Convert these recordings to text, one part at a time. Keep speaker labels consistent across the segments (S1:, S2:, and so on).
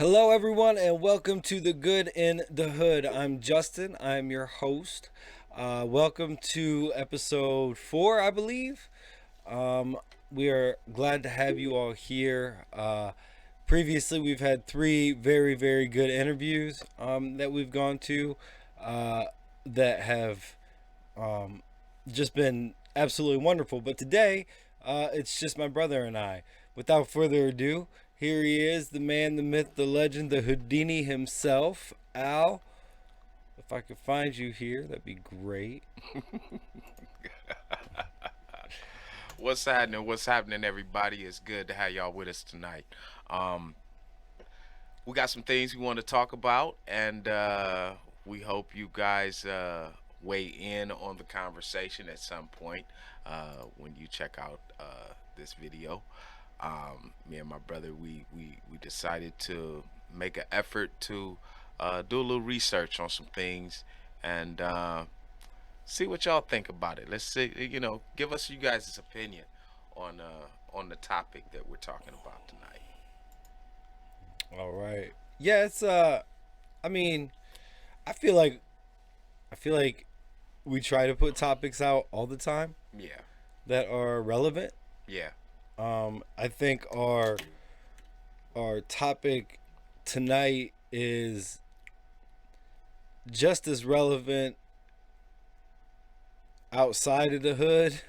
S1: Hello, everyone, and welcome to The Good in the Hood. I'm Justin. I'm your host. Welcome to episode 4, I believe. Um, we are glad to have you all here. Previously, we've had 3 very, very good interviews that we've gone to uh, that have just been absolutely wonderful. But today, it's just my brother and I. Without further ado, here he is, the man, the myth, the legend, the Houdini himself, Al. If I could find you here, that'd be great.
S2: What's happening? What's happening, everybody? It's good to have y'all with us tonight. Um, we got some things we want to talk about, and we hope you guys weigh in on the conversation at some point when you check out this video. Me and my brother, we decided to make an effort to do a little research on some things and see what y'all think about it. Let's see, give us you guys' opinion on the topic that we're talking about tonight.
S1: All right. Yeah, I mean, I feel like I feel like we try to put topics out all the time
S2: Yeah,
S1: that are relevant.
S2: yeah,
S1: I think our topic tonight is just as relevant outside of the hood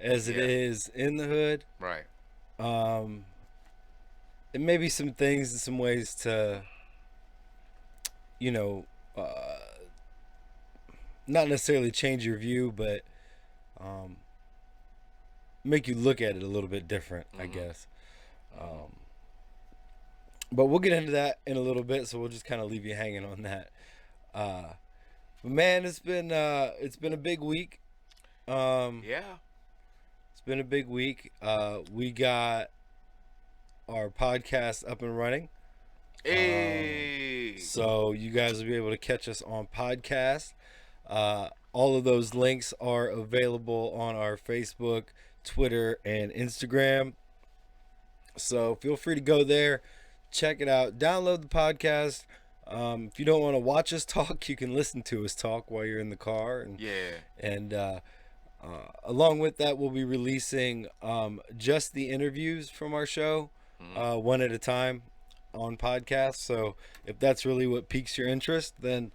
S1: as it
S2: yeah.
S1: is in the hood.
S2: Right.
S1: Um, and maybe some things and some ways to, you know, not necessarily change your view, but um, make you look at it a little bit different, I
S2: Mm-hmm.
S1: guess.
S2: Mm-hmm.
S1: Um, but we'll get into that in a little bit, so we'll just kind of leave you hanging on that. Uh, but man, it's been a big week. Um,
S2: Yeah.
S1: it's been a big week. We got our podcast up and running.
S2: Hey.
S1: So you guys will be able to catch us on podcast. All of those links are available on our Facebook, Twitter, and Instagram. So feel free to go there, check it out, download the podcast. If you don't want to watch us talk, you can listen to us talk while you're in the car,
S2: Yeah.
S1: and along with that, we'll be releasing just the interviews from our show,
S2: Mm-hmm.
S1: one at a time on podcast. So if that's really what piques your interest, then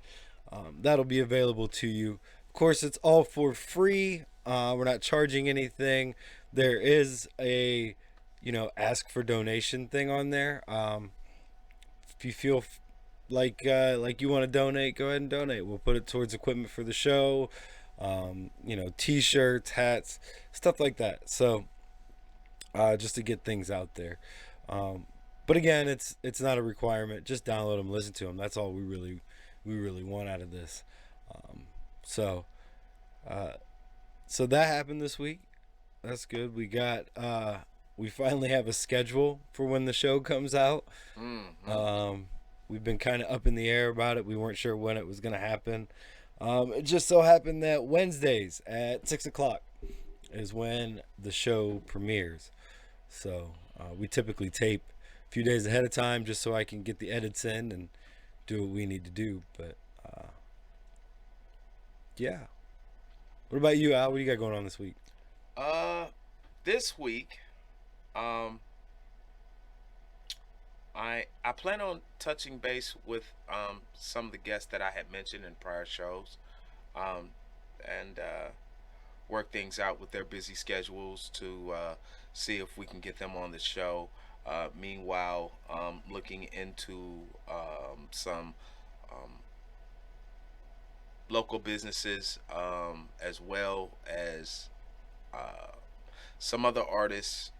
S1: that'll be available to you. Of course, it's all for free. We're not charging anything. There is a ask for donation thing on there. If you feel like you want to donate, go ahead and donate. We'll put it towards equipment for the show. T-shirts, hats, stuff like that. So just to get things out there. Um, but again, it's not a requirement. Just download them, listen to them. That's all we really want out of this. Um, so uh, so that happened this week. That's good. We finally have a schedule for when the show comes out.
S2: Mm-hmm.
S1: Um, we've been kind of up in the air about it. We weren't sure when it was going to happen. It just so happened that Wednesdays at 6 o'clock is when the show premieres. So we typically tape a few days ahead of time just so I can get the edits in and do what we need to do. But yeah. What about you, Al? What do you got going on this week?
S2: Uh, this week, um, I plan on touching base with some of the guests that I had mentioned in prior shows, um, and work things out with their busy schedules to see if we can get them on the show. Meanwhile, looking into some um, local businesses as well as uh, some other artists,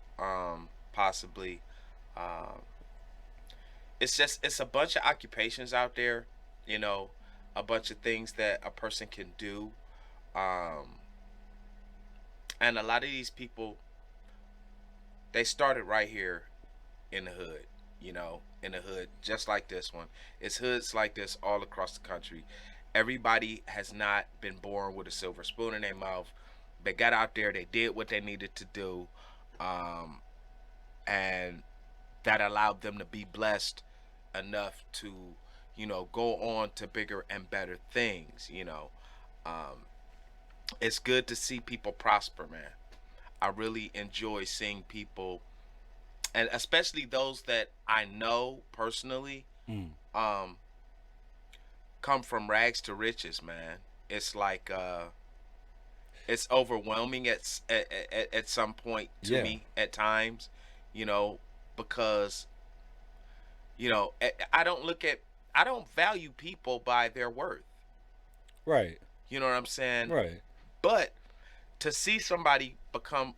S2: possibly. Um, it's a bunch of occupations out there, you know, a bunch of things that a person can do, um, and a lot of these people they started right here in the hood, in the hood, just like this one. It's hoods like this all across the country. Everybody has not been born with a silver spoon in their mouth. They got out there, they did what they needed to do, um, and that allowed them to be blessed enough to, go on to bigger and better things. Um, it's good to see people prosper, man. I really enjoy seeing people, and especially those that I know personally,
S1: Mm.
S2: um, come from rags to riches, man. It's like it's overwhelming at some point to
S1: Yeah.
S2: me at times, you know, because I don't I don't value people by their worth.
S1: Right.
S2: You know what I'm saying?
S1: Right.
S2: But to see somebody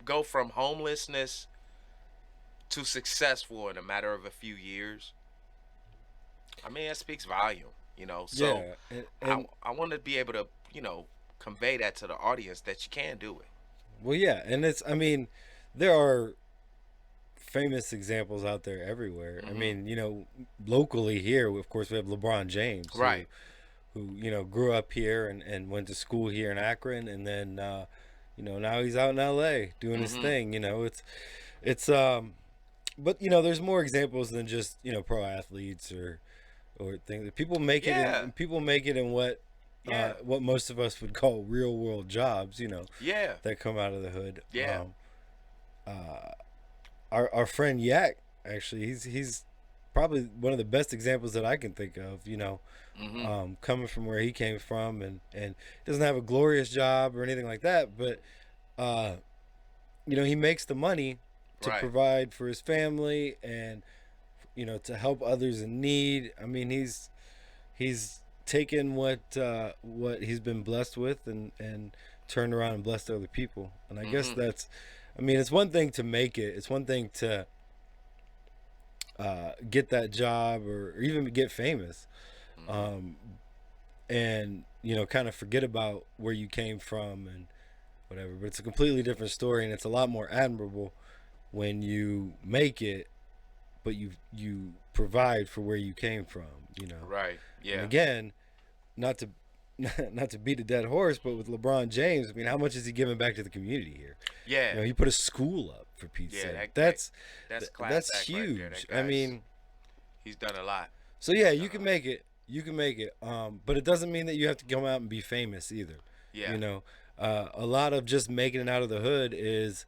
S2: go from homelessness to successful in a matter of a few years, I mean, it speaks volume. So
S1: Yeah.
S2: I
S1: And
S2: I want to be able to convey that to the audience that you can do it.
S1: well, yeah. And it's, I mean, there are famous examples out there everywhere. I
S2: Hmm.
S1: mean, locally here, of course, we have LeBron James,
S2: Right.
S1: who grew up here and went to school here in Akron, and then now he's out in L.A. doing his
S2: Hmm.
S1: thing. It's but there's more examples than just pro athletes or things.
S2: Yeah.
S1: People make it in
S2: Yeah.
S1: what most of us would call real world jobs.
S2: Yeah.
S1: That come out of the hood.
S2: Yeah.
S1: Uh, our friend Yak, actually, he's probably one of the best examples that I can think of.
S2: Hmm.
S1: Coming from where he came from, and doesn't have a glorious job or anything like that, but uh, he makes the money to
S2: Right.
S1: provide for his family and to help others in need. I mean, he's taken what he's been blessed with and turned around and blessed other people. And I guess
S2: Hmm.
S1: that's, I mean, it's one thing to make it. It's one thing to get that job or even get famous,
S2: Hmm.
S1: um, and kind of forget about where you came from and whatever. But it's a completely different story, and it's a lot more admirable when you make it, but you provide for where you came from.
S2: Right.
S1: And
S2: Yeah.
S1: again, not to not to beat a dead horse, but with LeBron James, I mean, how much is he giving back to the community here?
S2: Yeah.
S1: He put a school up, for Pete's
S2: Yeah.
S1: sake.
S2: That that's class
S1: That's
S2: act right there.
S1: huge.
S2: That
S1: I
S2: guy's
S1: mean,
S2: he's done a lot.
S1: so yeah,
S2: He's
S1: you
S2: done a
S1: can
S2: lot.
S1: make it. You can make it. But it doesn't mean that you have to come out and be famous either.
S2: Yeah.
S1: You know, a lot of just making it out of the hood is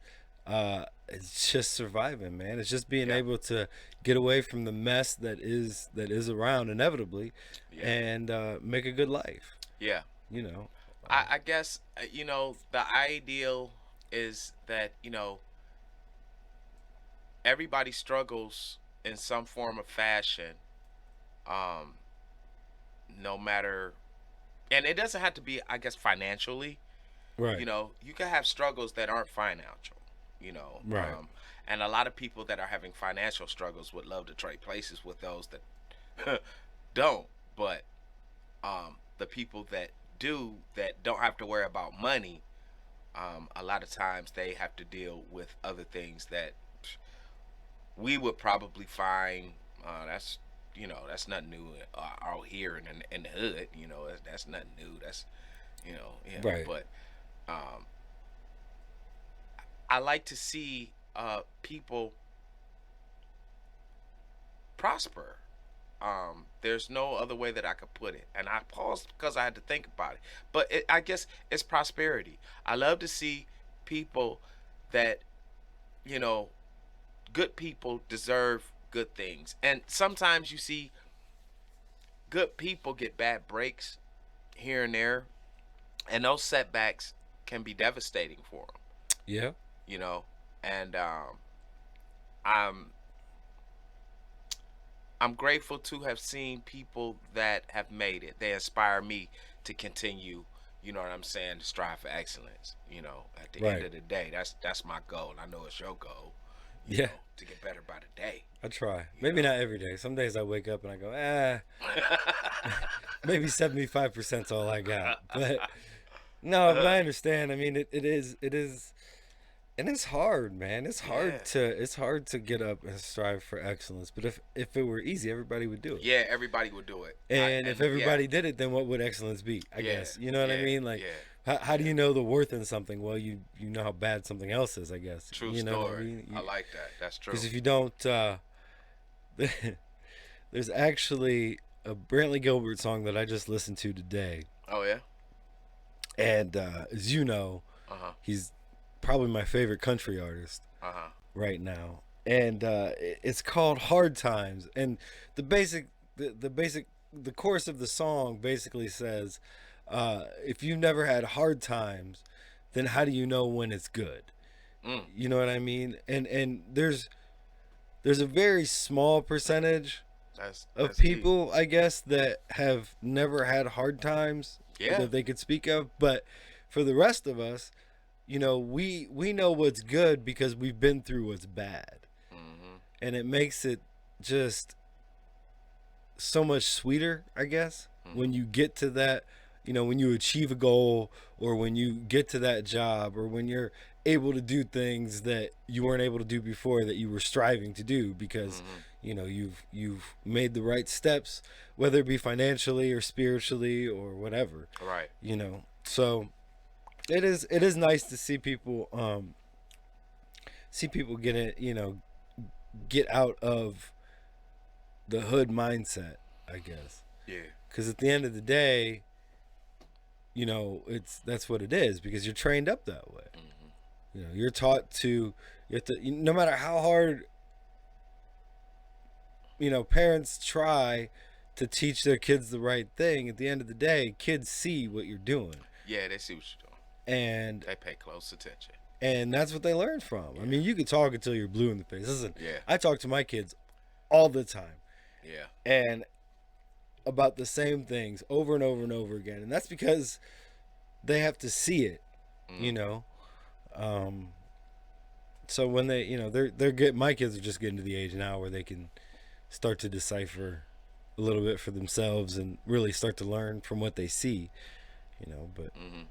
S1: it's just surviving, man. It's just being
S2: Yeah.
S1: able to get away from the mess that is around inevitably,
S2: Yeah.
S1: and make a good life.
S2: Yeah.
S1: You know.
S2: I guess the ideal is that everybody struggles in some form of fashion, um, no matter, and it doesn't have to be, I guess, financially.
S1: Right.
S2: You can have struggles that aren't financial. You know,
S1: Right.
S2: um, and a lot of people that are having financial struggles would love to trade places with those that don't. But the people that do, that don't have to worry about money, a lot of times they have to deal with other things that we would probably find that's that's nothing new out here in the hood. That's nothing new. That's
S1: Right.
S2: but um, I like to see people prosper. There's no other way that I could put it, and I paused because I had to think about it. But I guess it's prosperity. I love to see people that you know good people deserve good things, and sometimes you see good people get bad breaks here and there, and those setbacks can be devastating for them.
S1: Yeah.
S2: You know, and I'm I'm grateful to have seen people that have made it. They inspire me to continue. You know what I'm saying? To strive for excellence. At the end
S1: Right.
S2: of the day, that's my goal. And I know it's your goal.
S1: Yeah.
S2: To get better by the day.
S1: I try.
S2: You
S1: Maybe
S2: know.
S1: not every day. Some days I wake up and I go, maybe 75%'s all I got. But no, but I understand. I mean, it is, and it's hard, man.
S2: Yeah.
S1: It's hard to get up and strive for excellence. But if it were easy, everybody would do it.
S2: Yeah. Everybody would do it.
S1: And if
S2: And yeah.
S1: everybody did it, then what would excellence be? I
S2: Yeah.
S1: guess. You know what I
S2: Yeah.
S1: mean? Like,
S2: Yeah.
S1: how do
S2: Yeah.
S1: you know the worth in something? Well, you know how bad something else is. I guess.
S2: True
S1: You know what I
S2: story.
S1: mean?
S2: I like that. That's true.
S1: Because if you don't, There's actually a Brantley Gilbert song that I just listened to today,
S2: Oh yeah.
S1: and as you know,
S2: Uh huh.
S1: he's probably my favorite country artist
S2: Uh huh.
S1: right now, and it's called "Hard Times." And the basic, the basic, the chorus of the song basically says, "If you've never had hard times, then how do you know when it's good?"
S2: Mm.
S1: You know what I mean? And there's a very small percentage of
S2: That's key.
S1: people, I guess, that have never had hard times
S2: Yeah.
S1: that they could speak of. But for the rest of us, we know what's good because we've been through what's bad,
S2: Mm-hmm.
S1: and it makes it just so much sweeter, I guess,
S2: Mm-hmm.
S1: when you get to that, when you achieve a goal, or when you get to that job, or when you're able to do things that you weren't able to do before that you were striving to do because
S2: Mm-hmm.
S1: you've made the right steps, whether it be financially or spiritually or whatever.
S2: Right.
S1: So it is nice to see people get it, get out of the hood mindset, I guess.
S2: Yeah.
S1: Because at the end of the day, that's what it is, because you're trained up that way.
S2: Mm-hmm.
S1: You're taught to, you have to, no matter how hard, parents try to teach their kids the right thing. At the end of the day, kids see what you're doing,
S2: Yeah, they see what you're doing.
S1: and
S2: They pay close attention.
S1: that's what they learn from. I
S2: Yeah.
S1: mean, you can talk until you're blue in the face. Listen,
S2: Yeah.
S1: I talk to my kids all the time,
S2: Yeah.
S1: and about the same things over and over and over again, and that's because they have to see it. you
S2: Mm-hmm.
S1: know um so when they're get my kids are just getting to the age now where they can start to decipher a little bit for themselves and really start to learn from what they see. But
S2: Mm-hmm.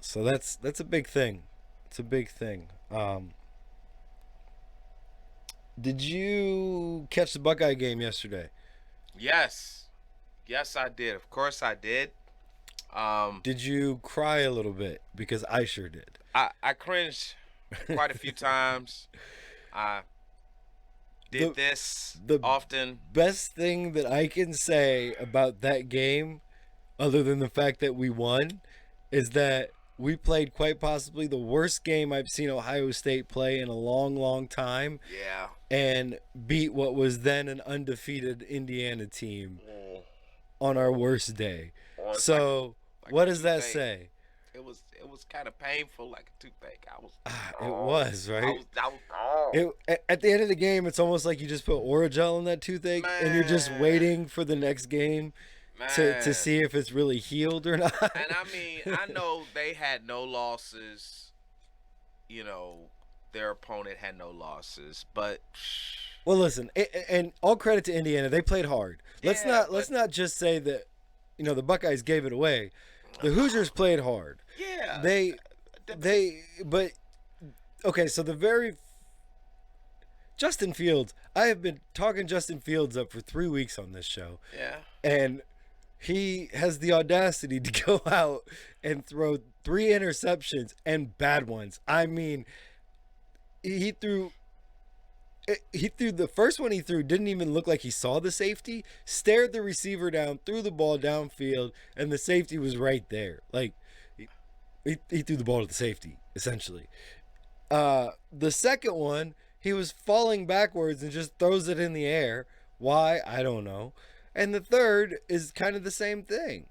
S1: so that's a big thing. It's a big thing. Did you catch the Buckeye game yesterday?
S2: Yes. Yes, I did. Of course, I did. Um,
S1: Did you cry a little bit? Because I sure did.
S2: I cringed quite a few times. I did
S1: the
S2: this
S1: the
S2: often.
S1: best thing that I can say about that game, other than the fact that we won, is that we played quite possibly the worst game I've seen Ohio State play in a long, long time,
S2: Yeah.
S1: and beat what was then an undefeated Indiana team
S2: Mm.
S1: on our worst day.
S2: Or it's
S1: So,
S2: like
S1: what
S2: a
S1: does that
S2: toothache.
S1: say?
S2: It was kind of painful, like a toothache. I was.
S1: It
S2: Oh,
S1: was, right?
S2: I was. Oh,
S1: At the end of the game, it's almost like you just put Orajel in that toothache, and you're just
S2: man,
S1: waiting for the next game to
S2: man.
S1: see if it's really healed or not.
S2: And I mean, I know they had no losses. You know, their opponent had no losses, but
S1: Well, listen, and all credit to Indiana, they played hard. Let's
S2: yeah,
S1: not let's
S2: but
S1: not just say that the Buckeyes gave it away. The Hoosiers played hard.
S2: yeah,
S1: They
S2: the-
S1: they but okay, so the very Justin Fields, I have been talking Justin Fields up for 3 weeks on this show,
S2: yeah,
S1: and he has the audacity to go out and throw 3 interceptions, and bad ones. I mean, he threw the first one he threw, didn't even look like he saw the safety, stared the receiver down, threw the ball downfield, and the safety was right there. Like, he threw the ball to the safety, essentially. The second one, he was falling backwards and just throws it in the air. Why? I don't know. And the third is kind of the same thing.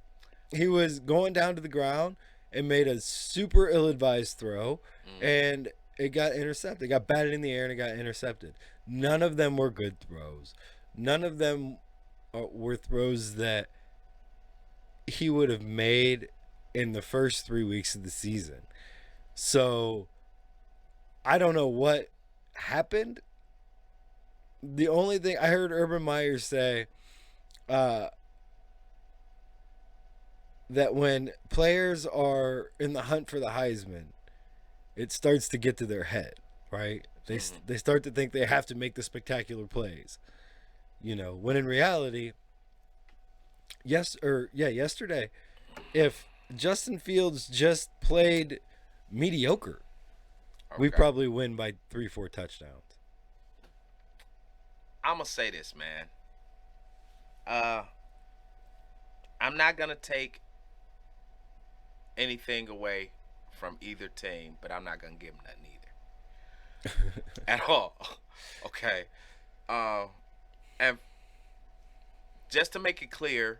S1: He was going down to the ground and made a super ill-advised throw,
S2: mm,
S1: and it got intercepted. It got batted in the air and it got intercepted. None of them were good throws. None of them were throws that he would have made in the first 3 weeks of the season. So I don't know what happened. The only thing I heard Urban Meyer say, uh, that when players are in the hunt for the Heisman, it starts to get to their head, right?
S2: mhm.
S1: They start to think they have to make the spectacular plays, when in reality, yesterday, if Justin Fields just played mediocre, we
S2: Okay.
S1: probably win by 3-4 touchdowns.
S2: I'm gonna say this, man. Uh, I'm not gonna take anything away from either team, but I'm not gonna give them nothing either at all. Okay. Um, and just to make it clear,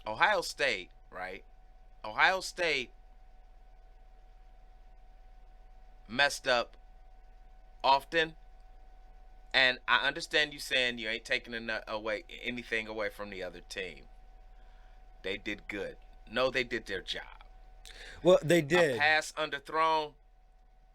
S2: Ohio State, right? Ohio State messed up often, and I understand you saying you ain't taking anything away from the other team. They did good. No, they did their job.
S1: Well, they
S2: A
S1: did,
S2: pass underthrown,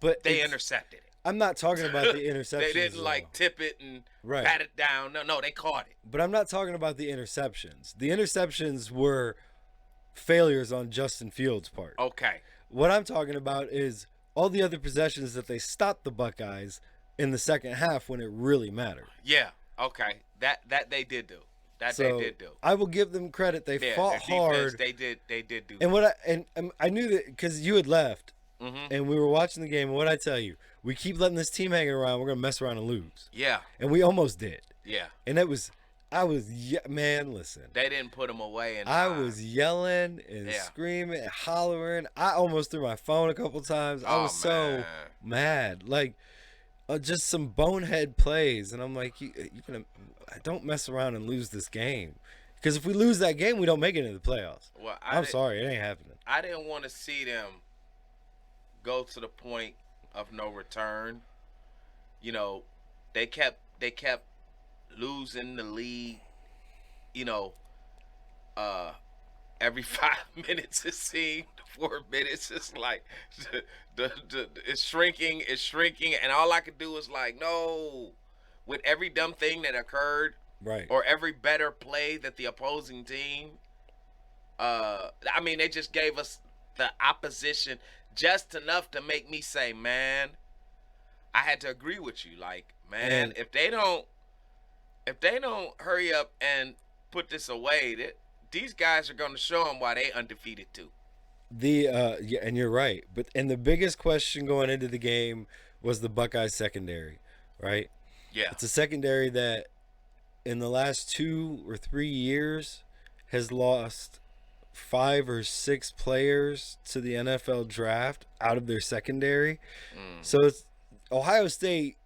S1: but
S2: they intercepted it.
S1: I'm not talking about the interceptions.
S2: They didn't
S1: though.
S2: like tip it and
S1: Right.
S2: pat it down. No, they caught it.
S1: But I'm not talking about the interceptions. The interceptions were failures on Justin Fields' part.
S2: Okay.
S1: What I'm talking about is all the other possessions that they stopped the Buckeyes in the second half when it really mattered.
S2: Yeah. Okay. That they did do. That
S1: So
S2: they did do.
S1: I will give them credit. They
S2: Yeah,
S1: fought
S2: their defense,
S1: hard.
S2: They did do.
S1: And I knew that because you had left
S2: Mm-hmm.
S1: and we were watching the game. And what I tell you, we keep letting this team hanging around. We're gonna mess around and lose.
S2: Yeah.
S1: And we almost did.
S2: Yeah.
S1: And man, listen.
S2: They didn't put them away.
S1: I was yelling and
S2: Yeah.
S1: screaming and hollering. I almost threw my phone a couple times. I was so mad. Like, just some bonehead plays. And I'm like, don't mess around and lose this game. Because if we lose that game, we don't make it into the playoffs.
S2: Well,
S1: I'm sorry. It ain't happening.
S2: I didn't want to see them go to the point of no return. You know, they kept losing the lead. You know, every 5 minutes it seemed, 4 minutes. It's like it's shrinking, and all I could do was like, no. With every dumb thing that occurred,
S1: right,
S2: or every better play that the opposing team, I mean, they just gave us the opposition just enough to make me say, man, I had to agree with you. Like, man, if they don't hurry up and put this away, these guys are going to show them why they undefeated too.
S1: Yeah, and you're right. And the biggest question going into the game was the Buckeyes secondary, right?
S2: Yeah.
S1: It's a secondary that in the last 2 or 3 years has lost 5 or 6 players to the NFL draft out of their secondary. So Ohio State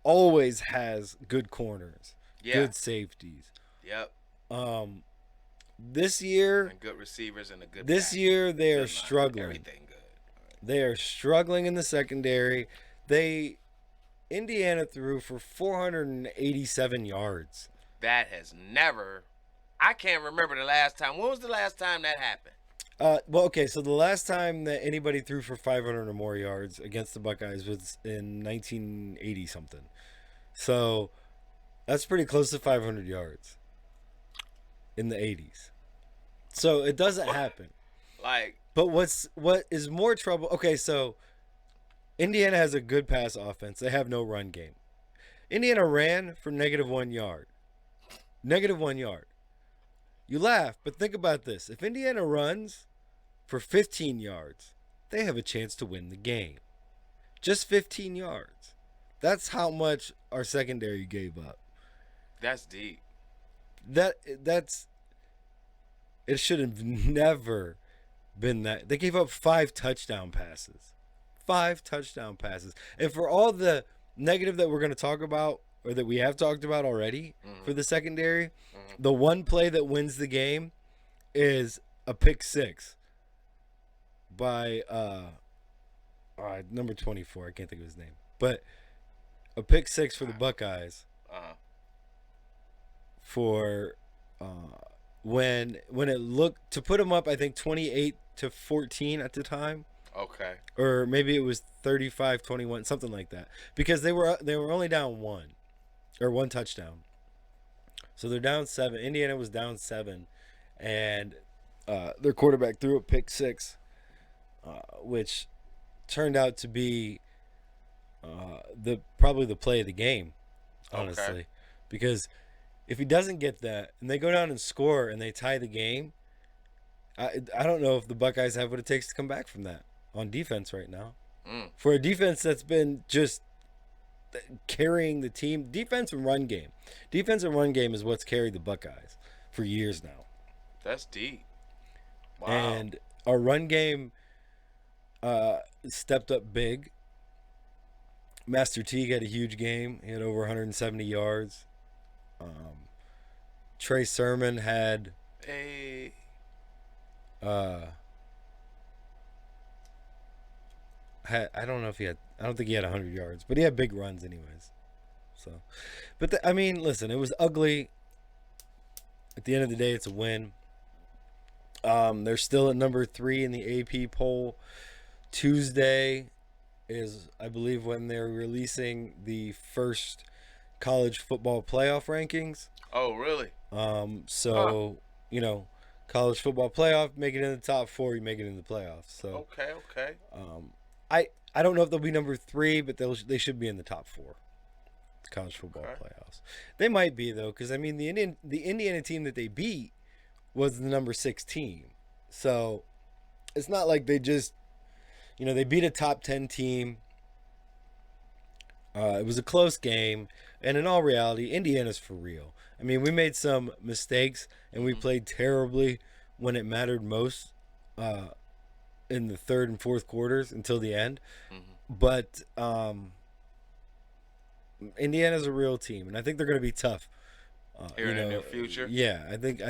S1: always has good corners, good safeties.
S2: Yep.
S1: This year,
S2: and good receivers and a good.
S1: This year they are struggling.
S2: Everything good.
S1: They are struggling in the secondary. Indiana threw for 487 yards.
S2: That has never. I can't remember the last time. When was the last time that happened?
S1: Well, okay, so the last time that anybody threw for 500 or more yards against the Buckeyes was in 1980 something. So that's pretty close to 500 yards in the 80s. So it doesn't happen. But what is more trouble? Okay, so Indiana has a good pass offense. They have no run game. Indiana ran for -1 yard. -1 yard. You laugh, but think about this. If Indiana runs for 15 yards, they have a chance to win the game. Just 15 yards. That's how much our secondary gave up.
S2: That's deep.
S1: It should have never been that. They gave up 5 touchdown passes. 5 touchdown passes. And for all the negative that we're going to talk about, or that we have talked about already for the secondary, the one play that wins the game is a pick 6 by number 24. I can't think of his name. But a pick 6 for the Buckeyes for when it looked to put them up, I think 28-14 at the time.
S2: Okay.
S1: Or maybe it was 35-21, something like that. Because they were only down 1 touchdown. So they're down 7. Indiana was down 7, and their quarterback threw a pick 6, which turned out to be probably the play of the game, honestly. Okay. Because if he doesn't get that, and they go down and score, and they tie the game, I don't know if the Buckeyes have what it takes to come back from that on defense right now. For a defense that's been just carrying the team. Defense and run game. Defense and run game is what's carried the Buckeyes for years now.
S2: That's deep. Wow.
S1: And our run game stepped up big. Master Teague had a huge game. He had over 170 yards. Trey Sermon had
S2: Hey.
S1: I don't know if he had. I don't think he had 100 yards, but he had big runs anyways. So, but I mean, listen, it was ugly. At the end of the day, it's a win. They're still at number 3 in the AP poll. Tuesday is, I believe, when they're releasing the first college football playoff rankings.
S2: Oh, really?
S1: So you know, college football playoff, make it in the top 4, you make it in the playoffs. So
S2: Okay.
S1: I don't know if they'll be number 3, but they should be in the top 4. College football playoffs. They might be though, because I mean the Indiana team that they beat was the number 6 team. So it's not like they just, they beat a top 10 team. It was a close game, and in all reality, Indiana's for real. I mean, we made some mistakes, and we played terribly when it mattered most in the third and fourth quarters until the end. But Indiana's a real team, and I think they're going to be tough.
S2: Here in the near future.
S1: Yeah, I think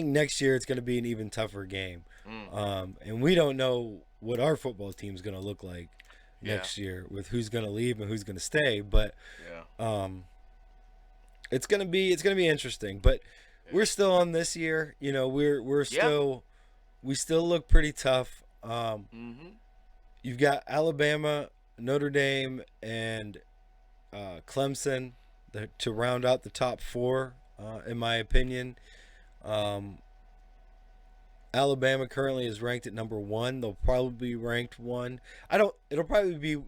S1: next year it's going to be an even tougher game. And we don't know what our football team is going to look like next year with who's going to leave and who's going to stay. But it's going to be interesting. But we're still on this year. We're still we still look pretty tough. You've got Alabama, Notre Dame, and Clemson to round out the top 4, in my opinion. Alabama currently is ranked at number 1. They'll probably be ranked 1. It'll probably be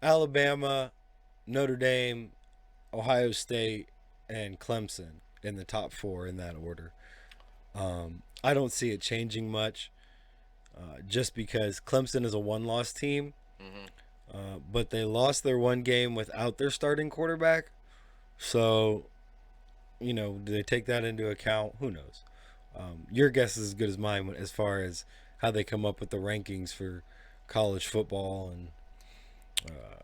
S1: Alabama, Notre Dame, Ohio State, and Clemson in the top 4 in that order. I don't see it changing much, just because Clemson is a 1-loss team. But they lost their one game without their starting quarterback. So, do they take that into account? Who knows? Your guess is as good as mine as far as how they come up with the rankings for college football and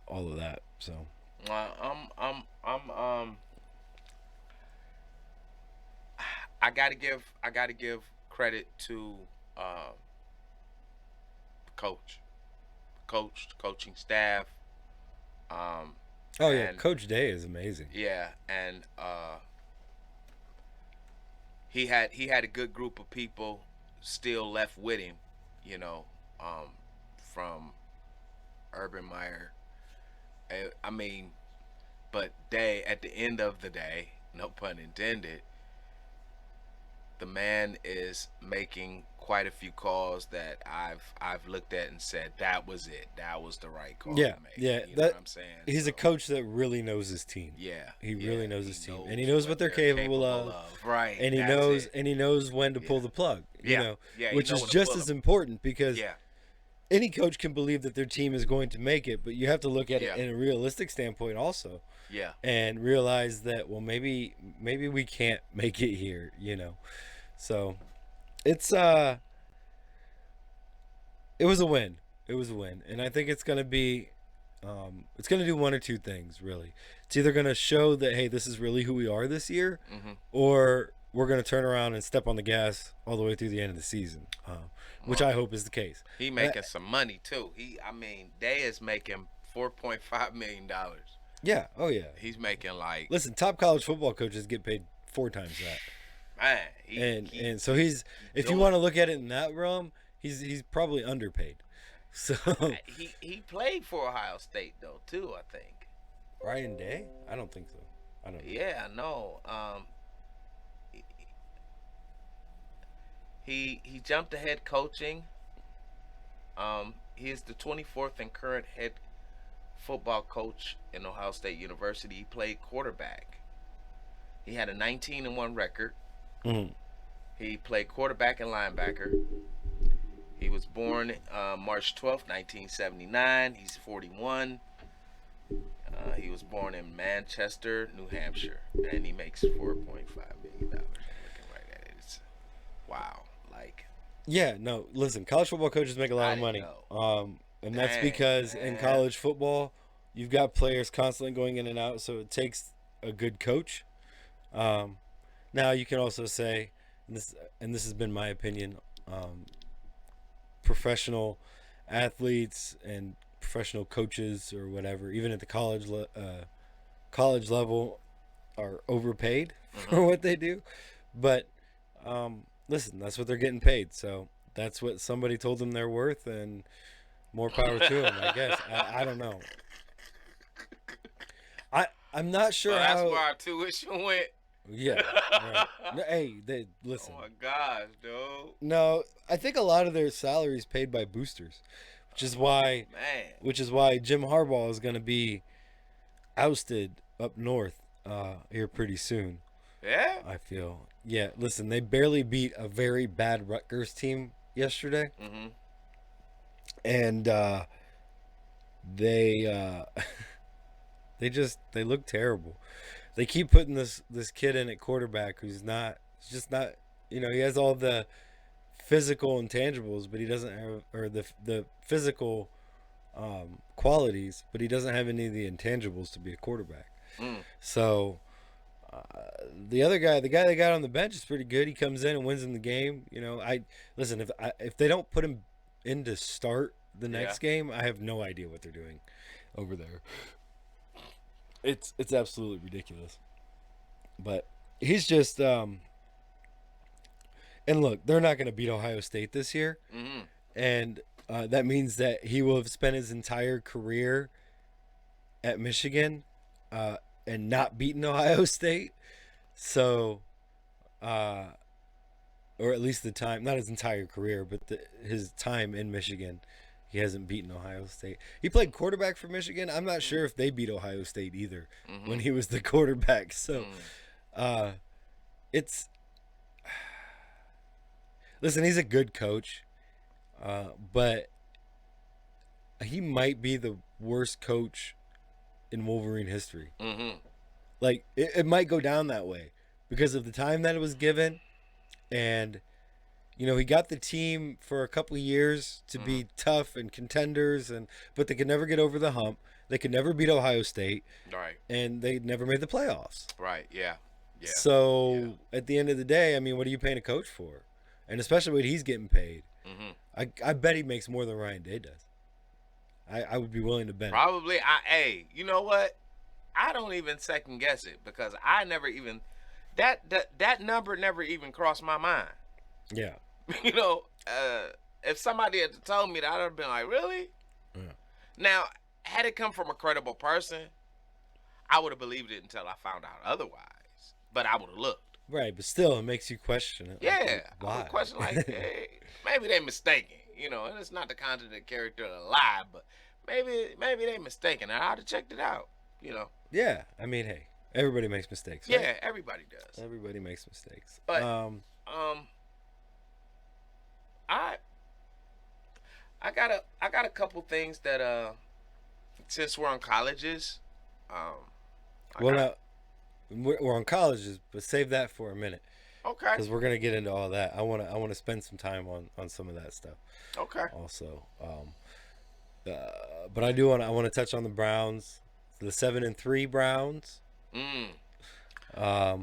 S1: all of that. So,
S2: I gotta give credit to coaching staff.
S1: Coach Day is amazing.
S2: Yeah, and he had a good group of people still left with him, from Urban Meyer. I mean, but at the end of the day, no pun intended, the man is making quite a few calls that I've looked at and said that was it. That was the right call to make.
S1: Yeah.
S2: You know what I'm saying?
S1: He's a coach that really knows his team.
S2: Yeah.
S1: He really knows his team. And he knows what they're capable of.
S2: Right.
S1: And he knows when to pull the plug. Which is just as important, because any coach can believe that their team is going to make it, but you have to look at it in a realistic standpoint also.
S2: Yeah.
S1: And realize that, well, maybe we can't make it here, So it's it was a win. It was a win. And I think it's gonna be it's gonna do one or two things, really. It's either gonna show that, hey, this is really who we are this year, or we're gonna turn around and step on the gas all the way through the end of the season. Which I hope is the case.
S2: He making some money too. Day is making $4.5 million.
S1: Yeah. Oh yeah.
S2: He's making
S1: listen, top college football coaches get paid 4 times that.
S2: Man,
S1: and so he's, if you want to look at it in that realm, he's probably underpaid. So
S2: he played for Ohio State though too, I think.
S1: Ryan Day? I don't think so. I don't know.
S2: Yeah, no. He jumped ahead coaching. He is the 24th and current head football coach in Ohio State University. He played quarterback. He had a 19-1 record. He played quarterback and linebacker. He was born March 12th, 1979. He's 41. He was born in Manchester, New Hampshire, and he makes $4.5 million. I'm looking right at it. It's wow. Like,
S1: Yeah, no, listen, college football coaches make a lot
S2: I
S1: of
S2: didn't
S1: money.
S2: know.
S1: And that's
S2: Dang,
S1: because in
S2: man.
S1: college football, you've got players constantly going in and out, so it takes a good coach. Um, Now you can also say, and this has been my opinion, professional athletes and professional coaches or whatever, even at the college level, are overpaid for what they do. But listen, that's what they're getting paid, so that's what somebody told them they're worth, and more power to them. I guess I don't know. I'm not sure
S2: So that's
S1: how.
S2: where our tuition went.
S1: Yeah. Right. No, hey, they listen.
S2: Oh my gosh, dude.
S1: No, I think a lot of their salaries paid by boosters, which is why
S2: Man.
S1: Jim Harbaugh is going to be ousted up north here pretty soon.
S2: Yeah.
S1: I feel. Yeah, listen, they barely beat a very bad Rutgers team yesterday,
S2: Mm-hmm.
S1: and they they look terrible. They keep putting this kid in at quarterback who's not. He's just not. He has all the physical intangibles, but he doesn't have, or the physical qualities, but he doesn't have any of the intangibles to be a quarterback.
S2: Mm.
S1: So the other guy, the guy they got on the bench, is pretty good. He comes in and wins in the game. I listen, if they don't put him in to start the next game, I have no idea what they're doing over there. It's absolutely ridiculous. But he's just and look, they're not going to beat Ohio State this year.
S2: Mm-hmm.
S1: And that means that he will have spent his entire career at Michigan and not beaten Ohio State. So, or at least the time, not his entire career, but his time in Michigan, he hasn't beaten Ohio State. He played quarterback for Michigan. I'm not sure if they beat Ohio State either when he was the quarterback. So, it's... Listen, he's a good coach, but he might be the worst coach in Wolverine history.
S2: Mm-hmm.
S1: Like, it might go down that way because of the time that it was given. And, he got the team for a couple of years to be tough and contenders, but they could never get over the hump. They could never beat Ohio State.
S2: Right.
S1: And they never made the playoffs.
S2: Right, yeah. Yeah.
S1: So, at the end of the day, I mean, what are you paying a coach for? And especially what he's getting paid.
S2: Mm-hmm.
S1: I bet he makes more than Ryan Day does. I would be willing to bet.
S2: Probably. Hey, you know what? I don't even second guess it because I never even that number never even crossed my mind.
S1: Yeah.
S2: If somebody had told me that, I'd have been like, really?
S1: Yeah.
S2: Now, had it come from a credible person, I would have believed it until I found out otherwise. But I would have looked.
S1: Right, but still, it makes you question it.
S2: Yeah,
S1: like, why?
S2: I would question like, hey, maybe they mistaken, and it's not the content of the character to lie, but maybe they mistaken. And I'd have checked it out,
S1: Yeah, I mean, hey, everybody makes mistakes. Right?
S2: Yeah, everybody does.
S1: Everybody makes mistakes.
S2: But I got a couple things that since we're on colleges,
S1: now we're on colleges, but save that for a minute.
S2: Okay.
S1: Because we're gonna get into all that. I wanna spend some time on some of that stuff.
S2: Okay.
S1: Also, but I want to touch on the Browns, the 7-3 Browns.
S2: Yeah.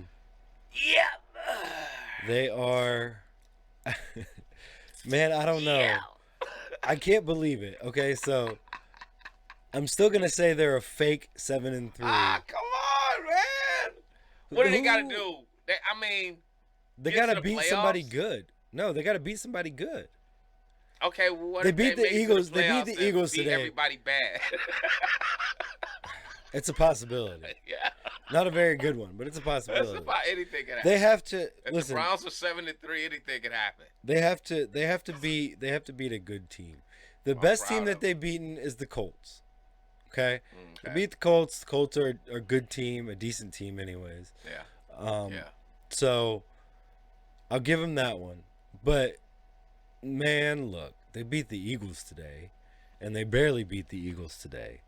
S1: They are. Man, I don't know.
S2: Yeah.
S1: I can't believe it. Okay, so I'm still gonna say they're a fake 7-3.
S2: Ah, come on, man. What do they got to do?
S1: They
S2: get
S1: got
S2: to
S1: to
S2: the
S1: beat somebody
S2: playoffs?
S1: good. No, they got to beat somebody good.
S2: Okay, well, what
S1: They
S2: if
S1: beat the
S2: make it to
S1: Eagles. They beat
S2: playoffs
S1: the
S2: and
S1: Eagles
S2: beat
S1: today.
S2: Everybody bad.
S1: It's a possibility.
S2: Yeah.
S1: Not a very good one, but it's a
S2: That's
S1: possibility.
S2: about anything can happen.
S1: They have to
S2: If
S1: listen.
S2: the Browns are 7-3, anything can happen.
S1: They have to beat a good team. The
S2: I'm
S1: best
S2: proud
S1: team that
S2: of
S1: they've beaten is the Colts. Okay? They
S2: Okay.
S1: beat the Colts. The Colts are a good team, a decent team, anyways.
S2: Yeah. Yeah.
S1: So I'll give them that one. But man, look, they beat the Eagles today, and they barely beat the Eagles today.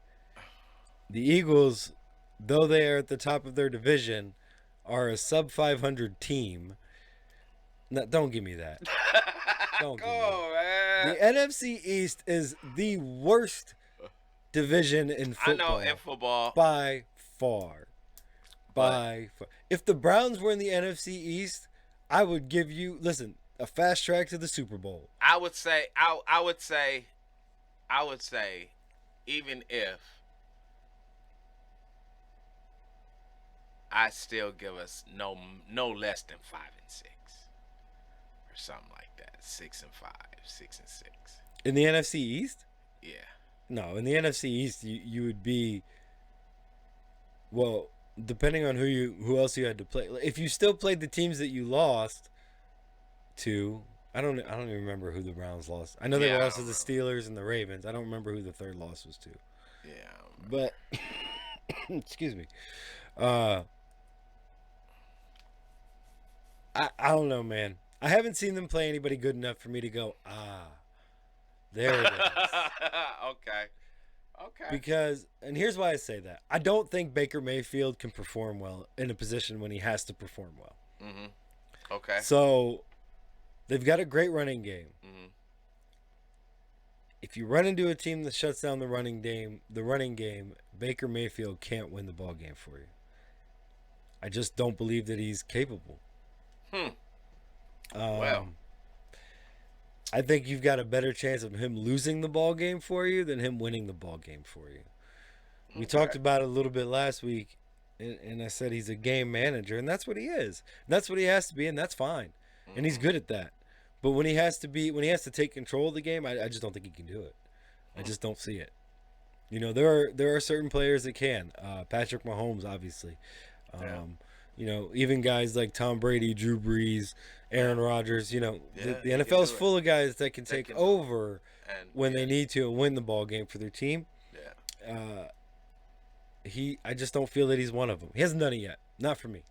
S1: The Eagles though they are at the top of their division, are a sub 500 team. No, don't give me that. Don't
S2: Come
S1: give me
S2: on,
S1: that.
S2: man.
S1: The NFC East is the worst division in
S2: I know
S1: football
S2: in football.
S1: by far. By far. If the Browns were in the NFC East, I would give you a fast track to the Super Bowl.
S2: I would say, even if I still give us no less than 5-6 or something like that. 6-5, 6-6.
S1: In the NFC East?
S2: Yeah.
S1: No, in the NFC East, you would be. Well, depending on who else you had to play. If you still played the teams that you lost to, I don't even remember who the Browns lost. I know they lost to the Steelers and the Ravens. I don't remember who the third loss was to.
S2: Yeah.
S1: But excuse me. I don't know, man. I haven't seen them play anybody good enough for me to go, there it is.
S2: Okay.
S1: Because, and here's why I say that. I don't think Baker Mayfield can perform well in a position when he has to perform well.
S2: Mm-hmm. Okay.
S1: So, they've got a great running game.
S2: Mm-hmm.
S1: If you run into a team that shuts down the running game, Baker Mayfield can't win the ball game for you. I just don't believe that he's capable.
S2: Well,
S1: I think you've got a better chance of him losing the ball game for you than him winning the ball game for you. We talked about it a little bit last week, and I said he's a game manager, and that's what he is. That's what he has to be, and that's fine. And he's good at that. But when he has to take control of the game, I just don't think he can do it. I just don't see it. You know, there are certain players that can. Patrick Mahomes, obviously. You know, even guys like Tom Brady, Drew Brees, Aaron Rodgers. You know, the NFL is full of guys that can take over when they need to and win the ball game for their team.
S2: Yeah.
S1: I just don't feel that he's one of them. He hasn't done it yet. Not for me.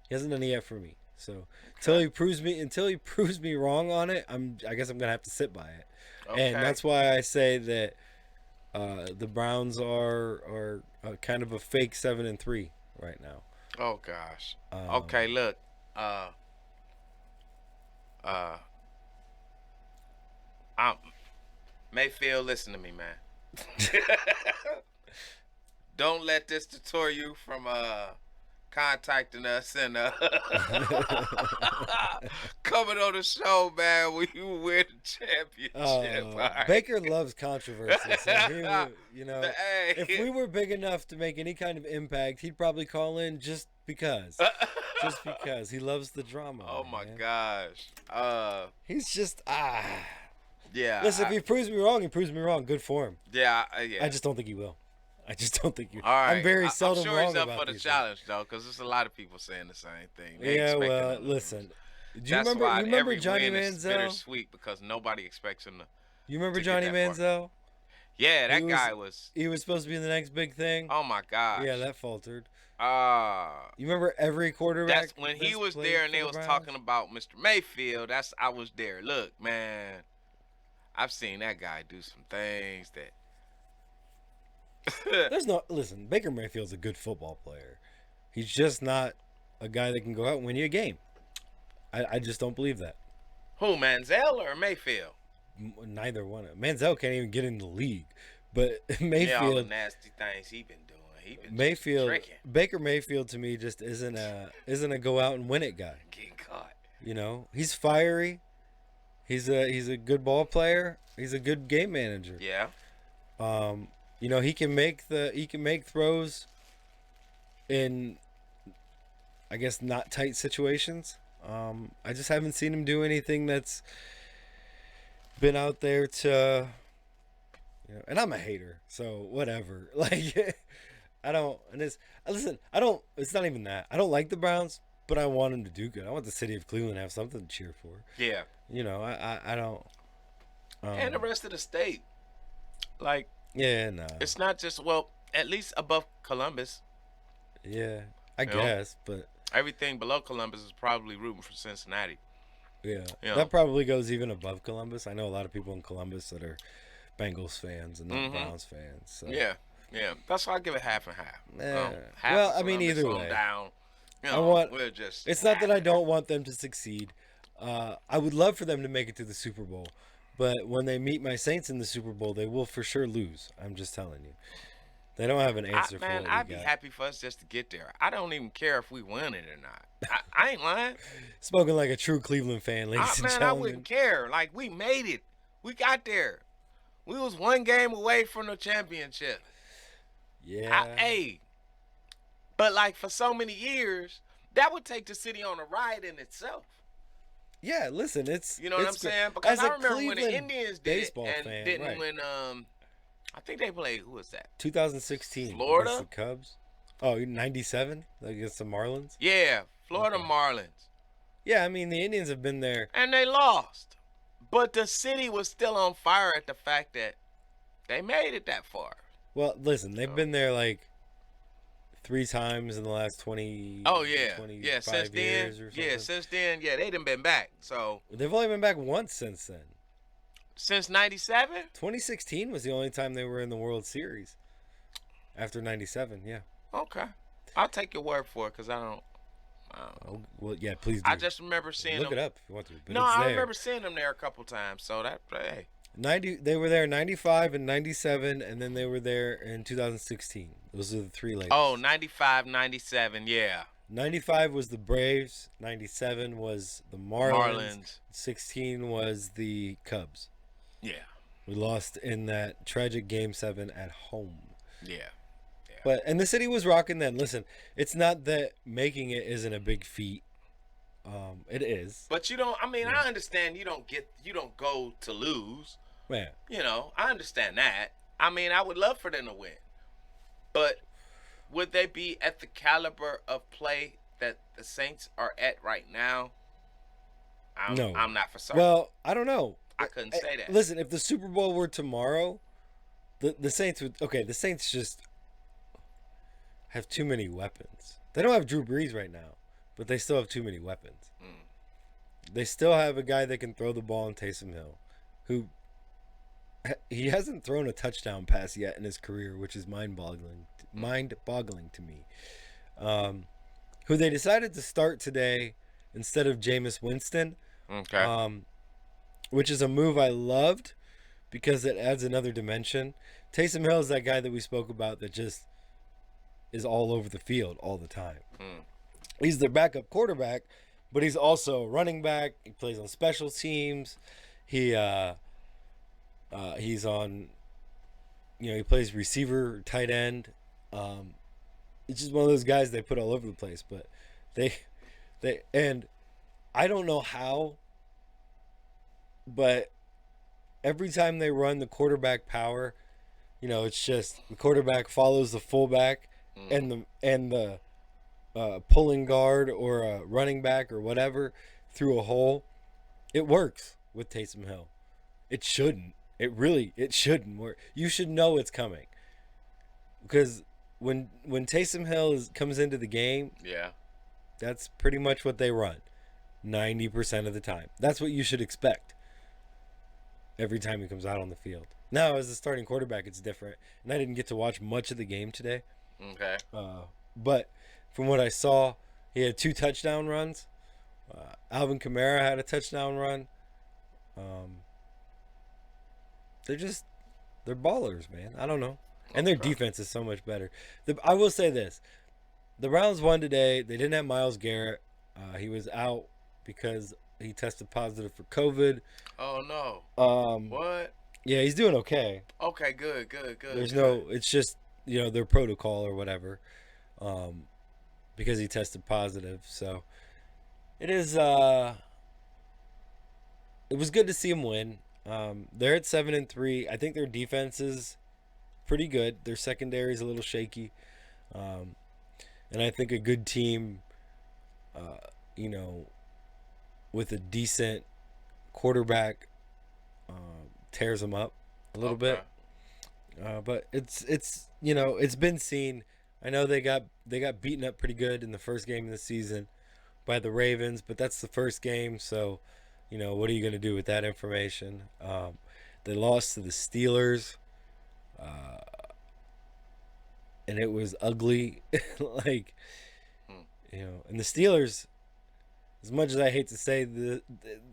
S1: He hasn't done it yet for me. So until he proves me wrong on it, I guess I'm gonna have to sit by it.
S2: Okay.
S1: And that's why I say that the Browns are kind of a fake 7-3 right now.
S2: Oh gosh. Okay, look. Mayfield, listen to me, man. Don't let this deter you from contacting us and coming on the show, man, when you win the championship. Right?
S1: Baker loves controversy. So
S2: Hey.
S1: if we were big enough to make any kind of impact, he'd probably call in just because. Just because. He loves the drama.
S2: Oh, my
S1: man.
S2: gosh.
S1: He's just,
S2: Yeah.
S1: Listen, if he proves me wrong, he proves me wrong. Good for him.
S2: Yeah.
S1: I just don't think he will. I just don't think you.
S2: All right.
S1: I'm very seldom
S2: I'm sure
S1: wrong
S2: he's up
S1: about
S2: for the
S1: these
S2: challenge though, because there's a lot of people saying the same thing. They
S1: yeah,
S2: expect
S1: well,
S2: him to lose.
S1: listen. Do you
S2: That's
S1: remember?
S2: why
S1: You remember
S2: every
S1: Johnny
S2: win is
S1: Manziel?
S2: bittersweet because nobody expects him to.
S1: You remember
S2: to get
S1: Johnny
S2: that far.
S1: Manziel?
S2: Yeah, that
S1: He
S2: guy was.
S1: He was supposed to be the next big thing.
S2: Oh my gosh.
S1: Yeah, that faltered.
S2: You
S1: remember every quarterback?
S2: That's when he
S1: that's
S2: was
S1: played
S2: there and
S1: for
S2: they
S1: the
S2: was
S1: Browns?
S2: talking about Mr. Mayfield. I was there. Look, man, I've seen that guy do some things that.
S1: Listen, Baker Mayfield's a good football player. He's just not a guy that can go out and win you a game. I just don't believe that.
S2: Who, Manziel or Mayfield?
S1: Neither one. Manziel can't even get in the league, but
S2: Yeah, all the
S1: Mayfield.
S2: nasty things he been doing. He been
S1: Mayfield.
S2: tricking,
S1: Baker Mayfield to me just isn't a go out and win it guy.
S2: getting caught.
S1: You know, he's fiery. He's a good ball player. He's a good game manager.
S2: Yeah.
S1: You know, he can make throws in, I guess, not tight situations. I just haven't seen him do anything that's been out there to, you know. And I'm a hater, so whatever. Like, I don't. And I don't. It's not even that. I don't like the Browns, but I want them to do good. I want the city of Cleveland to have something to cheer for.
S2: Yeah.
S1: You know, I don't.
S2: And the rest of the state, like.
S1: Yeah, no.
S2: It's not just at least above Columbus.
S1: Yeah, I
S2: You know?
S1: guess, but
S2: Everything below Columbus is probably rooting for Cincinnati.
S1: yeah,
S2: Yeah.
S1: that probably goes even above Columbus. I know a lot of people in Columbus that are Bengals fans and not
S2: Mhm.
S1: Browns fans. So.
S2: Yeah. Yeah, that's why I give it half and half. Half
S1: Well,
S2: of
S1: I mean,
S2: Columbus
S1: either
S2: on
S1: way,
S2: down.
S1: I want.
S2: We're just
S1: It's not that
S2: half
S1: I
S2: and half.
S1: don't want them to succeed. I would love for them to make it to the Super Bowl, but when they meet my Saints in the Super Bowl, they will for sure lose. I'm just telling you. They don't have an answer for
S2: Man,
S1: what we
S2: I'd be
S1: got.
S2: happy for us just to get there. I don't even care if we win it or not. I ain't lying.
S1: Spoken like a true Cleveland fan, ladies and
S2: Man, I wouldn't
S1: gentlemen.
S2: care. Like, we made it. We got there. We was one game away from the championship.
S1: Yeah.
S2: Hey, but like for so many years, that would take the city on a ride in itself.
S1: Yeah, listen, it's
S2: You know what I'm
S1: it's great.
S2: saying? Because
S1: As
S2: I
S1: a
S2: remember when the
S1: Cleveland
S2: Indians did it
S1: baseball
S2: and
S1: fan,
S2: didn't
S1: right.
S2: win. I think they played. Who was that?
S1: 2016
S2: Florida?
S1: against the Cubs. Oh, 97 against the Marlins.
S2: Yeah, Florida
S1: Okay.
S2: Marlins.
S1: Yeah, I mean the Indians have been there.
S2: And they lost. But the city was still on fire at the fact that they made it that far.
S1: Well, listen, they've been there like 3 times in the last 20.
S2: Oh yeah,
S1: 25
S2: Since then,
S1: years or something.
S2: since then, they done been back. So
S1: They've only been back once since then.
S2: since '97.
S1: 2016 was the only time they were in the World Series. After 97, yeah.
S2: Okay, I'll take your word for it because I don't.
S1: Oh, well, yeah, please do.
S2: I just remember seeing
S1: Look
S2: them.
S1: it up if you want to. But
S2: No,
S1: it's
S2: I
S1: there.
S2: remember seeing them there a couple times. So that hey,
S1: 90. They were there 95 and 97, and then they were there in 2016. Those are the 3 latest.
S2: oh 95, 97, yeah.
S1: 95 was the Braves. 97 was the Marlins. 16 was the Cubs.
S2: Yeah,
S1: We lost in that tragic Game 7 at home.
S2: yeah.
S1: And the city was rocking then. Listen, it's not that making it isn't a big feat. It is.
S2: But you don't. I mean, I understand you don't go to lose.
S1: Man,
S2: I understand that. I mean, I would love for them to win, but would they be at the caliber of play that the Saints are at right now?
S1: No.
S2: I'm not for certain.
S1: well, I don't know.
S2: I couldn't say that.
S1: Listen, if the Super Bowl were tomorrow, the Saints would. Okay, the Saints just have too many weapons. They don't have Drew Brees right now, but they still have too many weapons. They still have a guy that can throw the ball in Taysom Hill, who he hasn't thrown a touchdown pass yet in his career, which is mind-boggling to me. Who they decided to start today instead of Jameis Winston,
S2: Okay.
S1: which is a move I loved because it adds another dimension. Taysom Hill is that guy that we spoke about that just is all over the field all the time. He's their backup quarterback, but he's also a running back. He plays on special teams. He's on, he plays receiver, tight end. It's just one of those guys they put all over the place. But and I don't know how, but every time they run the quarterback power, it's just the quarterback follows the fullback and the pulling guard or a running back or whatever through a hole. It works with Taysom Hill. It shouldn't. It shouldn't work. You should know it's coming. Because when Taysom Hill comes into the game,
S2: Yeah.
S1: that's pretty much what they run 90% of the time. That's what you should expect every time he comes out on the field. Now, as a starting quarterback, it's different. And I didn't get to watch much of the game today.
S2: Okay.
S1: But from what I saw, he had 2 touchdown runs. Alvin Kamara had a touchdown run. They're ballers, man. I don't know. And their defense is so much better. I will say this. The Browns won today. They didn't have Myles Garrett. He was out because he tested positive for COVID.
S2: Oh no. What?
S1: Yeah, he's doing okay.
S2: Okay. Good.
S1: There's no. It's just their protocol or whatever, because he tested positive. So it is. It was good to see him win. They're at 7-3. I think their defense is pretty good. Their secondary is a little shaky, and I think a good team, with a decent quarterback, tears them up a little bit. But it's been seen. I know they got beaten up pretty good in the first game of the season by the Ravens, but that's the first game, so what are you going to do with that information? They lost to the Steelers. and it was ugly. Like,
S2: Hmm.
S1: and the Steelers, as much as I hate to say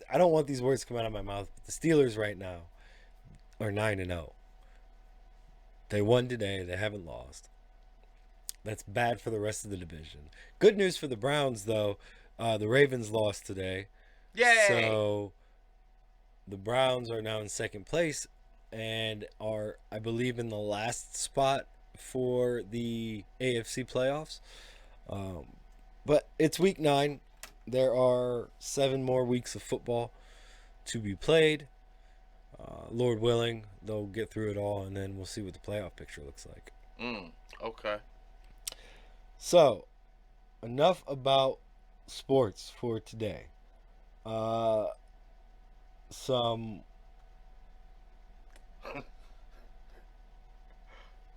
S1: I don't want these words to come out of my mouth, but the Steelers right now are 9-0. They won today. They haven't lost. That's bad for the rest of the division. Good news for the Browns, though. The Ravens lost today.
S2: Yay!
S1: So the Browns are now in second place and are, I believe, in the last spot for the AFC playoffs. But it's week 9. There are 7 more weeks of football to be played. Lord willing, they'll get through it all, and then we'll see what the playoff picture looks like.
S2: Okay.
S1: So, enough about sports for today. Some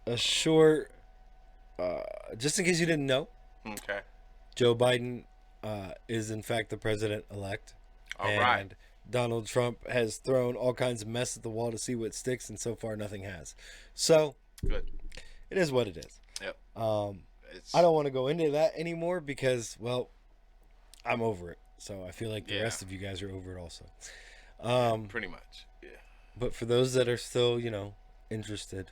S1: a short, just in case you didn't know,
S2: Okay.
S1: Joe Biden is in fact the president-elect.
S2: All
S1: and
S2: right.
S1: Donald Trump has thrown all kinds of mess at the wall to see what sticks, and so far nothing has. So,
S2: Good.
S1: it is what it is.
S2: Yep.
S1: I don't want to go into that anymore because, well, I'm over it. So I feel like the
S2: Yeah.
S1: rest of you guys are over it also.
S2: Pretty much. Yeah.
S1: But for those that are still, interested,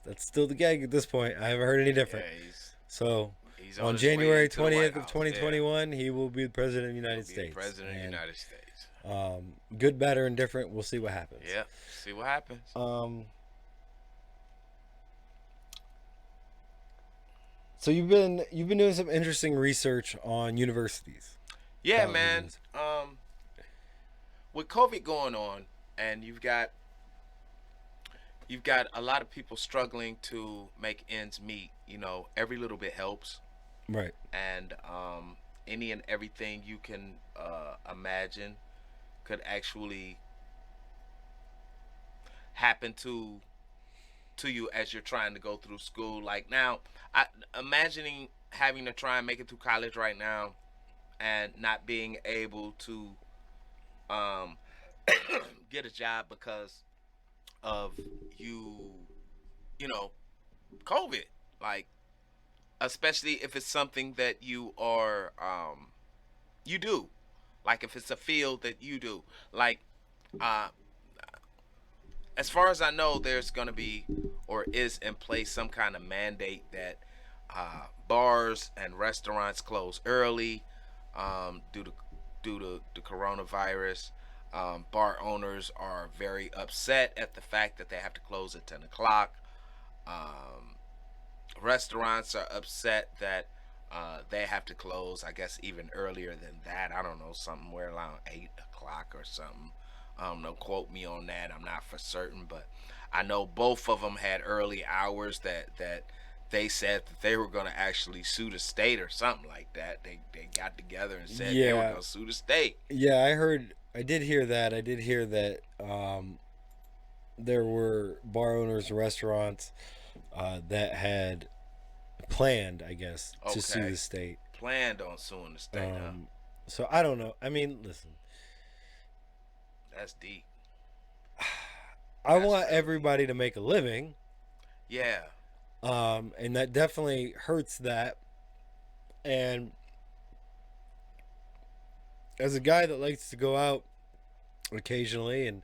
S1: that's still the gag at this point. I haven't heard any different.
S2: Yeah,
S1: So
S2: he's
S1: on
S2: his way
S1: January
S2: into the White
S1: 20th of
S2: House.
S1: 2021, he will be the president of the
S2: Yeah.
S1: United
S2: He'll be the
S1: States.
S2: president of the
S1: And,
S2: United States.
S1: good, bad, or indifferent, we'll see what happens.
S2: Yep. See what happens.
S1: So you've been doing some interesting research on universities.
S2: Yeah,
S1: colleges.
S2: man. With COVID going on, and you've got a lot of people struggling to make ends meet. Every little bit helps,
S1: Right.
S2: and any and everything you can imagine could actually happen to you as you're trying to go through school. Like now, imagining having to try and make it through college right now and not being able to um, get a job because of you know, COVID. Like, especially if it's something that you do, like if it's a field that you do, like uh, as far as I know, there's going to be or is in place some kind of mandate that bars and restaurants close early due to the coronavirus. Bar owners are very upset at the fact that they have to close at 10 o'clock. Um, Restaurants are upset that they have to close, I guess, even earlier than that. I don't know, somewhere around 8 o'clock or something. Don't quote me on that. I'm not for certain, but I know both of them had early hours that they said that they were going to actually sue the state or something like that. They got together and said they were
S1: Yeah.
S2: going to sue the state.
S1: Yeah, I did hear that. I did hear that there were bar owners and restaurants that had planned, I guess, to sue
S2: Okay.
S1: the state.
S2: Planned on suing the state.
S1: So I don't know. I mean, listen,
S2: That's deep.
S1: I
S2: That's
S1: want
S2: real
S1: everybody to make a living,
S2: Yeah.
S1: and that definitely hurts that. And as a guy that likes to go out occasionally and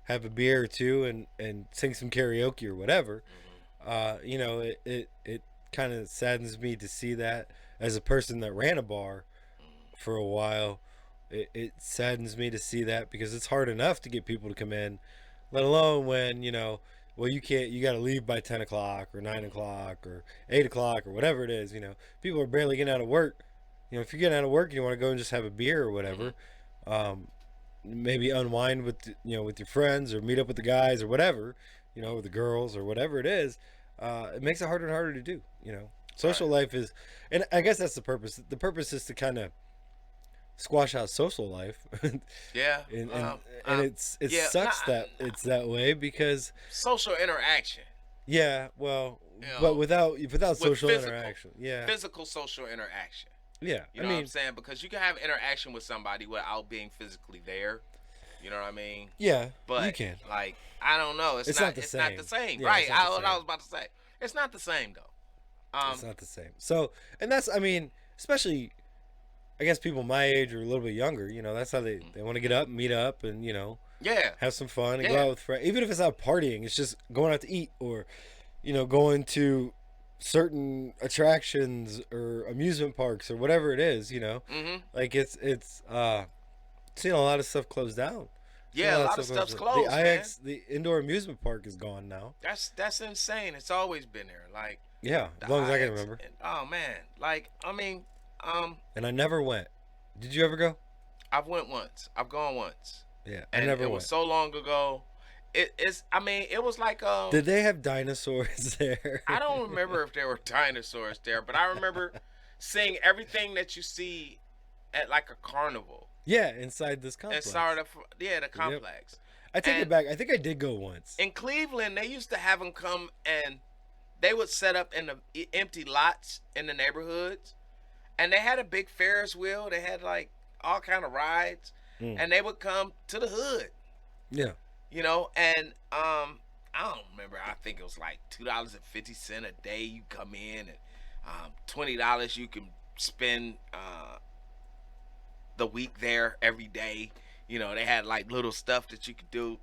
S1: have a beer or two and sing some karaoke or whatever, it kind of saddens me to see that. As a person that ran a bar for a while, it saddens me to see that because it's hard enough to get people to come in, let alone when, well, you can't, you got to leave by 10 o'clock or 9 o'clock or 8 o'clock or whatever it is. People are barely getting out of work. If you're getting out of work and you want to go and just have a beer or whatever, maybe unwind with, with your friends or meet up with the guys or whatever, or the girls or whatever it is, it makes it harder and harder to do. Social life is, and I guess that's the purpose. The purpose is to kind of squash out social life.
S2: Yeah.
S1: And it
S2: yeah,
S1: sucks
S2: nah,
S1: that it's that way because
S2: social interaction.
S1: yeah, well,
S2: You know,
S1: but without social
S2: physical,
S1: interaction, yeah,
S2: physical social interaction.
S1: yeah.
S2: You know what I'm saying? Because you can have interaction with somebody without being physically there. You know what I mean?
S1: yeah,
S2: But
S1: you can.
S2: like, I don't know. It's not
S1: the
S2: the
S1: same.
S2: same,
S1: Yeah,
S2: right?
S1: it's not the
S2: I
S1: same.
S2: was about to say. It's not the same though.
S1: It's not the same. So, and that's, I mean, especially, I guess people my age or a little bit younger, that's how they want to get up, meet up, and,
S2: Yeah,
S1: have some fun and go
S2: yeah,
S1: out with friends. Even if it's not partying, it's just going out to eat or, going to certain attractions or amusement parks or whatever it is.
S2: hmm
S1: Like seeing a lot of stuff closed down. Seeing
S2: yeah. A lot of
S1: stuff
S2: stuff's
S1: The
S2: closed, man.
S1: IX, the indoor amusement park is gone now.
S2: That's insane. It's always been there. Like
S1: Yeah,
S2: the
S1: as long as I can
S2: IX.
S1: remember.
S2: Oh man, like I mean,
S1: And I never went. Did you ever go?
S2: I've went once. I've gone once,
S1: Yeah, I
S2: and
S1: never
S2: it was
S1: went.
S2: so long ago. It's. I mean, it was like
S1: Did they have dinosaurs there?
S2: I don't remember if there were dinosaurs there, but I remember seeing everything that you see at like a carnival.
S1: Yeah, inside this complex.
S2: Inside of the
S1: Yep.
S2: complex.
S1: I take it
S2: And
S1: back. I think I did go once.
S2: in Cleveland, they used to have them come and they would set up in the empty lots in the neighborhoods, and they had a big Ferris wheel. They had like all kind of rides,
S1: Mm.
S2: and they would come to the hood,
S1: Yeah.
S2: and I don't remember. I think it was like $2.50 a day. You come in, and $20 you can spend the week there every day. They had like little stuff that you could do.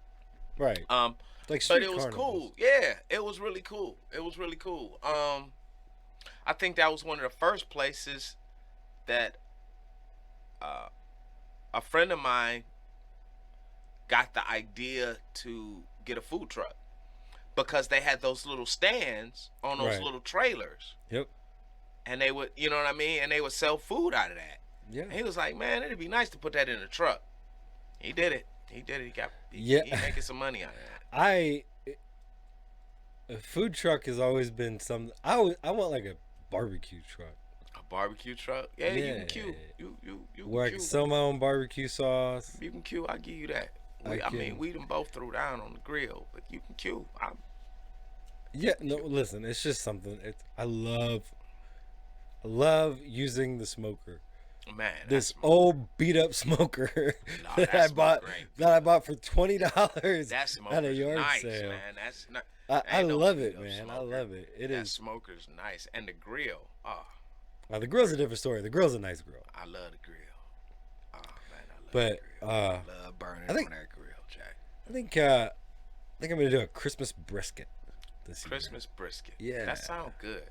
S1: Right. Like
S2: But
S1: street
S2: it was
S1: carnivals.
S2: cool. Yeah, it was really cool. It was really cool. I think that was one of the first places that uh, a friend of mine got the idea to get a food truck because they had those little stands on those
S1: Right.
S2: little trailers,
S1: Yep.
S2: and they would, you know what I mean, and they would sell food out of that.
S1: Yeah.
S2: And he was like, "Man, it'd be nice to put that in a truck." He did it. He did it.
S1: Yeah.
S2: He making some money out of that.
S1: A food truck has always been something. I want like a barbecue truck
S2: A barbecue truck? Yeah, you
S1: Yeah.
S2: can queue. You
S1: where I
S2: can
S1: can
S2: queue.
S1: sell my own barbecue sauce.
S2: You can queue. I give you that.
S1: I
S2: I mean,
S1: can-
S2: we them both threw down on the grill, but you can queue.
S1: Yeah. No, listen. It's just something. I love using the smoker.
S2: Man,
S1: This
S2: that's
S1: old beat up smoker
S2: Nah,
S1: that
S2: that
S1: I bought
S2: smoker ain't
S1: that I bought for $20
S2: that
S1: at a
S2: smoker's
S1: yard
S2: nice,
S1: sale.
S2: man. That's not.
S1: I
S2: ain't no
S1: love
S2: beat
S1: it,
S2: up
S1: man. I
S2: smoker.
S1: love it. It
S2: That
S1: is.
S2: smoker's nice, and the grill. Oh,
S1: Now the grill's a different story. The grill's a nice grill,
S2: I love the grill. Oh man, I love
S1: but
S2: the grill. I love burning
S1: I think-
S2: on that grill, Jack.
S1: I think I'm gonna do a Christmas brisket this year.
S2: Christmas brisket.
S1: Yeah.
S2: that sounds good.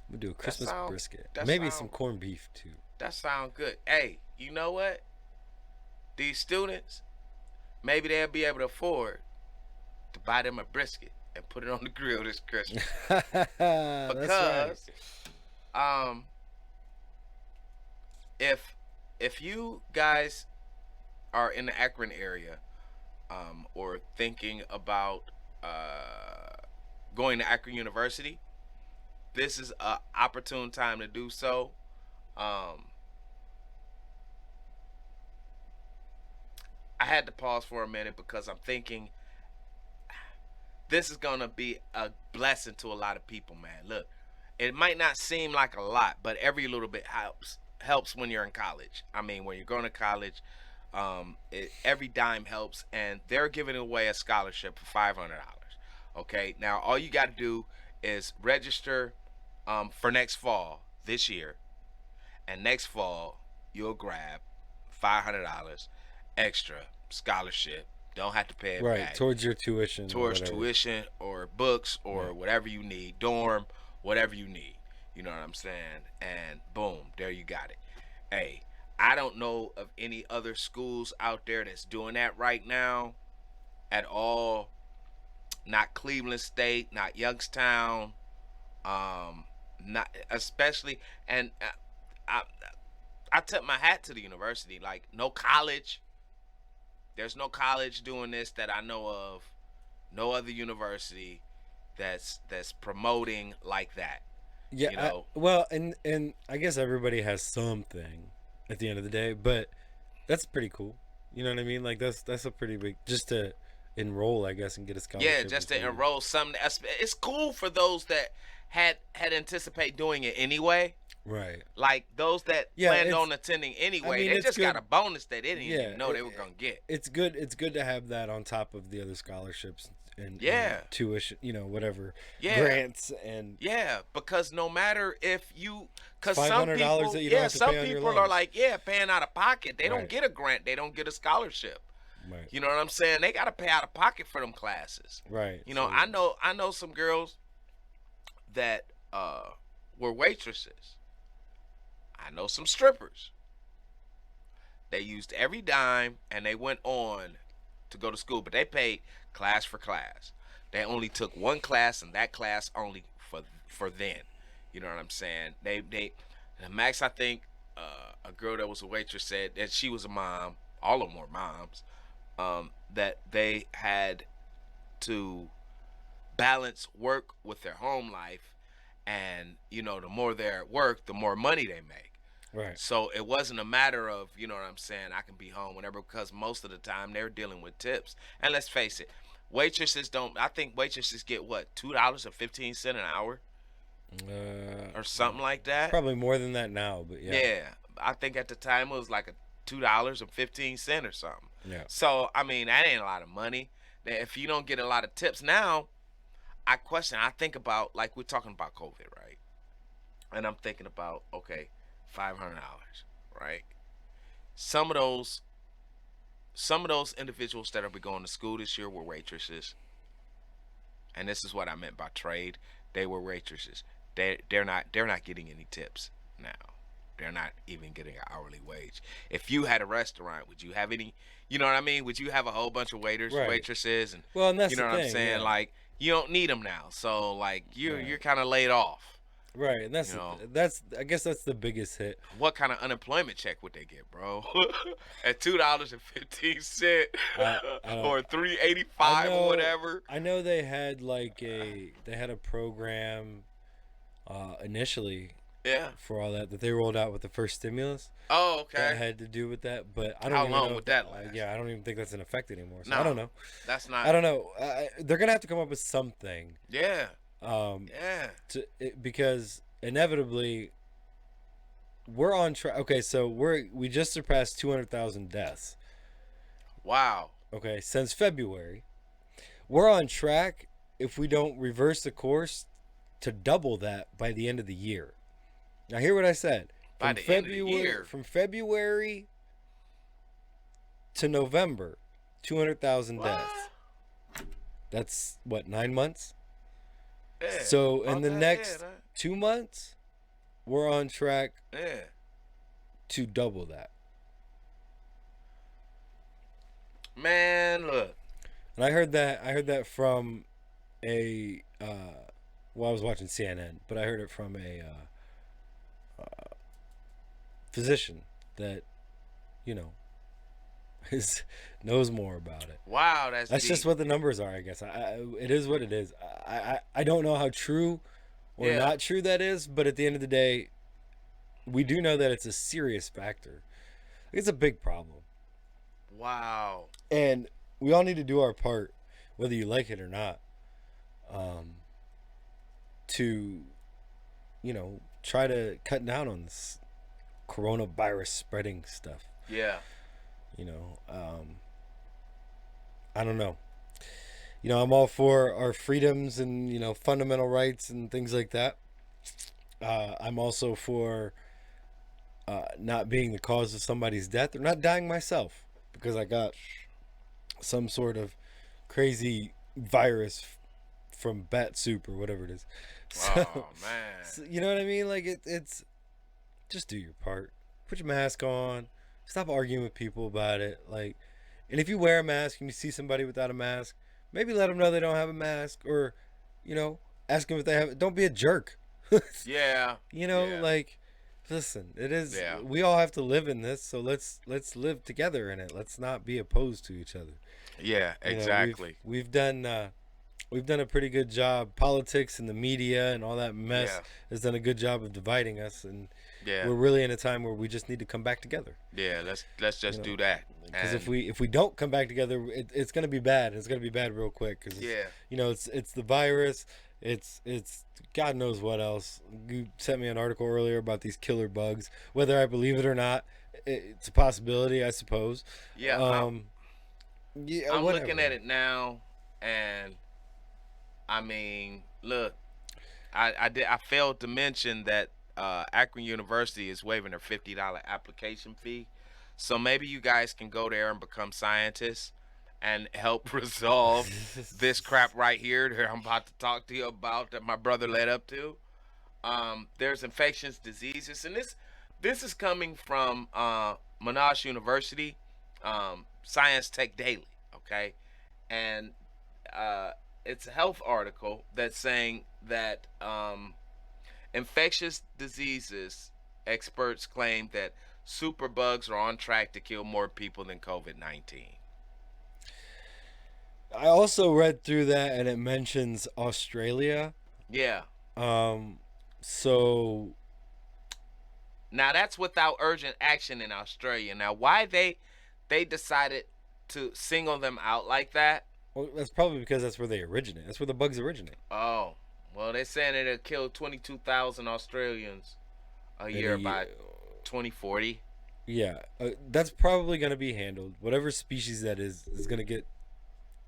S1: I'm gonna do a Christmas
S2: sound-
S1: brisket.
S2: that
S1: Maybe
S2: sound-
S1: some corned beef too.
S2: That sounds good. Hey, you know what? These students, maybe they'll be able to afford to buy them a brisket and put it on the grill this Christmas.
S1: That's right.
S2: Because if you guys are in the Akron area, or thinking about going to Akron University, this is a opportune time to do so. I had to pause for a minute because I'm thinking this is gonna be a blessing to a lot of people, man. Look, it might not seem like a lot, but every little bit helps when you're in college. I mean, when you're going to college, every dime helps, and they're giving away a scholarship for $500. Okay, now all you got to do is register for next fall this year, and next fall you'll grab $500 extra scholarship. Don't have to pay it
S1: Right,
S2: back
S1: towards your tuition. or
S2: towards
S1: whatever.
S2: tuition or books or
S1: Yeah.
S2: whatever you need, dorm, whatever you need. You know what I'm saying? And boom, there you got it. Hey, I don't know of any other schools out there that's doing that right now at all. Not Cleveland State, not Youngstown, not especially. And I tip my hat to the university. Like, no college. There's no college doing this that I know of. No other university that's promoting like that.
S1: Yeah.
S2: you know.
S1: Well, and I guess everybody has something at the end of the day, but that's pretty cool. You know what I mean? Like that's a pretty big just to enroll, I guess, and get a scholarship.
S2: Yeah, just to
S1: is-
S2: enroll something. It's cool for those that had anticipate doing it anyway.
S1: Right.
S2: Like those that
S1: Yeah,
S2: planned on attending anyway, they
S1: it's
S2: just got
S1: good.
S2: a bonus that they didn't
S1: Yeah,
S2: even know they were gonna get.
S1: it's good. It's good to have that on top of the other scholarships and
S2: Yeah.
S1: tuition, whatever
S2: Yeah.
S1: grants and
S2: Yeah, because no matter if you, because some
S1: $500
S2: people,
S1: that you don't have to
S2: some
S1: pay on your
S2: people are
S1: loans.
S2: like, paying out of pocket. They don't
S1: Right.
S2: get a grant. They don't get a scholarship.
S1: Right.
S2: You know what I'm saying? They got to pay out of pocket for them classes.
S1: Right.
S2: You know,
S1: So-
S2: I know some girls that were waitresses. I know some strippers. They used every dime and they went on to go to school, but they paid class for class. They only took one class, and that class only for then. You know what I'm saying? The max, I think a girl that was a waitress said that she was a mom. All of them were moms. That they had to balance work with their home life, and the more they're at work, the more money they make.
S1: Right.
S2: So it wasn't a matter of, you know what I'm saying, I can be home whenever, because most of the time they're dealing with tips. And let's face it, I think waitresses get what, $2.15 an hour or something like that.
S1: Probably more than that now, but yeah.
S2: Yeah, I think at the time it was like a $2.15 or something.
S1: Yeah.
S2: So I mean, that ain't a lot of money. If you don't get a lot of tips now, I think about, like, we're talking about COVID, right? And I'm thinking about, okay, $500, right? Some of those individuals that will be going to school this year were waitresses, and this is what I meant by trade. They were waitresses. They're not getting any tips now. They're not even getting an hourly wage. If you had a restaurant, would you have any? You know what I mean? Would you have a whole bunch of waiters,
S1: Right.
S2: waitresses, and
S1: Well, and that's
S2: you know
S1: the
S2: what
S1: thing,
S2: I'm saying?
S1: yeah.
S2: Like, you don't need them now, so like you're
S1: Right.
S2: kind of laid off.
S1: Right, and that's
S2: You know.
S1: I guess that's the biggest hit.
S2: What kind of unemployment check would they get, bro? At $2.15
S1: I don't-
S2: or $3.85 or whatever.
S1: I know they had a program initially
S2: Yeah.
S1: for all that they rolled out with the first stimulus
S2: Oh,
S1: that
S2: okay.
S1: had to do with that, but I don't
S2: How
S1: even
S2: long
S1: know
S2: would
S1: if
S2: that last?
S1: yeah, I don't even think that's in effect anymore. So
S2: No.
S1: I don't know.
S2: That's not.
S1: I don't know. They're gonna have to come up with something.
S2: Yeah.
S1: Yeah.
S2: Yeah.
S1: Because inevitably we're on track. Okay, so we just surpassed 200,000 deaths.
S2: Wow.
S1: Okay, since February, we're on track if we don't reverse the course to double that by the end of the year. Now, hear what I said.
S2: By the end of the year.
S1: From February to November, 200,000 deaths. That's what, 9 months?
S2: Yeah.
S1: So in
S2: About
S1: the
S2: that,
S1: next
S2: yeah,
S1: 2 months, we're on track
S2: yeah.
S1: to double that.
S2: Man, look.
S1: And I heard that from a I was watching CNN, but I heard it from a physician that knows more about it.
S2: Wow, that's
S1: That's
S2: deep.
S1: just what the numbers are, I guess. It is what it is. I don't know how true or
S2: Yeah.
S1: not true that is, but at the end of the day, we do know that it's a serious factor. It's a big problem.
S2: Wow.
S1: And we all need to do our part, whether you like it or not, to, try to cut down on this coronavirus spreading stuff.
S2: Yeah.
S1: I don't know. I'm all for our freedoms and, fundamental rights and things like that. I'm also for not being the cause of somebody's death or not dying myself because I got some sort of crazy virus from bat soup or whatever it is. So,
S2: Oh man.
S1: so, you know what I mean? Like it's just do your part. Put your mask on. Stop arguing with people about it. Like, and if you wear a mask and you see somebody without a mask, maybe let them know they don't have a mask, or, ask them if they have it. Don't be a jerk.
S2: Yeah. Yeah.
S1: Like, listen, it is.
S2: Yeah.
S1: We all have to live in this, so let's live together in it. Let's not be opposed to each other.
S2: Yeah. Exactly.
S1: We've done a pretty good job. Politics and the media and all that mess
S2: Yeah.
S1: has done a good job of dividing us, and
S2: Yeah.
S1: we're really in a time where we just need to come back together.
S2: Yeah. Let's just do that.
S1: Because
S2: And
S1: if we don't come back together, it's gonna be bad. It's gonna be bad real quick. Because
S2: Yeah.
S1: it's the virus. It's God knows what else. You sent me an article earlier about these killer bugs. Whether I believe it or not, it's a possibility, I suppose.
S2: Yeah,
S1: Um, yeah,
S2: I'm looking at
S1: whatever.
S2: it now, and I mean, look, I failed to mention that Akron University is waiving their $50 application fee, so maybe you guys can go there and become scientists and help resolve this crap right here that I'm about to talk to you about that my brother led up to. There's infectious diseases, and this is coming from Monash University, Science Tech Daily. Okay, and uh, it's a health article that's saying that infectious diseases experts claim that superbugs are on track to kill more people than COVID-19.
S1: I also read through that, and it mentions Australia.
S2: Yeah.
S1: Um, so
S2: Now that's without urgent action in Australia. Now why they decided to single them out like that?
S1: well, that's probably because that's where they originate. That's where the bugs originate.
S2: Oh, well they're saying it'll kill 22,000 Australians a
S1: And a
S2: year by
S1: year.
S2: 2040.
S1: Yeah, that's probably going to be handled. Whatever species that is going to get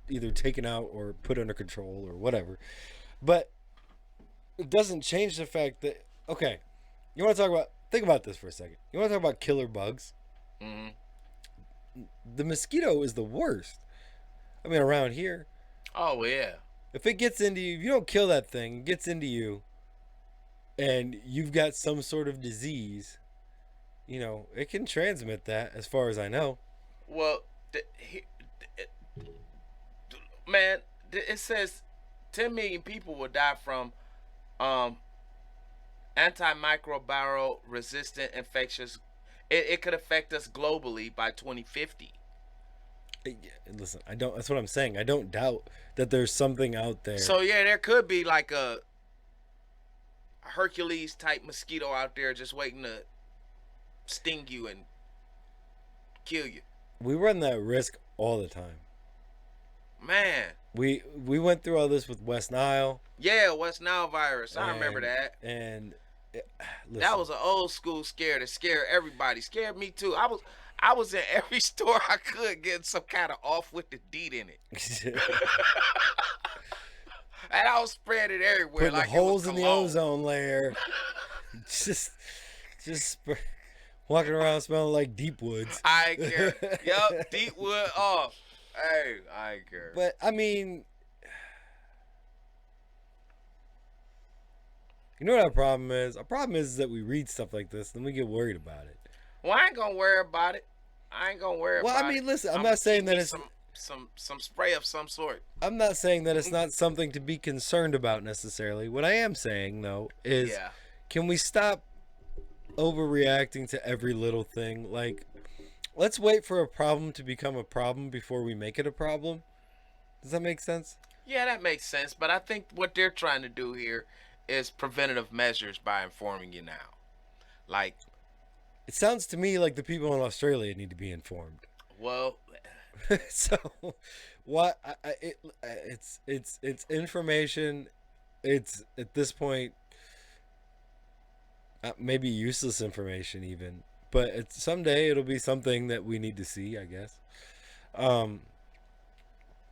S1: either taken out or put under control or whatever. But it doesn't change the fact that okay, you want to talk about think about this for a second. You want to talk about killer bugs?
S2: Hmm.
S1: The mosquito is the worst. I mean, around here,
S2: Oh yeah.
S1: if it gets into you, if you don't kill that thing, it gets into you, and you've got some sort of disease. It can transmit that, as far as I know.
S2: Well, man, it says 10 million people will die from um, antimicrobial resistant infectious. It could affect us globally by 2050.
S1: Listen, I don't. That's what I'm saying. I don't doubt that there's something out there.
S2: So yeah, there could be like a Hercules type mosquito out there just waiting to sting you and kill you.
S1: We run that risk all the time.
S2: Man,
S1: We went through all this with West Nile,
S2: yeah, West Nile virus. I remember
S1: and
S2: that.
S1: and
S2: That
S1: listen,
S2: was an old school scare that scared everybody. Scared me too. I was in every store I could getting some kind of off with the deed in it. And I was spreading it everywhere
S1: putting
S2: like it was
S1: holes in the
S2: cologne.
S1: ozone layer, just walking around smelling like deep woods.
S2: I ain't care. Yup, deep wood off. Hey, I ain't care.
S1: But I mean, you know what our problem is? Our problem is that we read stuff like this and we get worried about it.
S2: Well, I ain't gonna worry about it. I ain't gonna worry
S1: Well,
S2: about
S1: I
S2: it.
S1: mean, listen, I'm
S2: I'ma
S1: not saying
S2: keep
S1: that
S2: me
S1: it's
S2: some spray of some sort.
S1: I'm not saying that it's not something to be concerned about necessarily. What I am saying though is
S2: Yeah.
S1: can we stop overreacting to every little thing? Like, let's wait for a problem to become a problem before we make it a problem. Does that make sense?
S2: Yeah, that makes sense. But I think what they're trying to do here is preventative measures by informing you now. Like,
S1: It sounds to me like the people in Australia need to be informed.
S2: well,
S1: So, what? It's information. It's at this point maybe useless information even, but it's someday it'll be something that we need to see, I guess. Um,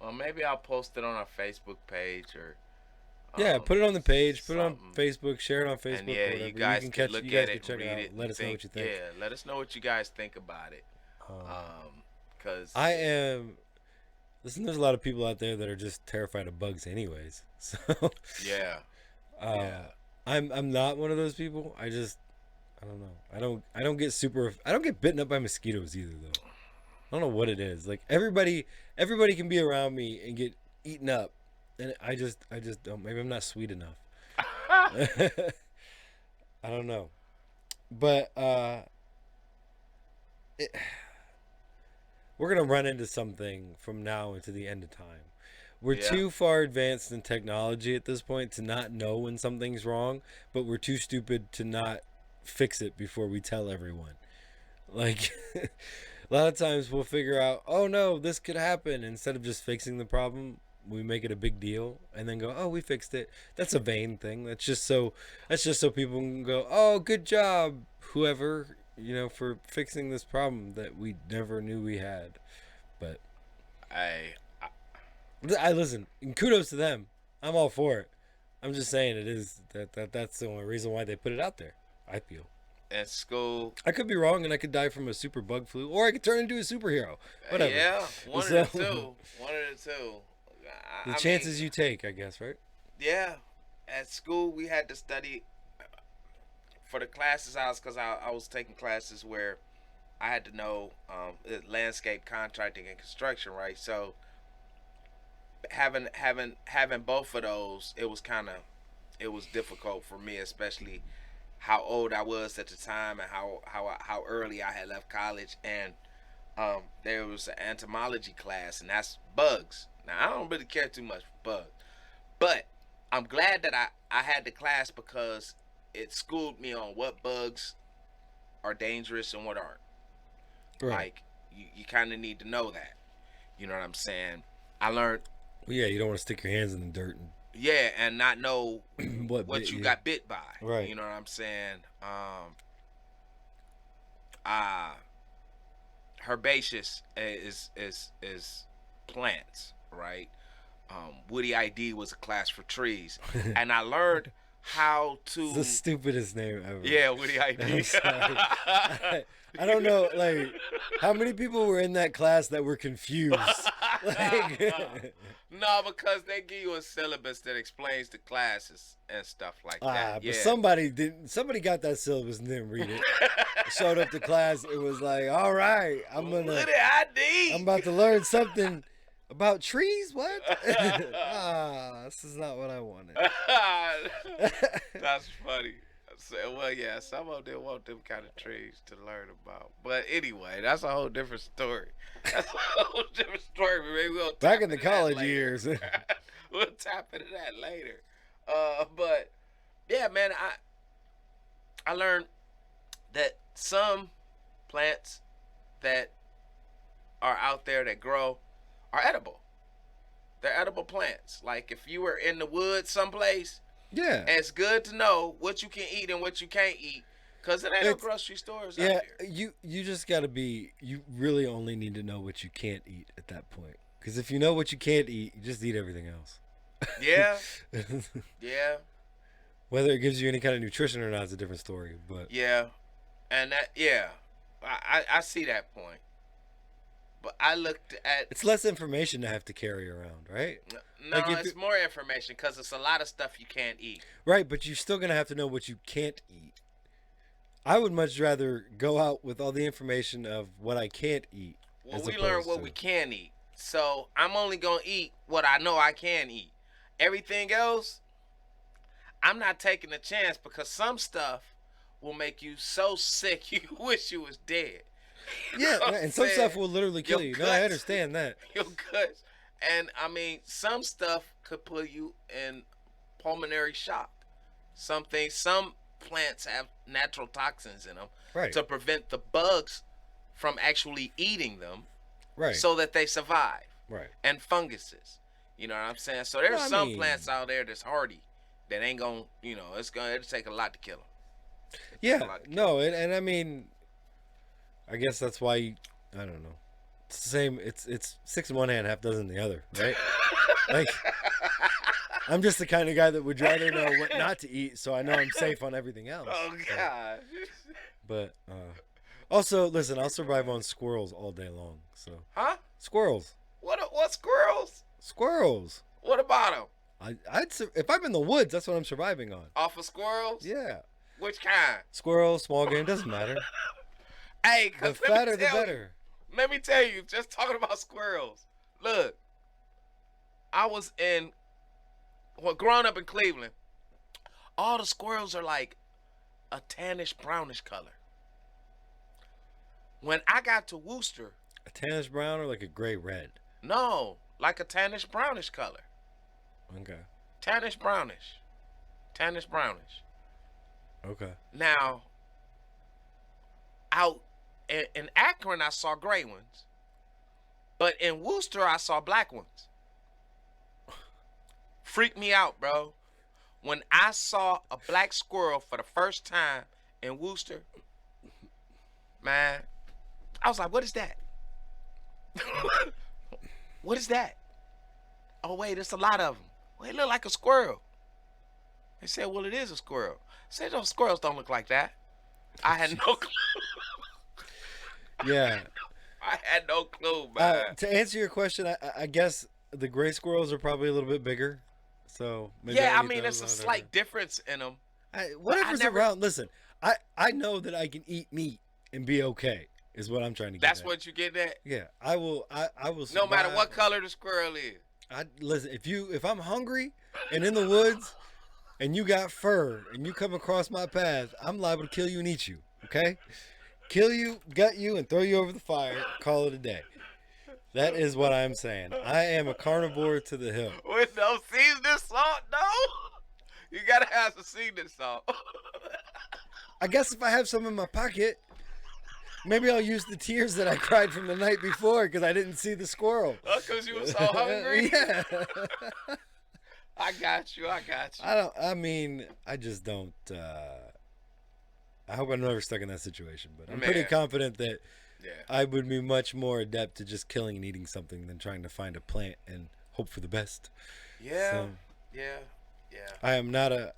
S2: well, maybe I'll post it on our Facebook page or
S1: yeah, put it on the page, put it on
S2: something.
S1: Facebook, share it on Facebook,
S2: And yeah,
S1: or whatever.
S2: you guys
S1: can
S2: can
S1: catch,
S2: look
S1: you guys
S2: at
S1: can
S2: it,
S1: check it
S2: read
S1: out.
S2: it,
S1: Let us know what you think.
S2: Yeah, let us know what you guys think about it.
S1: Um,
S2: Cause
S1: I am. Listen, there's a lot of people out there that are just terrified of bugs, anyways. So,
S2: yeah, yeah.
S1: I'm not one of those people. I don't know. I don't get super. I don't get bitten up by mosquitoes either, though. I don't know what it is. Like everybody can be around me and get eaten up, and I just don't. Maybe I'm not sweet enough. I don't know, but we're gonna run into something from now into the end of time. We're
S2: Yeah.
S1: too far advanced in technology at this point to not know when something's wrong, but we're too stupid to not fix it before we tell everyone. Like a lot of times we'll figure out, oh no, this could happen instead of just fixing the problem. we make it a big deal and then go, oh, we fixed it. That's a vain thing. That's just so people can go, oh, good job, whoever, for fixing this problem that we never knew we had. But
S2: I
S1: I listen, and kudos to them. I'm all for it. I'm just saying it is that's the only reason why they put it out there, I feel.
S2: at school.
S1: I could be wrong and I could die from a super bug flu, or I could turn into a superhero. Whatever.
S2: Yeah, one of the two. One of the two.
S1: The chances you take, I guess, right?
S2: Yeah. At school, we had to study for the classes because I was taking classes where I had to know landscape contracting and construction, right? So having both of those, it was difficult for me, especially how old I was at the time and how early I had left college, and there was an entomology class, and that's bugs. Now I don't really care too much for bugs, but I'm glad that I had the class because it schooled me on what bugs are dangerous and what aren't.
S1: Right.
S2: Like you kind of need to know that. You know what I'm saying? I learned.
S1: Well, yeah, you don't want to stick your hands in the dirt and
S2: Yeah, and not know
S1: what
S2: you got bit by.
S1: Right.
S2: You know what I'm saying? Herbaceous is plants, right? Woody ID was a class for trees, and I learned how to.
S1: It's the stupidest name ever.
S2: Yeah, Woody ID.
S1: I don't know, like, how many people were in that class that were confused? Like,
S2: no, because they give you a syllabus that explains the classes and stuff like that.
S1: But somebody got that syllabus and didn't read it. Showed up to class, it was like, all right, I'm about to learn something about trees. What? This is not what I wanted.
S2: That's funny. Well, yeah, some of them want them kind of trees to learn about. But anyway, that's a whole different story. Maybe we'll
S1: back in the college years.
S2: We'll tap into that later. But yeah, man, I learned that some plants that are out there that grow are edible. They're edible plants. Like if you were in the woods someplace,
S1: yeah,
S2: it's good to know what you can eat and what you can't eat, because it ain't no grocery stores out there.
S1: You just gotta be. You really only need to know what you can't eat at that point. Because if you know what you can't eat, you just eat everything else.
S2: Yeah. Yeah.
S1: Whether it gives you any kind of nutrition or not is a different story. But
S2: yeah, and I see that point. But I looked at.
S1: It's less information to have to carry around, right?
S2: No, like it's more information because it's a lot of stuff you can't eat.
S1: Right, but you're still gonna have to know what you can't eat. I would much rather go out with all the information of what I can't eat.
S2: Well, we learn what we can eat, so I'm only gonna eat what I know I can eat. Everything else, I'm not taking a chance because some stuff will make you so sick you wish you was dead.
S1: Yeah, and some stuff will literally kill you. No, I understand that.
S2: Your guts. And I mean, some stuff could put you in pulmonary shock. Some plants have natural toxins in them,
S1: right,
S2: to prevent the bugs from actually eating them,
S1: right,
S2: so that they survive,
S1: right.
S2: And funguses. You know what I'm saying? So there's some plants out there that's hardy that ain't gonna, it'll take a lot to kill them.
S1: Yeah, no, and I mean, I guess that's why I don't know. It's the same. It's 6 in one hand, half dozen in the other, right? Like, I'm just the kind of guy that would rather know what not to eat, so I know I'm safe on everything else.
S2: Oh God!
S1: But also, listen, I'll survive on squirrels all day long. So.
S2: Huh?
S1: Squirrels.
S2: What squirrels?
S1: Squirrels.
S2: What about them?
S1: If I'm in the woods, that's what I'm surviving on.
S2: Off of squirrels?
S1: Yeah.
S2: Which kind?
S1: Squirrel, small game, doesn't matter.
S2: Hey,
S1: the fatter the better.
S2: Let me tell you, just talking about squirrels. Look, I was growing up in Cleveland, all the squirrels are like a tannish brownish color. When I got to Worcester,
S1: a tannish brown or like a gray red?
S2: No, like a tannish brownish color.
S1: Okay.
S2: Tannish brownish.
S1: Okay.
S2: Now, out in Akron, I saw gray ones, but in Worcester, I saw black ones. freaked me out, bro. When I saw a black squirrel for the first time in Worcester, man, I was like, what is that? What is that? Oh, wait, it's a lot of them. Well, it look like a squirrel. They said, well, it is a squirrel. I said, those squirrels don't look like that. I had no clue.
S1: Yeah.
S2: I had no clue, man.
S1: To answer your question, I guess the gray squirrels are probably a little bit bigger. So maybe
S2: Yeah,
S1: I'll
S2: I
S1: eat
S2: mean,
S1: those
S2: it's a
S1: or whatever.
S2: slight difference in them.
S1: Whatever's
S2: never-
S1: around. Listen, I know that I can eat meat and be okay. Is what I'm trying to get.
S2: That's
S1: at.
S2: what you get at.
S1: Yeah, I will. I will.
S2: No matter
S1: survive.
S2: what color the squirrel is.
S1: Listen. If I'm hungry and in the woods, and you got fur and you come across my path, I'm liable to kill you and eat you. Okay, kill you, gut you, and throw you over the fire. Call it a day. That is what I'm saying. I am a carnivore to the hill.
S2: With no seasoning salt, no. You gotta have some seasoning salt.
S1: I guess if I have some in my pocket, maybe I'll use the tears that I cried from the night before because I didn't see the squirrel.
S2: Because you were so hungry.
S1: Yeah.
S2: I got you.
S1: I just don't. I hope I'm never stuck in that situation, but I'm pretty
S2: Man.
S1: confident that
S2: Yeah.
S1: I would be much more adept to just killing and eating something than trying to find a plant and hope for the best.
S2: Yeah.
S1: So,
S2: Yeah.
S1: I'm not a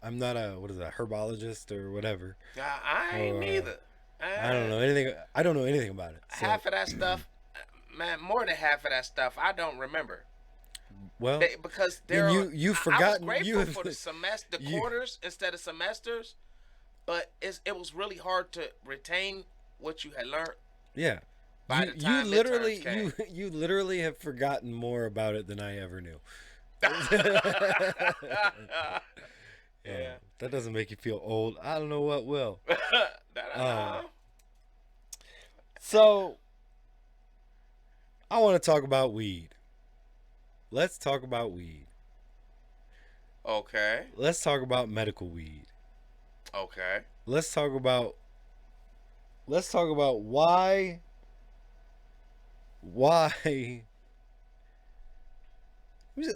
S1: what is that, herbologist or whatever.
S2: I ain't neither.
S1: I don't know anything. I don't know anything about it. So,
S2: Half of that stuff, man, more than half of that stuff, I don't remember.
S1: well,
S2: Because
S1: then you've forgotten.
S2: I was
S1: You
S2: grateful
S1: have,
S2: for the semester,
S1: you-
S2: quarters instead of semesters, but it was really hard to retain what you had learned.
S1: yeah.
S2: By the time midterms came.
S1: You literally have forgotten more about it than I ever knew.
S2: Yeah.
S1: That doesn't make you feel old. I don't know what will. So, I want to talk about weed. Let's talk about weed.
S2: Okay.
S1: Let's talk about medical weed.
S2: Okay.
S1: Let's talk about why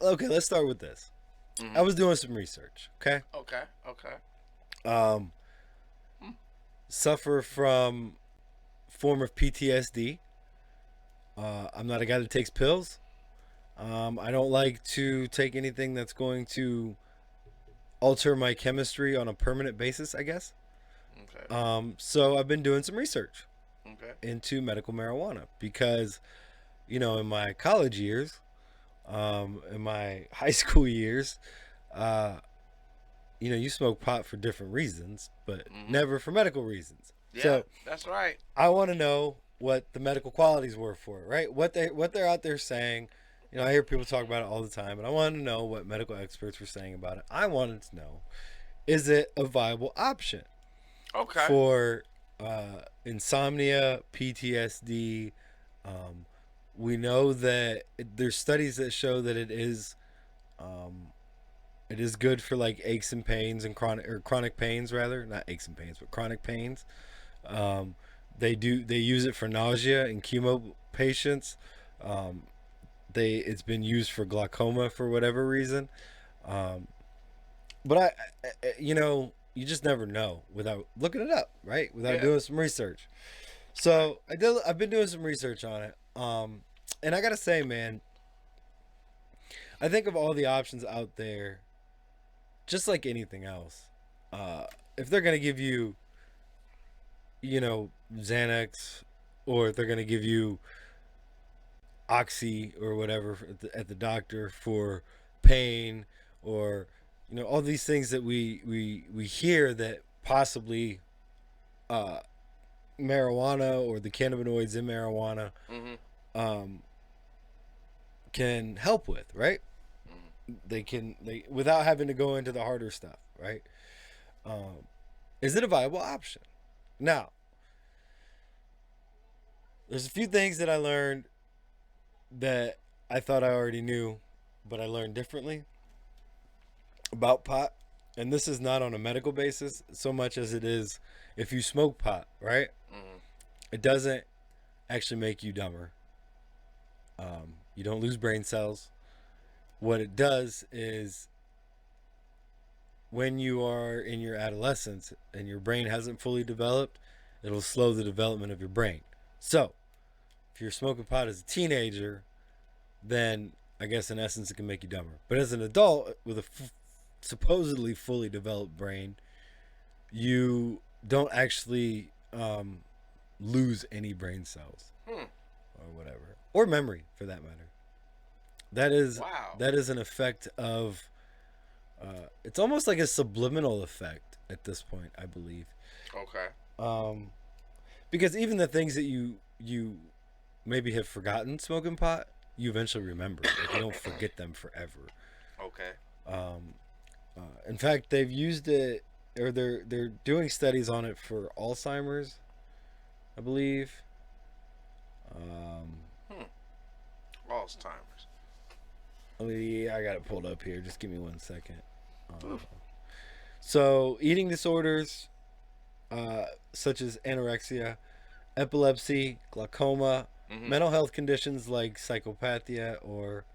S1: okay, let's start with this.
S2: Mhm.
S1: I was doing some research, okay?
S2: Okay. Okay.
S1: Suffer from form of PTSD. I'm not a guy that takes pills. I don't like to take anything that's going to alter my chemistry on a permanent basis, I guess.
S2: Okay.
S1: So I've been doing some research
S2: Okay.
S1: into medical marijuana because, in my college years, in my high school years, you smoke pot for different reasons, but never for medical reasons.
S2: Yeah,
S1: So
S2: that's right.
S1: I want to know what the medical qualities were for it, right? What they're out there saying. I hear people talk about it all the time, and I wanted to know what medical experts were saying about it. I wanted to know, is it a viable option
S2: Okay.
S1: for insomnia, PTSD? We know that there's studies that show that it is good for like aches and pains and chronic pains, rather, not aches and pains, but chronic pains. They use it for nausea in chemo patients. It's been used for glaucoma for whatever reason. But you just never know without looking it up, right? Without doing some research. So I've been doing some research on it. And I gotta say, man, I think of all the options out there, just like anything else, if they're gonna give you, Xanax, or if they're gonna give you Oxy or whatever at the doctor for pain, or all these things that we hear that possibly marijuana or the cannabinoids in marijuana can help with, right? They without having to go into the harder stuff, right? Is it a viable option? Now, there's a few things that I learned that I thought I already knew, but I learned differently about pot. And this is not on a medical basis so much as it is if you smoke pot, right? It doesn't actually make you dumber. You don't lose brain cells. What it does is when you are in your adolescence and your brain hasn't fully developed, it'll slow the development of your brain. So, if you're smoking pot as a teenager, then I guess in essence it can make you dumber. But as an adult with a supposedly fully developed brain, you don't actually lose any brain cells or whatever, or memory for that matter. That is
S2: Wow.
S1: that is an effect of. It's almost like a subliminal effect at this point, I believe.
S2: Okay.
S1: Because even the things that you maybe have forgotten smoking pot, you eventually remember. Like, you don't forget them forever.
S2: Okay.
S1: In fact, they've used it, or they're doing studies on it for Alzheimer's, I believe.
S2: Alzheimer's.
S1: I got it pulled up here. Just give me 1 second. So, eating disorders, such as anorexia, epilepsy, glaucoma, mental health conditions like psychopathia or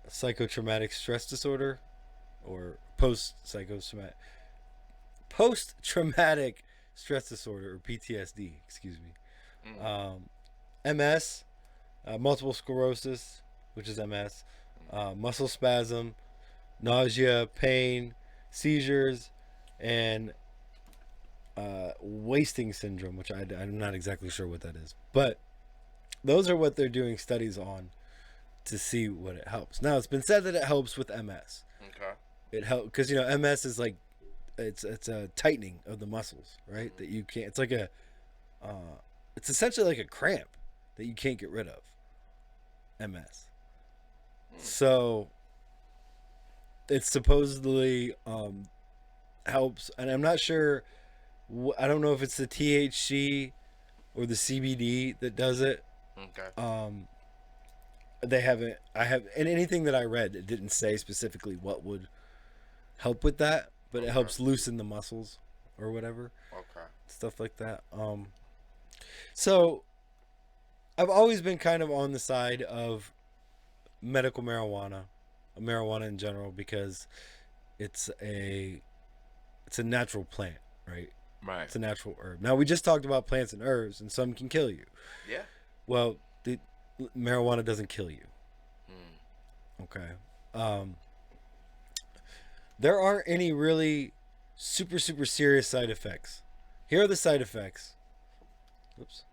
S1: psychotraumatic stress disorder, or post-traumatic stress disorder, or PTSD, excuse me. MS, multiple sclerosis, which is MS, muscle spasm, nausea, pain, seizures, and wasting syndrome, which I'm not exactly sure what that is. But those are what they're doing studies on to see what it helps. Now, it's been said that it helps with MS.
S2: Okay.
S1: It helps because, MS is like, it's a tightening of the muscles, right? That you can't, it's like it's essentially like a cramp that you can't get rid of. MS. So it supposedly helps, and I'm not sure. I don't know if it's the THC or the CBD that does it.
S2: Okay.
S1: They haven't. I have, and anything that I read, it didn't say specifically what would help with that, but it helps loosen the muscles or whatever.
S2: Okay.
S1: Stuff like that. So I've always been kind of on the side of medical marijuana in general, because it's a natural plant, right?
S2: Right.
S1: It's a natural herb. Now, we just talked about plants and herbs, and some can kill you.
S2: Yeah.
S1: Well, marijuana doesn't kill you. Okay. There aren't any really super serious side effects. Here are the side effects. Oops.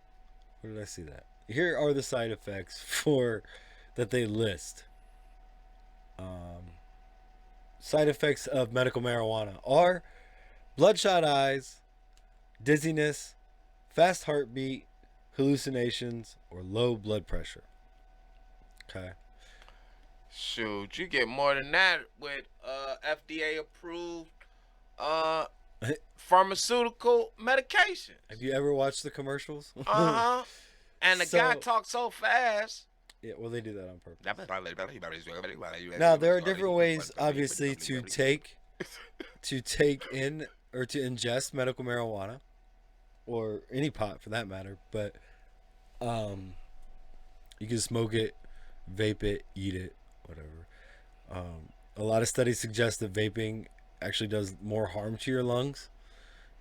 S1: Where did I see that? Here are the side effects that they list. Side effects of medical marijuana are bloodshot eyes, dizziness, fast heartbeat, hallucinations, or low blood pressure. Okay.
S2: Shoot, you get more than that with FDA approved pharmaceutical medication.
S1: Have you ever watched the commercials?
S2: And the guy talks so fast.
S1: Yeah, well, they do that on purpose.
S2: Now
S1: Now, there are different ways, obviously, to take in or to ingest medical marijuana, or any pot for that matter. But you can smoke it, vape it, eat it, whatever. A lot of studies suggest that vaping actually does more harm to your lungs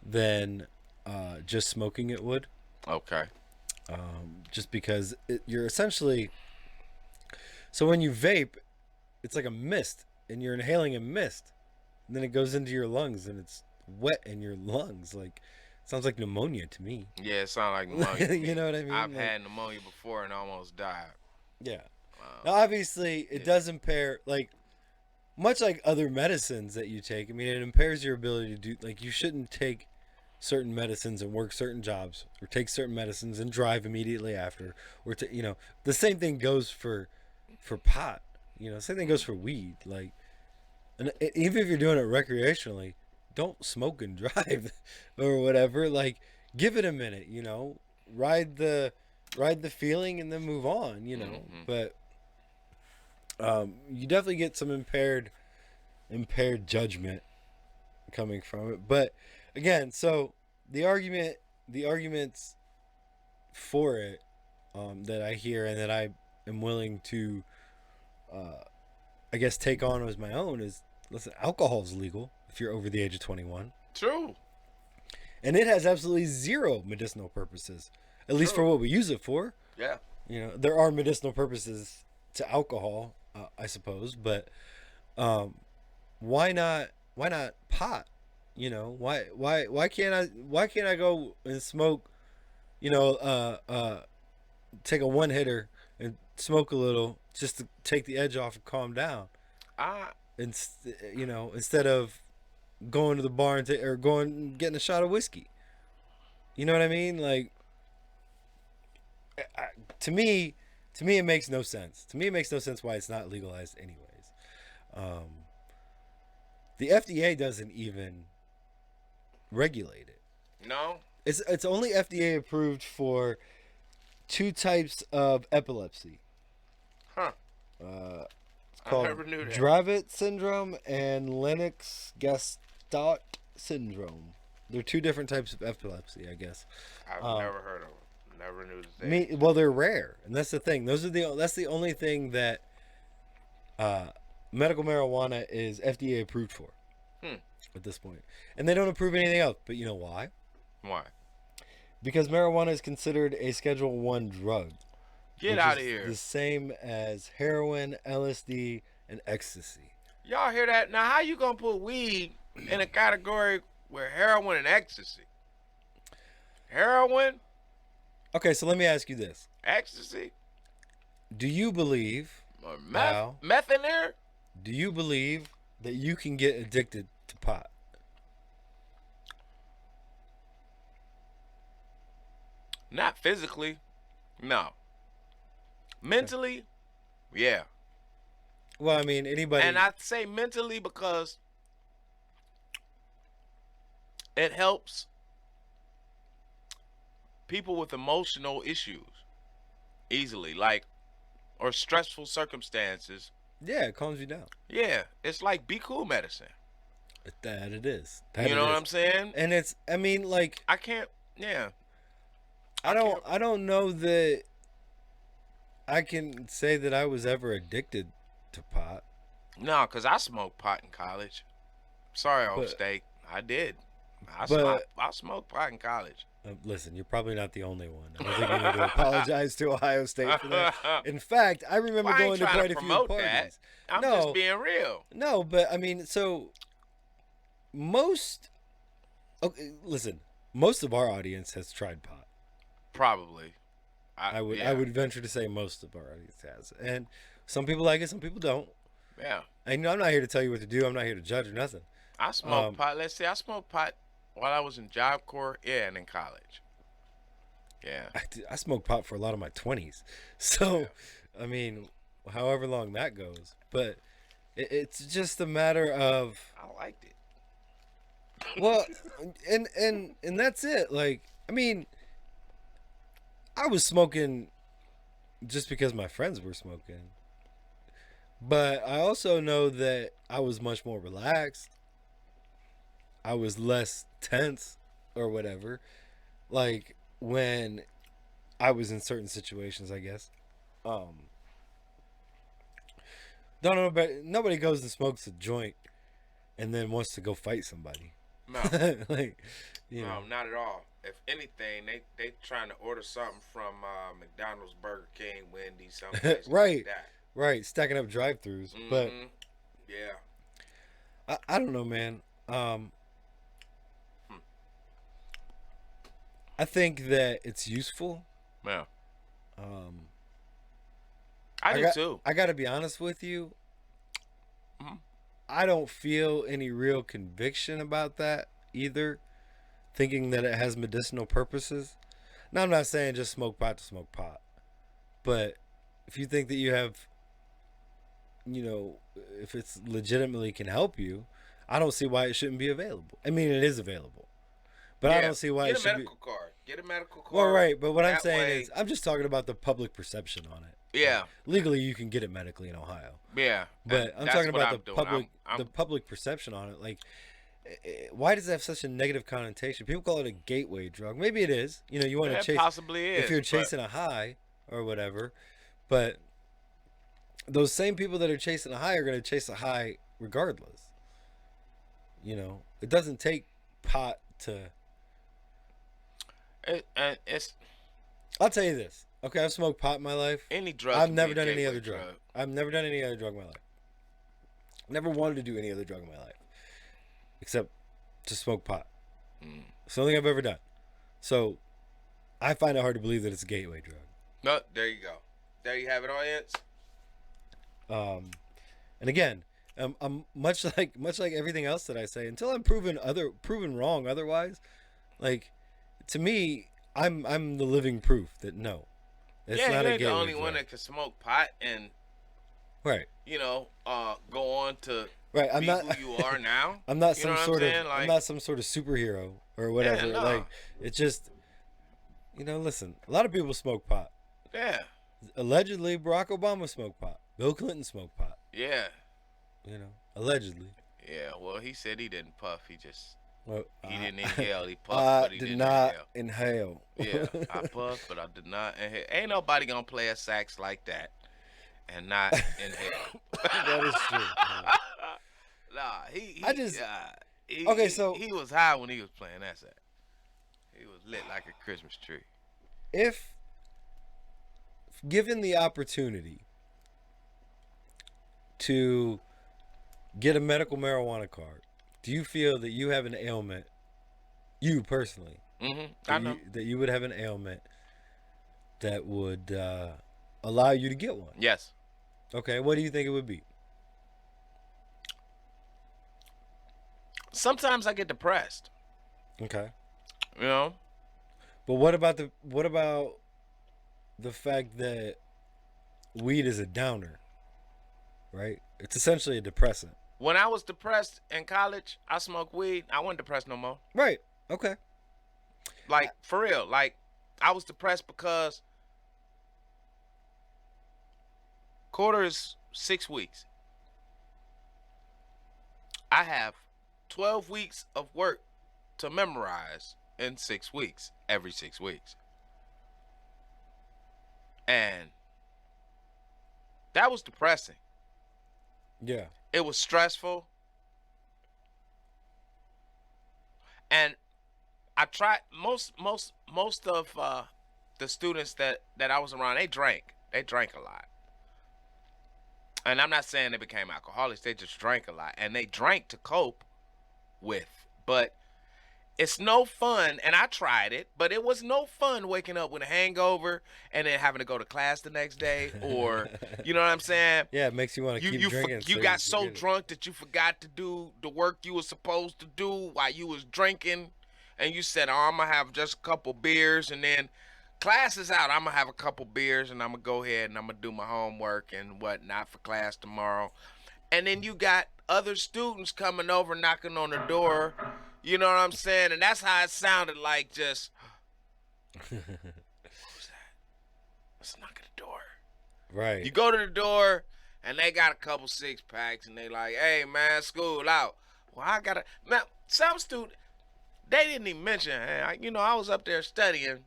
S1: than just smoking it would.
S2: Okay.
S1: Just because you're essentially, so when you vape, it's like a mist, and you're inhaling a mist, and then it goes into your lungs, and it's wet in your lungs. Like, sounds like pneumonia to me.
S2: Yeah, it sounds like pneumonia.
S1: You know what I mean?
S2: I've had pneumonia before and almost died.
S1: Yeah. Now, obviously, it does impair, like, much like other medicines that you take. I mean, it impairs your ability to do, like, you shouldn't take certain medicines and work certain jobs, or take certain medicines and drive immediately after, or the same thing goes for pot. Same thing goes for weed. Like, and even if you're doing it recreationally, don't smoke and drive or whatever. Like, give it a minute, ride the feeling and then move on, But you definitely get some impaired judgment coming from it. But again, so the arguments for it, that I hear and that I am willing to I guess take on as my own, is Listen, alcohol's legal if you're over the age of 21.
S2: True.
S1: And it has absolutely zero medicinal purposes, at least for what we use it for.
S2: Yeah.
S1: You know, there are medicinal purposes to alcohol, I suppose, but why not pot? You know, why can't I go and smoke, you know, take a one hitter and smoke a little just to take the edge off and calm down? And you know, instead of going to the bar and or going and getting a shot of whiskey. You know what I mean? Like, to me, it makes no sense. To me, it makes no sense why it's not legalized anyways. The FDA doesn't even regulate it.
S2: No.
S1: It's only FDA approved for 2 types of epilepsy.
S2: Huh.
S1: It's called
S2: I never knew that.
S1: Dravet syndrome and Lennox-Gastaut syndrome. They're 2 different types of epilepsy, I guess.
S2: I've never heard of them. Never knew the thing.
S1: Well, they're rare, and that's the thing. That's the only thing that medical marijuana is FDA approved for at this point. And they don't approve anything else. But you know why?
S2: Why?
S1: Because marijuana is considered a Schedule 1 drug.
S2: Get out of here.
S1: The same as heroin, LSD, and ecstasy.
S2: Y'all hear that? Now, how you gonna put weed in a category where heroin and ecstasy? Heroin?
S1: Okay, so let me ask you this.
S2: Ecstasy?
S1: Do you believe,
S2: Or
S1: Wow.
S2: meth in there?
S1: do you believe that you can get addicted to pot?
S2: Not physically. No. Mentally? Yeah.
S1: Well, I mean, anybody...
S2: And I say mentally because it helps people with emotional issues easily, like, or stressful circumstances.
S1: Yeah, it calms you down.
S2: Yeah, it's like be cool medicine.
S1: That it is.
S2: You know what I'm saying?
S1: And it's, I mean, like,
S2: I can't. Yeah.
S1: I don't know that I can say that I was ever addicted to pot.
S2: No, because I smoked pot in college. Sorry, old steak. I did. I smoked pot in college.
S1: Listen, you're probably not the only one. I don't think you need to apologize to Ohio State for that. In fact, I remember going to quite a few parties.
S2: That. I'm just being real.
S1: No, but I mean, so most of our audience has tried pot.
S2: Probably.
S1: I would venture to say most of our audience has. And some people like it, some people don't.
S2: Yeah.
S1: And I'm not here to tell you what to do. I'm not here to judge or nothing.
S2: I smoked pot. Let's see. I smoked pot while I was in Job Corps, and in college. Yeah.
S1: I smoked pot for a lot of my 20s. So, yeah. I mean, however long that goes. But it's just a matter of...
S2: I liked it.
S1: Well, and that's it. Like, I mean, I was smoking just because my friends were smoking. But I also know that I was much more relaxed. I was less tense or whatever. Like when I was in certain situations, I guess. Nobody goes and smokes a joint and then wants to go fight somebody.
S2: No.
S1: Like, you know.
S2: No, not at all. If anything, they trying to order something from McDonald's, Burger King, Wendy's, something
S1: right,
S2: like that.
S1: Right, stacking up drive-thrus. Mm-hmm. But
S2: yeah,
S1: I don't know, man. I think that it's useful.
S2: Yeah. I do too.
S1: I got to be honest with you.
S2: Mm-hmm.
S1: I don't feel any real conviction about that either, thinking that it has medicinal purposes. Now, I'm not saying just smoke pot to smoke pot, but if you think that you have, you know, if it's legitimately can help you, I don't see why it shouldn't be available. I mean, it is available, but I don't see why it should be.
S2: Get a medical card. Get a medical card.
S1: Well, right, but what I'm saying is, I'm just talking about the public perception on it.
S2: Yeah.
S1: Like, legally, you can get it medically in Ohio.
S2: Yeah.
S1: But I'm talking about the public perception on it. Like, why does it have such a negative connotation? People call it a gateway drug. Maybe it is. You know, you want to chase.
S2: Possibly is.
S1: If you're chasing a high or whatever, but those same people that are chasing a high are going to chase a high regardless. it doesn't take pot to.
S2: It's
S1: I'll tell you this. Okay, I've smoked pot in my life.
S2: any drug
S1: I've
S2: can
S1: never
S2: be a
S1: done any
S2: gateway
S1: other drug.
S2: drug.
S1: I've never done any other drug in my life. Never wanted to do any other drug in my life, except to smoke pot. It's the only thing I've ever done. So, I find it hard to believe that it's a gateway drug.
S2: No, there you go. There you have it, audience.
S1: And again, I'm much like everything else that I say. Until I'm proven wrong otherwise, like to me, I'm the living proof that no, it's
S2: Yeah,
S1: not
S2: you
S1: a
S2: ain't the
S1: gateway
S2: only
S1: drug.
S2: one that can smoke pot and
S1: Right.
S2: Go on to
S1: Right. I'm
S2: be
S1: not
S2: who you are now.
S1: I'm not
S2: You know
S1: some
S2: what
S1: sort of
S2: saying?
S1: I'm not some sort of superhero or whatever.
S2: Yeah, no.
S1: Like it's just listen, a lot of people smoke pot.
S2: Yeah,
S1: Allegedly, Barack Obama smoked pot. Bill Clinton smoked pot.
S2: yeah,
S1: Allegedly.
S2: yeah. Well, he said he didn't puff. He
S1: Well,
S2: didn't inhale. He puffed,
S1: I
S2: but he
S1: did
S2: didn't
S1: not
S2: inhale.
S1: inhale.
S2: Yeah, I puffed, but I did not inhale. Ain't nobody gonna play a sax like that and not inhale.
S1: That is true.
S2: Nah, he
S1: Okay, so-
S2: he was high when he was playing that sax. He was lit like a Christmas tree.
S1: If given the opportunity to get a medical marijuana card, do you feel that you have an ailment, you personally,
S2: I know.
S1: that you would have an ailment that would allow you to get one?
S2: Yes.
S1: Okay, what do you think it would be?
S2: Sometimes I get depressed.
S1: Okay.
S2: You know.
S1: But what about the fact that weed is a downer, right? It's essentially a depressant.
S2: When I was depressed in college, I smoked weed. I wasn't depressed no more.
S1: Right. Okay.
S2: Like, for real. Like, I was depressed because quarter is 6 weeks. I have 12 weeks of work to memorize in 6 weeks, every 6 weeks. And that was depressing.
S1: Yeah.
S2: It was stressful. And I tried most of the students that I was around, they drank a lot. And I'm not saying they became alcoholics, they just drank a lot, and they drank to cope with. But it's no fun, and I tried it, but it was no fun waking up with a hangover and then having to go to class the next day, or you know what I'm saying?
S1: Yeah, it makes you want to keep drinking.
S2: You got so drunk that you forgot to do the work you were supposed to do while you was drinking, and you said, "Oh, I'm gonna have just a couple beers, and then class is out. I'm gonna have a couple beers, and I'm gonna go ahead and I'm gonna do my homework and whatnot for class tomorrow." And then you got other students coming over, knocking on the door. You know what I'm saying? And that's how it sounded like. Just who's that? Let's knock at the door.
S1: Right.
S2: You go to the door, and they got a couple 6-packs, and they like, "Hey man, school out." Well, I gotta. Now, some students, they didn't even mention. Hey, I was up there studying.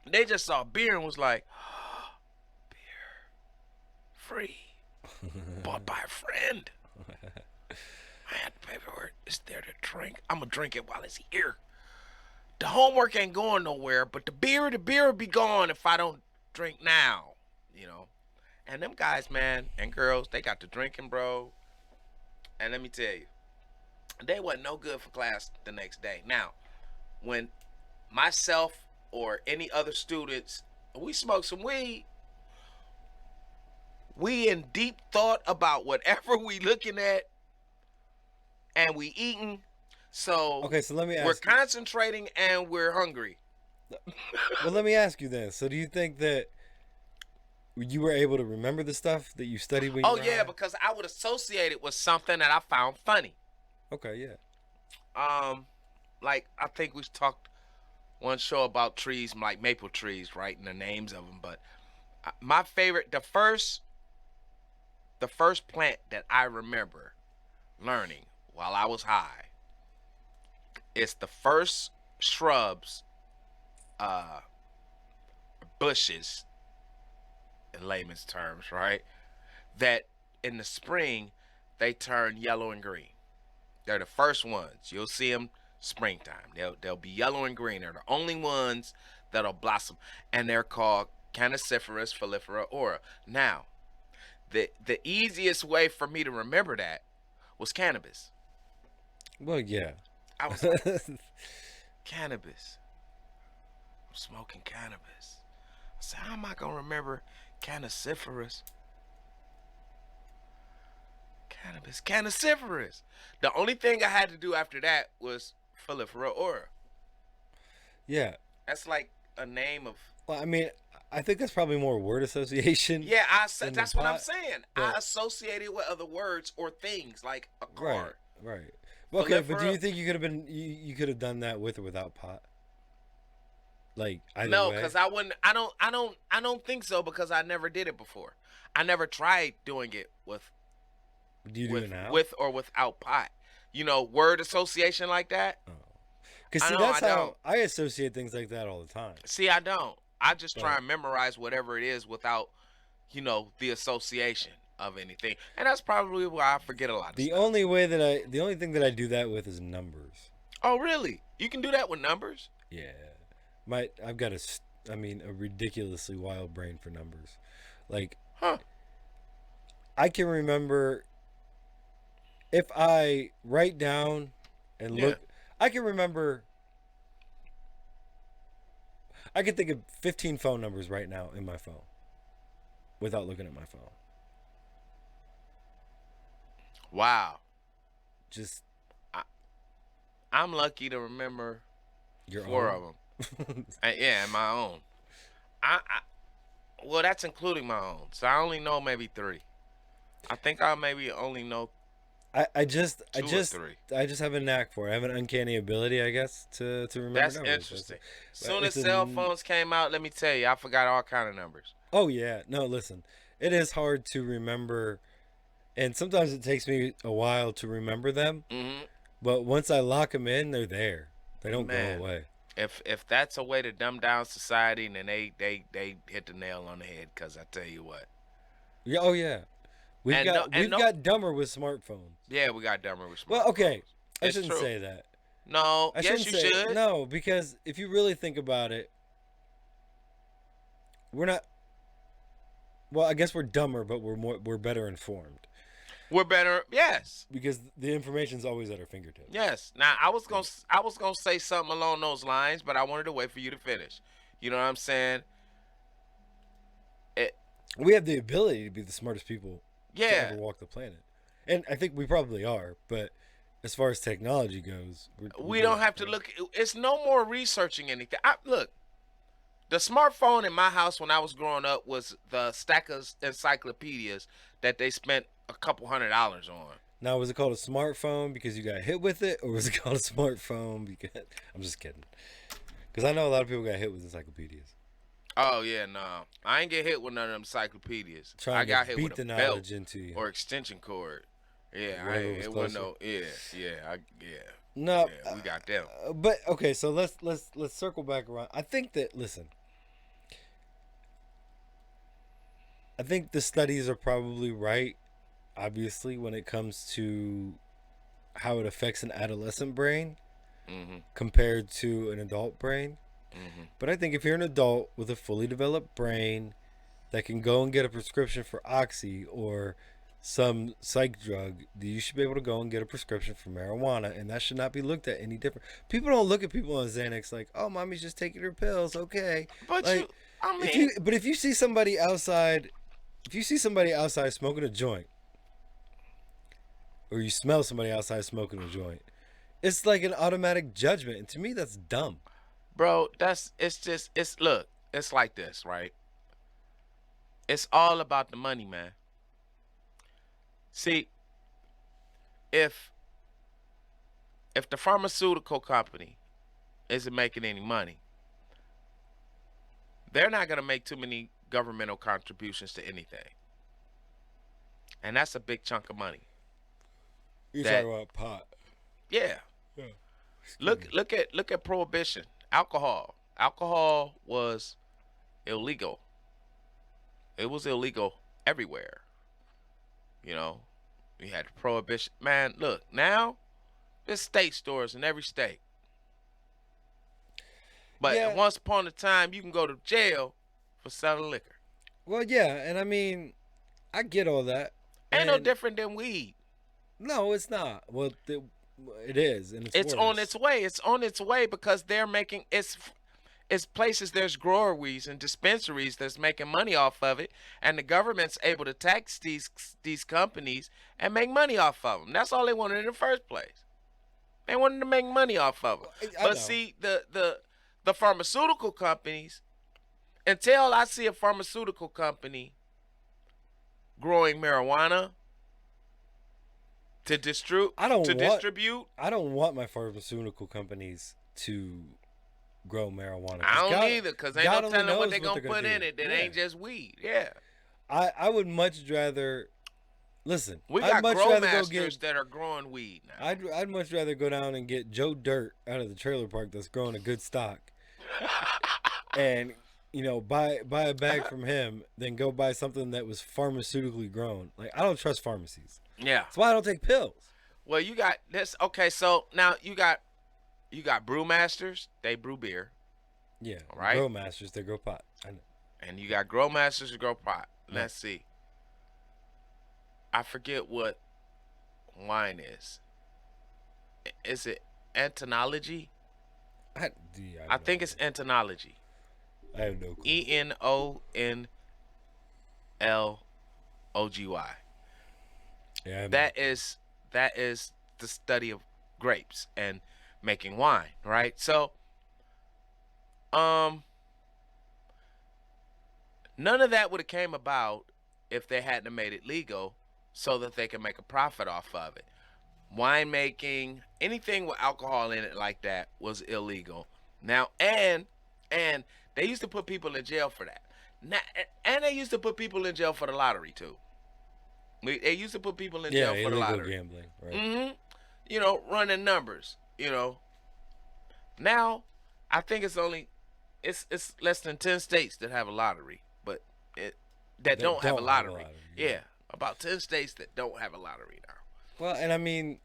S2: They just saw beer and was like, oh, "Beer, free, bought by a friend." I had the paperwork. It's there to drink. I'm gonna drink it while it's here. The homework ain't going nowhere, but the beer will be gone if I don't drink now. And them guys, man, and girls, they got to drinking, bro. And let me tell you, they wasn't no good for class the next day. Now, when myself or any other students, we smoke some weed, we in deep thought about whatever we looking at, and we eating. So
S1: Okay, so let me ask
S2: we're
S1: you.
S2: concentrating and we're hungry.
S1: Well, let me ask you then. So do you think that you were able to remember the stuff that you studied when you
S2: Oh
S1: were
S2: yeah,
S1: high?
S2: because I would associate it with something that I found funny.
S1: Okay, yeah.
S2: Like I think we talked one show about trees, like maple trees, right, and the names of them. But my favorite, the first plant that I remember learning while I was high, it's the first shrubs, bushes, in layman's terms, right? That in the spring they turn yellow and green. They're the first ones. You'll see them springtime. They'll be yellow and green. They're the only ones that'll blossom, and they're called Canisciferous Foliifera Ora. Now, the easiest way for me to remember that was cannabis.
S1: Well, yeah.
S2: I was like, cannabis. I'm smoking cannabis. I said, how am I gonna remember Canisciferous? Canisciferous. The only thing I had to do after that was Foliifera Ora.
S1: Yeah.
S2: That's like a name of.
S1: Well, I mean, I think that's probably more word association.
S2: Yeah,
S1: than
S2: that's
S1: the
S2: what I'm
S1: pot,
S2: saying.
S1: but-
S2: I associate it with other words or things like a car.
S1: Right. Well, okay, but do
S2: Foliifera-
S1: you think you could have been you could have done that with or without pot? Like either
S2: No,
S1: way?
S2: because I wouldn't. I don't think so because I never did it before. I never tried doing it with
S1: Do you do it now?
S2: with or without pot. You know, word association like that.
S1: Because
S2: I
S1: see,
S2: know,
S1: that's
S2: I
S1: how
S2: don't.
S1: I associate things like that all the time.
S2: See, I don't. I just try
S1: Right.
S2: and memorize whatever it is without, the association of anything, and that's probably why I forget a lot of
S1: The
S2: stuff.
S1: the only thing that I do that with is numbers.
S2: Oh, really? You can do that with numbers?
S1: Yeah, I've got a ridiculously wild brain for numbers. Like
S2: Huh?
S1: I can remember if I write down and look. I can remember. I can think of 15 phone numbers right now in my phone without looking at my phone.
S2: Wow.
S1: Just
S2: I'm lucky to remember
S1: your
S2: 4
S1: own.
S2: of them. Yeah, and my own. Well, that's including my own. So I only know maybe 3. I think I maybe only know
S1: I just
S2: 2 or 3.
S1: I just have a knack for it. I have an uncanny ability, I guess, to remember
S2: That's
S1: numbers.
S2: interesting. Soon as
S1: it's a
S2: cell
S1: n-
S2: phones came out, let me tell you, I forgot all kind of numbers.
S1: Oh yeah, no, listen, it is hard to remember, and sometimes it takes me a while to remember them.
S2: Hmm
S1: But once I lock them in, they're there. They don't
S2: Man.
S1: go away.
S2: If that's a way to dumb down society, then they hit the nail on the head. Cause I tell you what,
S1: Yeah, oh yeah, we've
S2: And
S1: got
S2: no- and
S1: we've
S2: no-
S1: got dumber with smartphones.
S2: yeah, we got dumber with
S1: Well, okay, I
S2: It's
S1: shouldn't
S2: true.
S1: say that.
S2: No,
S1: I
S2: yes,
S1: shouldn't
S2: you
S1: say
S2: should.
S1: no, because if you really think about it, we're not. Well, I guess we're dumber, but we're better informed
S2: We're better. Yes,
S1: because the information's always at our fingertips.
S2: yes. Now I was gonna say something along those lines, but I wanted to wait for you to finish. You know what I'm saying?
S1: We have the ability to be the smartest people to
S2: Yeah.
S1: ever walk the planet, and I think we probably are. But as far as technology goes,
S2: We don't have to look. It's no more researching anything. Look, the smartphone in my house when I was growing up was the stack of encyclopedias that they spent a couple $100 on.
S1: Now, was it called a smartphone because you got hit with it, or was it called a smartphone because I'm just kidding? Because I know a lot of people got hit with encyclopedias.
S2: Oh yeah, no, I ain't get hit with none of them encyclopedias. I
S1: Trying
S2: got
S1: to
S2: hit
S1: beat
S2: with
S1: the
S2: a
S1: knowledge
S2: belt
S1: into you.
S2: or extension cord. Yeah,
S1: Whatever was
S2: it wasn't
S1: closer.
S2: no. Yeah.
S1: No,
S2: Yeah, we got them.
S1: but okay. So let's circle back around. I think that listen. I think the studies are probably right, obviously, when it comes to how it affects an adolescent brain
S2: Mm-hmm.
S1: compared to an adult brain.
S2: Mm-hmm.
S1: But I think if you're an adult with a fully developed brain that can go and get a prescription for Oxy or some psych drug, you should be able to go and get a prescription for marijuana, and that should not be looked at any different. People don't look at people on Xanax like, "Oh, mommy's just taking her pills, okay."
S2: But
S1: Like, if you see somebody outside, smoking a joint, or you smell somebody outside smoking a joint, it's like an automatic judgment, and to me, that's dumb.
S2: bro, look, it's like this, right? It's all about the money, man. See, if the pharmaceutical company isn't making any money, they're not gonna make too many governmental contributions to anything, and that's a big chunk of money.
S1: You're
S2: That-
S1: talking about pot.
S2: Yeah.
S1: Yeah.
S2: Look at prohibition. Alcohol was illegal. It was illegal everywhere. You know, we had prohibition. Man, look, now There's state stores in every state. But
S1: Yeah.
S2: once upon a time, you can go to jail for selling liquor.
S1: Well, yeah, and I mean, I get all that.
S2: Ain't no
S1: And
S2: different than weed.
S1: no, it's not. Well, it is, and
S2: It's
S1: worse.
S2: on its way. It's on its way because they're making it's places, there's groweries and dispensaries that's making money off of it, and the government's able to tax these companies and make money off of them. That's all they wanted in the first place. They wanted to make money off of them.
S1: I know.
S2: But see, the pharmaceutical companies, until I see a pharmaceutical company growing marijuana to distribute,
S1: I don't want my pharmaceutical companies to grow marijuana.
S2: I don't either, because ain't no telling what they're going to put in it that ain't just weed. Yeah.
S1: I would much rather... Listen,
S2: we got grow masters that are growing weed now.
S1: I'd much rather go down and get Joe Dirt out of the trailer park that's growing a good stock, and buy a bag from him than go buy something that was pharmaceutically grown. Like, I don't trust pharmacies.
S2: Yeah,
S1: that's why I don't take pills.
S2: Well, you got this. Okay, so now you got brewmasters. They brew beer.
S1: Yeah,
S2: right.
S1: Grow masters, they grow pot. I know.
S2: And you got grow masters who grow pot. Yeah. Let's see. I forget what wine is. Is it entomology? I think it's entomology.
S1: I have no clue.
S2: ENONLOGY.
S1: Yeah,
S2: that is the study of grapes and making wine, right? So, none of that would have came about if they hadn't made it legal, so that they can make a profit off of it. Winemaking, anything with alcohol in it like that, was illegal. Now, and they used to put people in jail for that. Now, and they used to put people in jail for the lottery too. They used to put people in jail for the lottery.
S1: Gambling, right?
S2: Running numbers. Now, I think it's less than 10 states that have a lottery, but that don't have a lottery. Yeah. About 10 states that don't have a lottery now.
S1: Well, and I mean,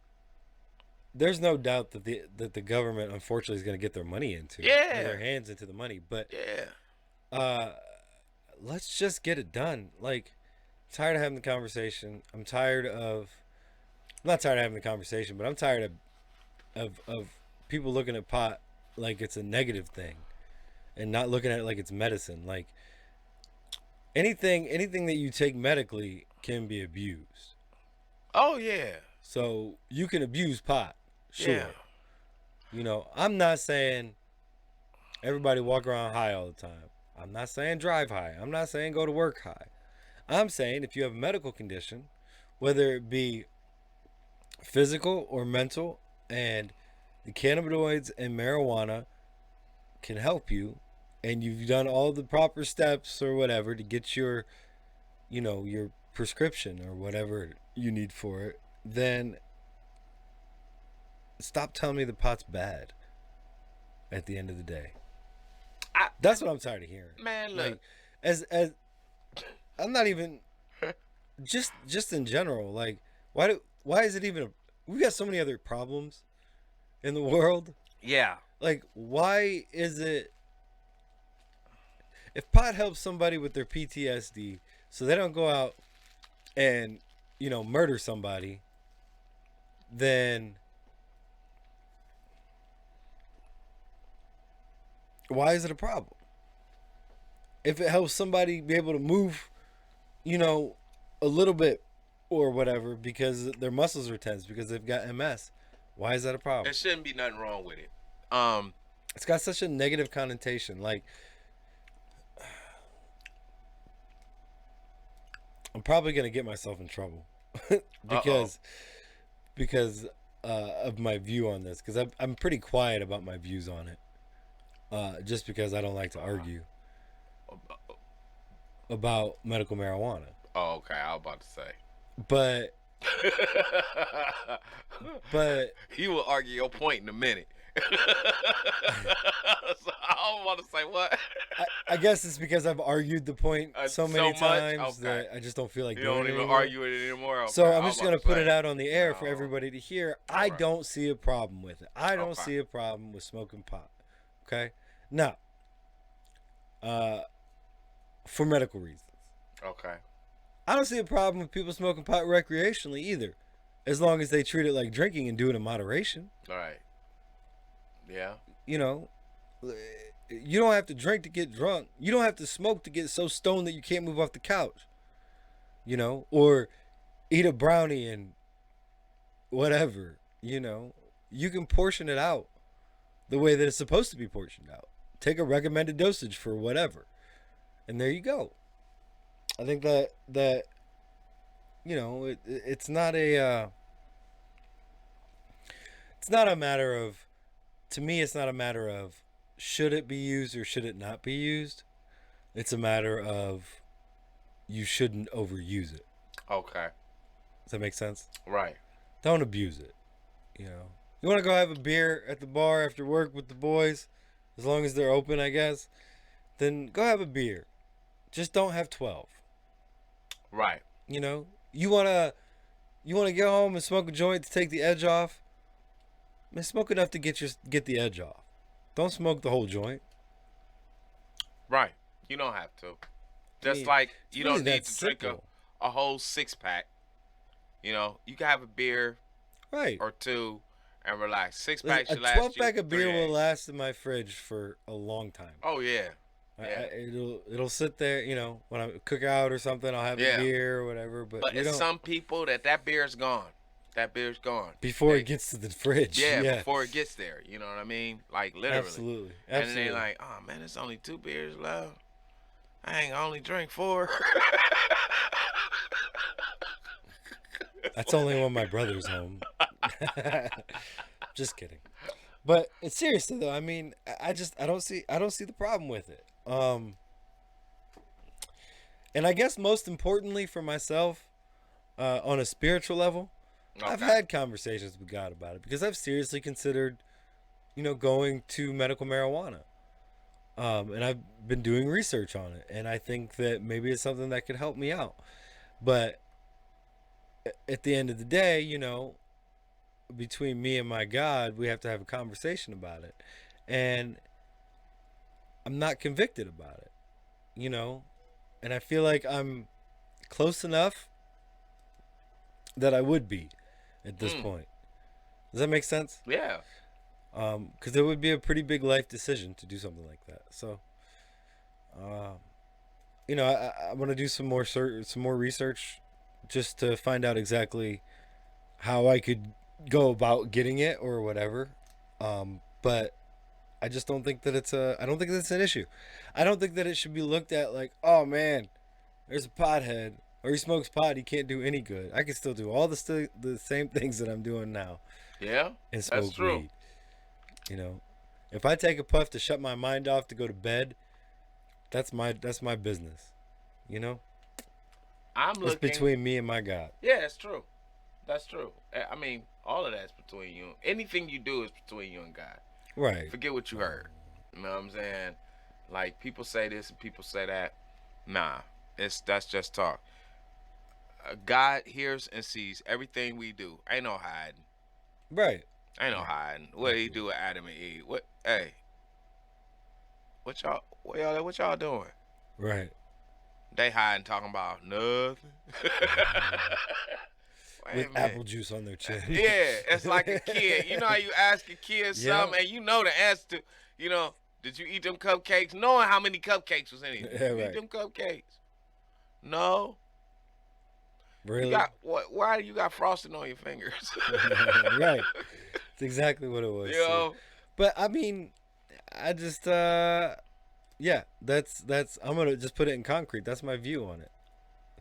S1: there's no doubt that the government, unfortunately, is going to get their money into their hands into the money. But let's just get it done. Like, I'm tired of having the conversation. I'm not tired of having the conversation, but I'm tired of people looking at pot like it's a negative thing, and not looking at it like it's medicine. Like, anything that you take medically can be abused.
S2: Oh yeah.
S1: So you can abuse pot, sure. Yeah. I'm not saying everybody walk around high all the time. I'm not saying drive high. I'm not saying go to work high. I'm saying if you have a medical condition, whether it be physical or mental, and the cannabinoids and marijuana can help you, and you've done all the proper steps or whatever to get your prescription or whatever you need for it, then stop telling me the pot's bad at the end of the day. That's what I'm tired of hearing.
S2: Man, look.
S1: Like, as I'm not even just in general, like, why is it even we got so many other problems in the world.
S2: Yeah.
S1: Like, why is it if pot helps somebody with their PTSD so they don't go out and, murder somebody, then why is it a problem? If it helps somebody be able to move, a little bit or whatever because their muscles are tense because they've got MS, why is that a problem?
S2: There shouldn't be nothing wrong with it.
S1: It's got such a negative connotation. Like, I'm probably gonna get myself in trouble because of my view on this. Because I'm pretty quiet about my views on it, just because I don't like to argue about medical marijuana.
S2: Oh, okay. I was about to say,
S1: but
S2: you will argue your point in a minute. So I don't want to say what.
S1: I guess it's because I've argued the point so many
S2: So much.
S1: times
S2: Okay.
S1: that I just don't feel like
S2: You
S1: doing
S2: don't
S1: it
S2: even
S1: anymore.
S2: argue it anymore. Okay.
S1: So I'm
S2: I was
S1: just
S2: about
S1: gonna
S2: to
S1: put
S2: say.
S1: it out on the air for
S2: No.
S1: everybody to hear.
S2: All
S1: I
S2: right.
S1: don't see a problem with it. I don't
S2: Okay.
S1: see a problem with smoking pot. Okay, now, for medical reasons,
S2: Okay.
S1: I don't see a problem with people smoking pot recreationally either, as long as they treat it like drinking and do it in moderation.
S2: All right. Yeah.
S1: You know, you don't have to drink to get drunk. You don't have to smoke to get so stoned that you can't move off the couch. You know, or eat a brownie and whatever. You know, you can portion it out the way that it's supposed to be portioned out. Take a recommended dosage for whatever, and there you go. I think that you know it's not a it's not a matter of, to me it's not a matter of should it be used or should it not be used. It's a matter of you shouldn't overuse it.
S2: Okay.
S1: Does that make sense?
S2: Right.
S1: Don't abuse it. You know, you want to go have a beer at the bar after work with the boys, as long as they're open, I guess. Then go have a beer. Just don't have 12.
S2: Right.
S1: You know, you wanna get home and smoke a joint to take the edge off. Man, smoke enough to get the edge off. Don't smoke the whole joint.
S2: Right. You don't have to. Just
S1: mean,
S2: like
S1: it's
S2: you
S1: really
S2: don't need
S1: that
S2: to drink
S1: simple.
S2: a whole 6-pack. You know, you can have a beer
S1: Right.
S2: or two and relax. 6
S1: Listen,
S2: packs
S1: a
S2: should last
S1: 12
S2: you
S1: pack of beer
S2: 3
S1: will
S2: days.
S1: last in my fridge for a long time.
S2: Oh yeah. Yeah.
S1: It'll sit there. You know, when I cook out or something, I'll have
S2: Yeah.
S1: a beer or whatever. But
S2: But
S1: you
S2: it's
S1: don't
S2: some people that beer's gone. That beer's gone.
S1: before
S2: They-
S1: it gets to the fridge.
S2: Yeah, before it gets there. You know what I mean? Like literally.
S1: Absolutely.
S2: And then they're like, oh man, there's only 2 beers left. I ain't only drink 4.
S1: That's only when my brother's home. Just kidding. But it's seriously though. I mean, I don't see the problem with it. And I guess most importantly for myself, on a spiritual level, I've
S2: Okay.
S1: had conversations with God about it because I've seriously considered, you know, going to medical marijuana. And I've been doing research on it, and I think that maybe it's something that could help me out. But at the end of the day, you know, between me and my God, we have to have a conversation about it. And I'm not convicted about it, you know, and I feel like I'm close enough that I would be at this point. Does that make sense?
S2: Yeah.
S1: Because it would be a pretty big life decision to do something like that. So, you know, I want to do some more research just to find out exactly how I could go about getting it or whatever. But I just don't think that I don't think that's an issue. I don't think that it should be looked at like, oh man, there's a pothead or he smokes pot, he can't do any good. I can still do all the same things that I'm doing now
S2: Yeah.
S1: and smoke
S2: That's true.
S1: weed. You know, if I take a puff to shut my mind off to go to bed, that's my business. You know,
S2: I'm
S1: it's
S2: looking.
S1: between me and my God.
S2: Yeah, that's true. That's true. I mean, all of that's between you. Anything you do is between you and God.
S1: Right.
S2: Forget what you heard. You know what I'm saying? Like people say this and people say that. Nah, that's just talk. God hears and sees everything we do. Ain't no hiding.
S1: Right.
S2: Ain't no hiding. What did he do with Adam and Eve? What? Hey, what y'all doing?
S1: Right.
S2: They hiding, talking about nothing. Wait a
S1: With
S2: minute.
S1: apple juice on their chin.
S2: Yeah, it's like a kid. You know how you ask a kid
S1: Yeah.
S2: something and you know the answer to, you know, did you eat them cupcakes? Knowing how many cupcakes was in it.
S1: Yeah,
S2: You
S1: right.
S2: eat them cupcakes? No.
S1: Really?
S2: You got what? Why do you got frosting on your fingers?
S1: Right. It's exactly what it was.
S2: You
S1: too.
S2: know?
S1: But I mean, I just yeah, that's I'm gonna just put it in concrete. That's my view on it.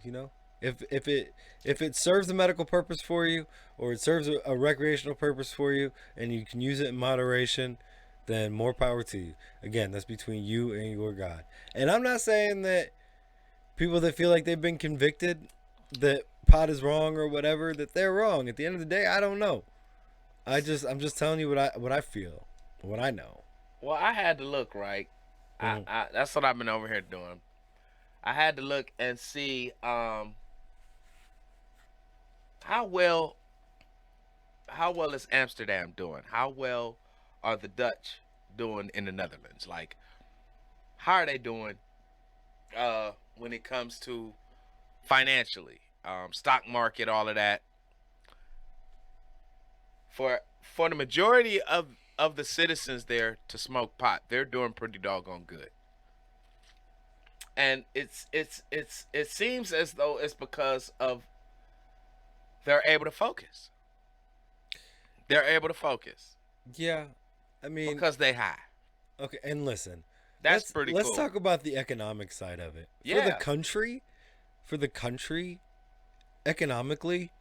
S1: You know, if it serves a medical purpose for you, or it serves a recreational purpose for you, and you can use it in moderation, then more power to you. Again, that's between you and your God. And I'm not saying that people that feel like they've been convicted that pot is wrong or whatever, that they're wrong. At the end of the day, I don't know. I'm just telling you what I feel, what I know.
S2: Well, I had to look, right.
S1: Mhm.
S2: That's what I've been over here doing. I had to look and see how well how well is Amsterdam doing? How well are the Dutch doing in the Netherlands? Like, how are they doing when it comes to financially, stock market, all of that? For the majority of the citizens there to smoke pot, they're doing pretty doggone good. And it seems as though it's because of they're able to focus. They're able to focus
S1: Yeah, I mean,
S2: because they high.
S1: okay. And listen,
S2: That's
S1: let's
S2: pretty
S1: let's
S2: cool.
S1: talk about the economic side of it for the
S2: Yeah,
S1: country. For the country, economically,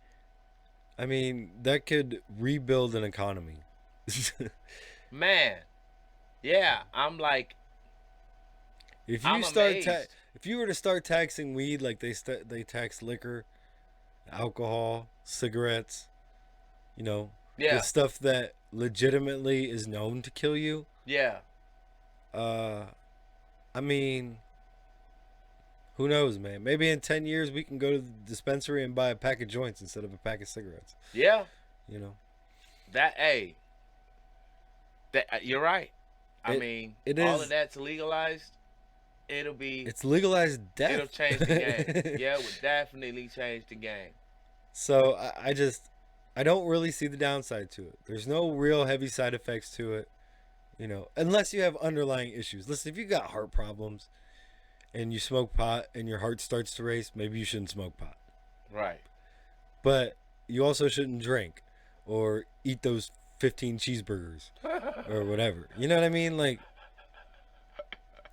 S1: I mean, that could rebuild an economy.
S2: man. Yeah, I'm like,
S1: If you
S2: I'm
S1: start
S2: amazed.
S1: if you were to start taxing weed like they tax liquor, alcohol, cigarettes, you know, the
S2: Yeah,
S1: stuff that legitimately is known to kill you.
S2: yeah.
S1: Uh, I mean, who knows, man? Maybe in 10 years we can go to the dispensary and buy a pack of joints instead of a pack of cigarettes.
S2: Yeah,
S1: You know,
S2: that hey, that you're right. I
S1: it
S2: mean,
S1: it
S2: all of
S1: is
S2: that's legalized. It'll be,
S1: it's legalized
S2: it'll
S1: death.
S2: change the game. Yeah, it would definitely change the game.
S1: So I don't really see the downside to it. There's no real heavy side effects to it, you know, unless you have underlying issues. Listen, if you got heart problems and you smoke pot and your heart starts to race, maybe you shouldn't smoke pot.
S2: Right.
S1: But you also shouldn't drink or eat those 15 cheeseburgers or whatever. You know what I mean? Like,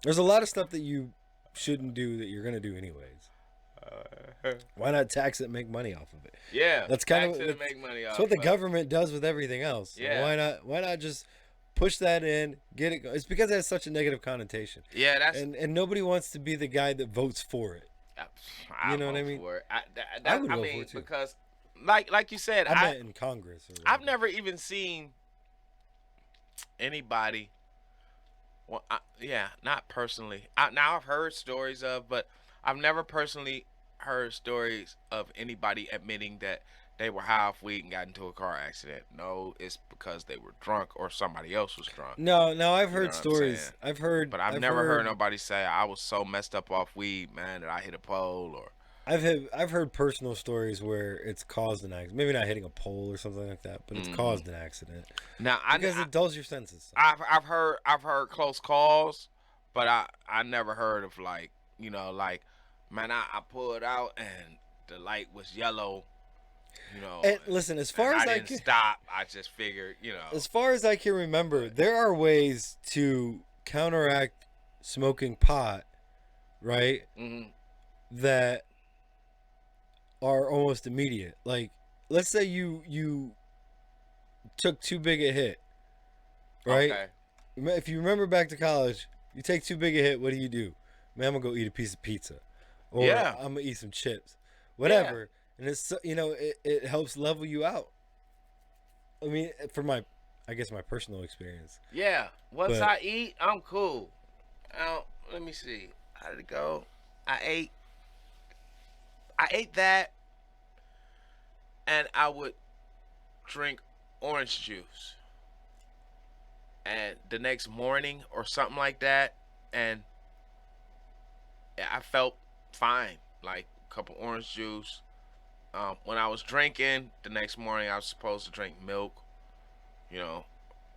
S1: there's a lot of stuff that you shouldn't do that you're going to do anyways. Why not tax it and make money off of it?
S2: Yeah,
S1: That's kind
S2: tax
S1: of
S2: it and make money
S1: that's
S2: off
S1: what the
S2: of it.
S1: government does with everything else. So
S2: Yeah,
S1: why not just push that in, get it It's because it has such a negative connotation.
S2: yeah. That's
S1: And nobody wants to be the guy that votes for it.
S2: I
S1: You know what I
S2: vote
S1: mean?
S2: for it.
S1: I would
S2: I
S1: vote for
S2: mean,
S1: it too.
S2: because like you said,
S1: I meant in Congress or
S2: I've
S1: whatever.
S2: never even seen anybody. Well, yeah, not personally. Now I've heard stories of, but I've never personally heard stories of anybody admitting that they were high off weed and got into a car accident. No, it's because they were drunk or somebody else was drunk.
S1: No, I've
S2: You know
S1: heard
S2: what I'm saying?
S1: stories.
S2: But I've
S1: I've
S2: never heard
S1: heard
S2: nobody say I was so messed up off weed, man, that I hit a pole or.
S1: I've heard personal stories where it's caused an accident. Maybe not hitting a pole or something like that, but it's
S2: Hmm.
S1: caused an accident
S2: Now
S1: because it dulls your senses.
S2: I've heard close calls, but I never heard of like, like, man, I pulled out and the light was yellow,
S1: And listen,
S2: and I didn't stop. I just figured,
S1: as far as I can remember,
S2: but
S1: there are ways to counteract smoking pot, right?
S2: hmm
S1: That are almost immediate. Like, let's say you took too big a hit, right?
S2: okay,
S1: If you remember back to college, you take too big a hit. What do? Man, I'm gonna go eat a piece of pizza, or
S2: yeah,
S1: I'm gonna eat some chips,
S2: yeah,
S1: whatever. And it's it helps level you out. I mean, I guess my personal experience,
S2: yeah. Once
S1: but
S2: I eat, I'm cool. Let me see. How did it go? I ate, I ate that, and I would drink orange juice. And the next morning or something like that, and I felt fine. Like a cup of orange juice. When I was drinking, the next morning I was supposed to drink milk, you know,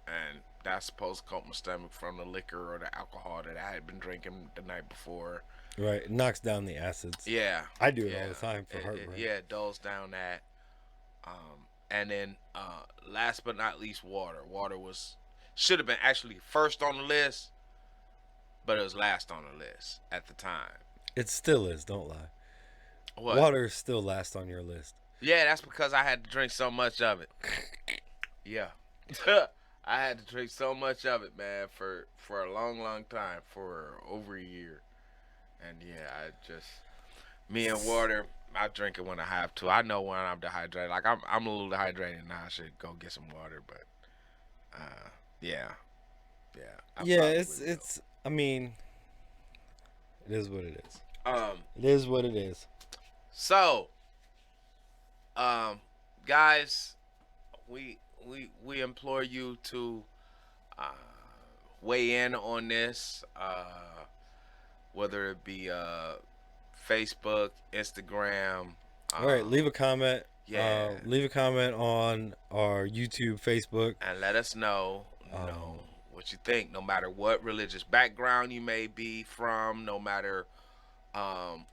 S2: and that's supposed to coat my stomach from the liquor or the alcohol that I had been drinking the night before.
S1: right, it knocks down the acids.
S2: Yeah,
S1: I do it all
S2: yeah,
S1: the time for heartburn.
S2: yeah, it dulls down that. And then last but not least, water. Water was should have been actually first on the list, but it was last on the list at the time.
S1: It still is. Don't lie.
S2: What?
S1: Water is still last on your list.
S2: Yeah, that's because I had to drink so much of it. Yeah. I had to drink so much of it, man, for a long time, for over a year. And yeah, I just me and water, I drink it when I have to. I know when I'm dehydrated. Like I'm a little dehydrated now. I should go get some water, but yeah. Yeah, I
S1: Yeah,
S2: probably
S1: it's. I mean, it is what it is.
S2: will.
S1: It is what it is.
S2: So, um, guys, we implore you to uh, weigh in on this, whether it be Facebook, Instagram.
S1: All right, leave a comment.
S2: Yeah.
S1: Leave a comment on our YouTube, Facebook.
S2: And let us know, what you think. No matter what religious background you may be from, no matter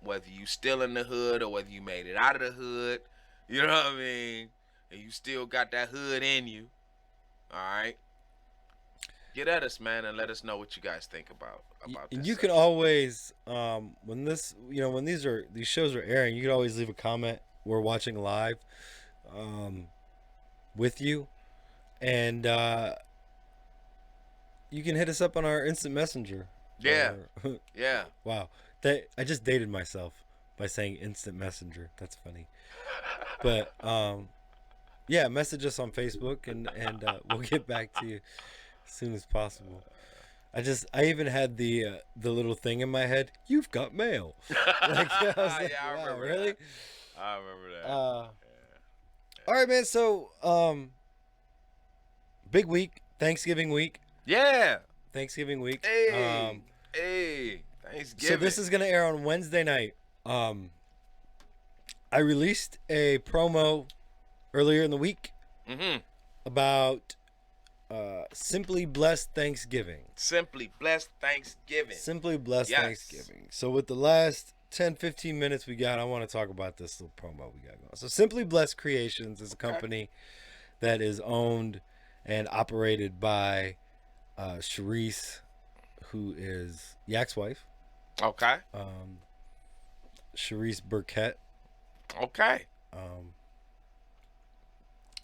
S2: whether you still in the hood or whether you made it out of the hood, you know what I mean? And you still got that hood in you. All right. Get at us, man, and let us know what you guys think about this.
S1: You can always when these shows are airing, you can always leave a comment. We're watching live with you, and you can hit us up on our instant messenger.
S2: Yeah. Yeah.
S1: Wow, I just dated myself by saying instant messenger. That's funny, but yeah, message us on Facebook, and we'll get back to you as soon as possible. I even had the little thing in my head. You've got mail. Like, I was like,
S2: Yeah, I
S1: wow,
S2: remember
S1: really?
S2: that. I remember that.
S1: All right, man. So, big week, Thanksgiving week.
S2: Yeah.
S1: Thanksgiving week.
S2: Hey. Hey. Thanksgiving.
S1: So this is gonna air on Wednesday night. I released a promo earlier in the week about Simply Blessed Thanksgiving.
S2: Simply Blessed Thanksgiving.
S1: Simply Blessed
S2: Yes.
S1: Thanksgiving. So with the last 10-15 minutes we got, I want to talk about this little promo we got going. So Simply Blessed Creations is a company that is owned and operated by Sharice, who is Yak's wife.
S2: Okay.
S1: Sharice Burkett.
S2: Okay.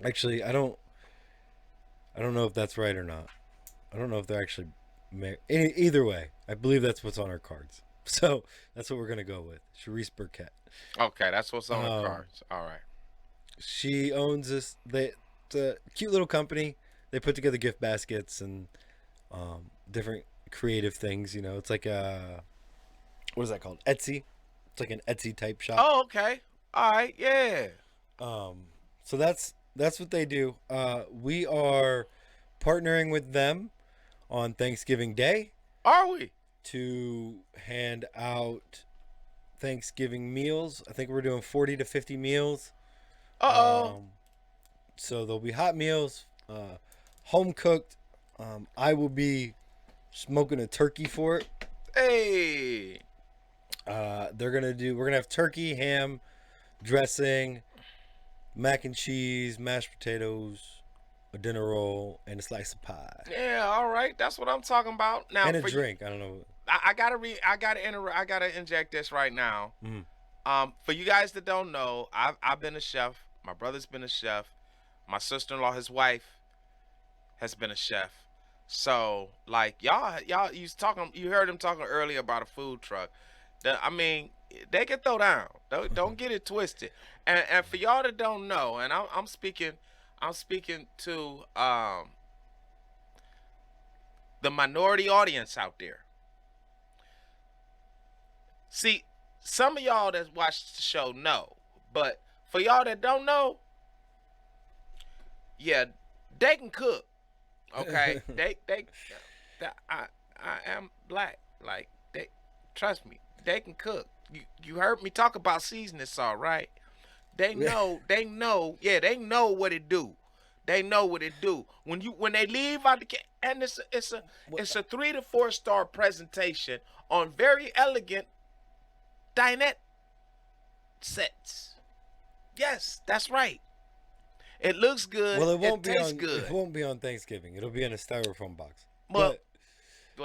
S1: Actually, I don't know if that's right or not. I don't know if they're actually either way. I believe that's what's on our cards. So that's what we're gonna go with. Sharice Burkett.
S2: Okay, that's what's on the cards. All right.
S1: She owns this. It's a cute little company. They put together gift baskets and different creative things. You know, it's like what is that called? Etsy. It's like an Etsy type shop.
S2: Oh, okay. All right. Yeah.
S1: So that's what they do. We are partnering with them on Thanksgiving Day
S2: Are we?
S1: to hand out Thanksgiving meals. I think we're doing 40 to 50 meals. So there'll be hot meals, home cooked. I will be smoking a turkey for it.
S2: Hey.
S1: We're gonna have turkey, ham, dressing, mac and cheese, mashed potatoes, a dinner roll, and a slice of pie.
S2: Yeah. All right. That's what I'm talking about. Now,
S1: And a drink. I don't know.
S2: I gotta inject this right now. For you guys that don't know, I've been a chef. My brother's been a chef. My sister-in-law, his wife, has been a chef. So, like, y'all, you heard him talking earlier about a food truck. I mean, they can throw down. Don't get it twisted. And for y'all that don't know, and I'm speaking to the minority audience out there. See, some of y'all that watch the show know, but for y'all that don't know, yeah, they can cook. Okay, I am black. Like, they, trust me, they can cook. You heard me talk about seasoning salt, right? They know what it do. They know what it do. When they leave out the and it's a 3 to 4 star presentation on very elegant dinette sets. Yes, that's right. It looks good.
S1: Well, it
S2: tastes good.
S1: It won't be on Thanksgiving. It'll be in a styrofoam box.
S2: Well,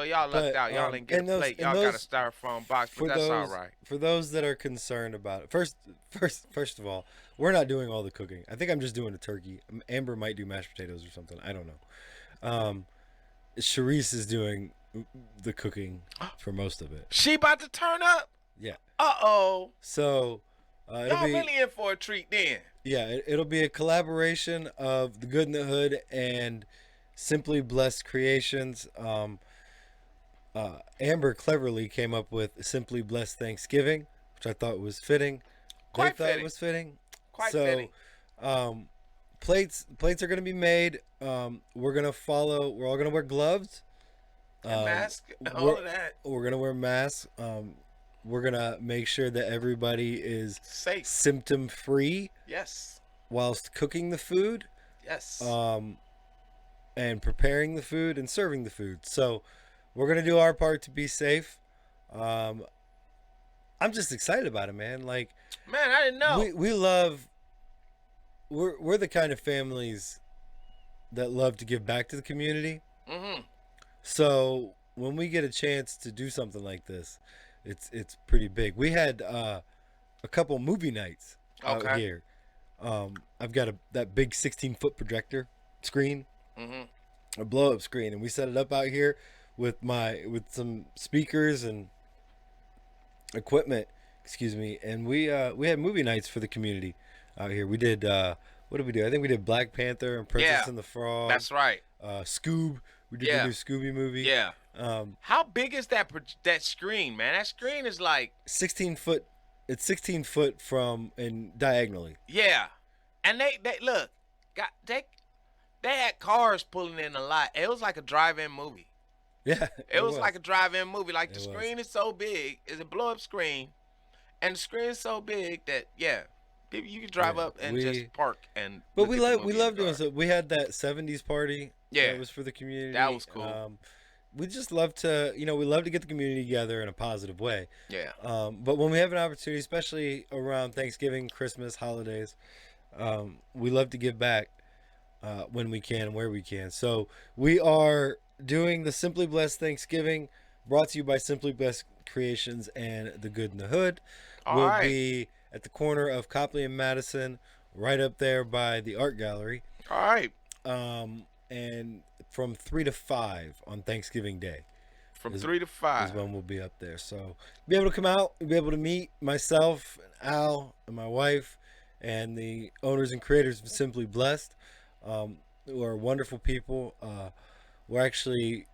S2: y'all lucked out. Y'all didn't get a plate. Y'all got a styrofoam box, but that's all right.
S1: For those that are concerned about it, first of all, we're not doing all the cooking. I think I'm just doing a turkey. Amber might do mashed potatoes or something. I don't know. Sharice is doing the cooking for most of it.
S2: She about to turn up?
S1: Yeah.
S2: Uh-oh.
S1: So,
S2: y'all really in for a treat then.
S1: Yeah, it'll be a collaboration of The Good in the Hood and Simply Blessed Creations. Amber cleverly came up with Simply Blessed Thanksgiving, which I thought was fitting. They
S2: Quite
S1: thought it
S2: fitting.
S1: was fitting.
S2: Quite
S1: So,
S2: fitting.
S1: um, plates are gonna be made. We're gonna follow. We're all gonna wear gloves.
S2: And
S1: Um,
S2: mask, all
S1: we're
S2: of that.
S1: we're gonna wear masks. We're gonna make sure that everybody is
S2: Safe.
S1: symptom free
S2: Yes.
S1: whilst cooking the food,
S2: Yes.
S1: um, and preparing the food and serving the food. So we're gonna do our part to be safe. Um, I'm just excited about it, man. Like
S2: Man, I didn't know.
S1: we love. We're the kind of families that love to give back to the community.
S2: Mm-hmm.
S1: So when we get a chance to do something like this, it's pretty big. We had a couple movie nights out
S2: Okay.
S1: here. I've got that big 16-foot projector screen,
S2: Mm-hmm.
S1: a blow up screen, and we set it up out here with some speakers and equipment. Excuse me, and we had movie nights for the community out here. We did what did we do? I think we did Black Panther and Princess
S2: Yeah.
S1: and the Frog.
S2: That's right.
S1: Scoob. We did the
S2: Yeah.
S1: new Scooby movie.
S2: Yeah.
S1: Um,
S2: How big is that screen, man? That screen is like
S1: 16 foot. It's 16 foot from and diagonally.
S2: yeah. And they look, got they had cars pulling in a lot. It was like a drive-in movie.
S1: Yeah,
S2: It was like a drive-in movie. Like the
S1: It was.
S2: screen is so big, it's a blow-up screen, and the screen is so big that yeah, people you can drive
S1: Yeah,
S2: up and
S1: we-
S2: just park and.
S1: But
S2: look
S1: we
S2: at the
S1: love
S2: movie in the
S1: doing
S2: car.
S1: so. We had that '70s party.
S2: Yeah.
S1: That was for the community.
S2: That was cool.
S1: We just love to, we love to get the community together in a positive way.
S2: Yeah.
S1: But when we have an opportunity, especially around Thanksgiving, Christmas, holidays, we love to give back when we can and where we can. So we are doing the Simply Blessed Thanksgiving, brought to you by Simply Blessed Creations and The Good in the Hood.
S2: All
S1: We'll
S2: right.
S1: be at the corner of Copley and Madison, right up there by the art gallery.
S2: All right.
S1: And from 3 to 5 on Thanksgiving Day
S2: From
S1: Is-
S2: 3 to
S1: is
S2: 5.
S1: when we'll be up there. So be able to come out, be able to meet myself, and Al, and my wife, and the owners and creators of Simply Blessed, who are wonderful people. We're actually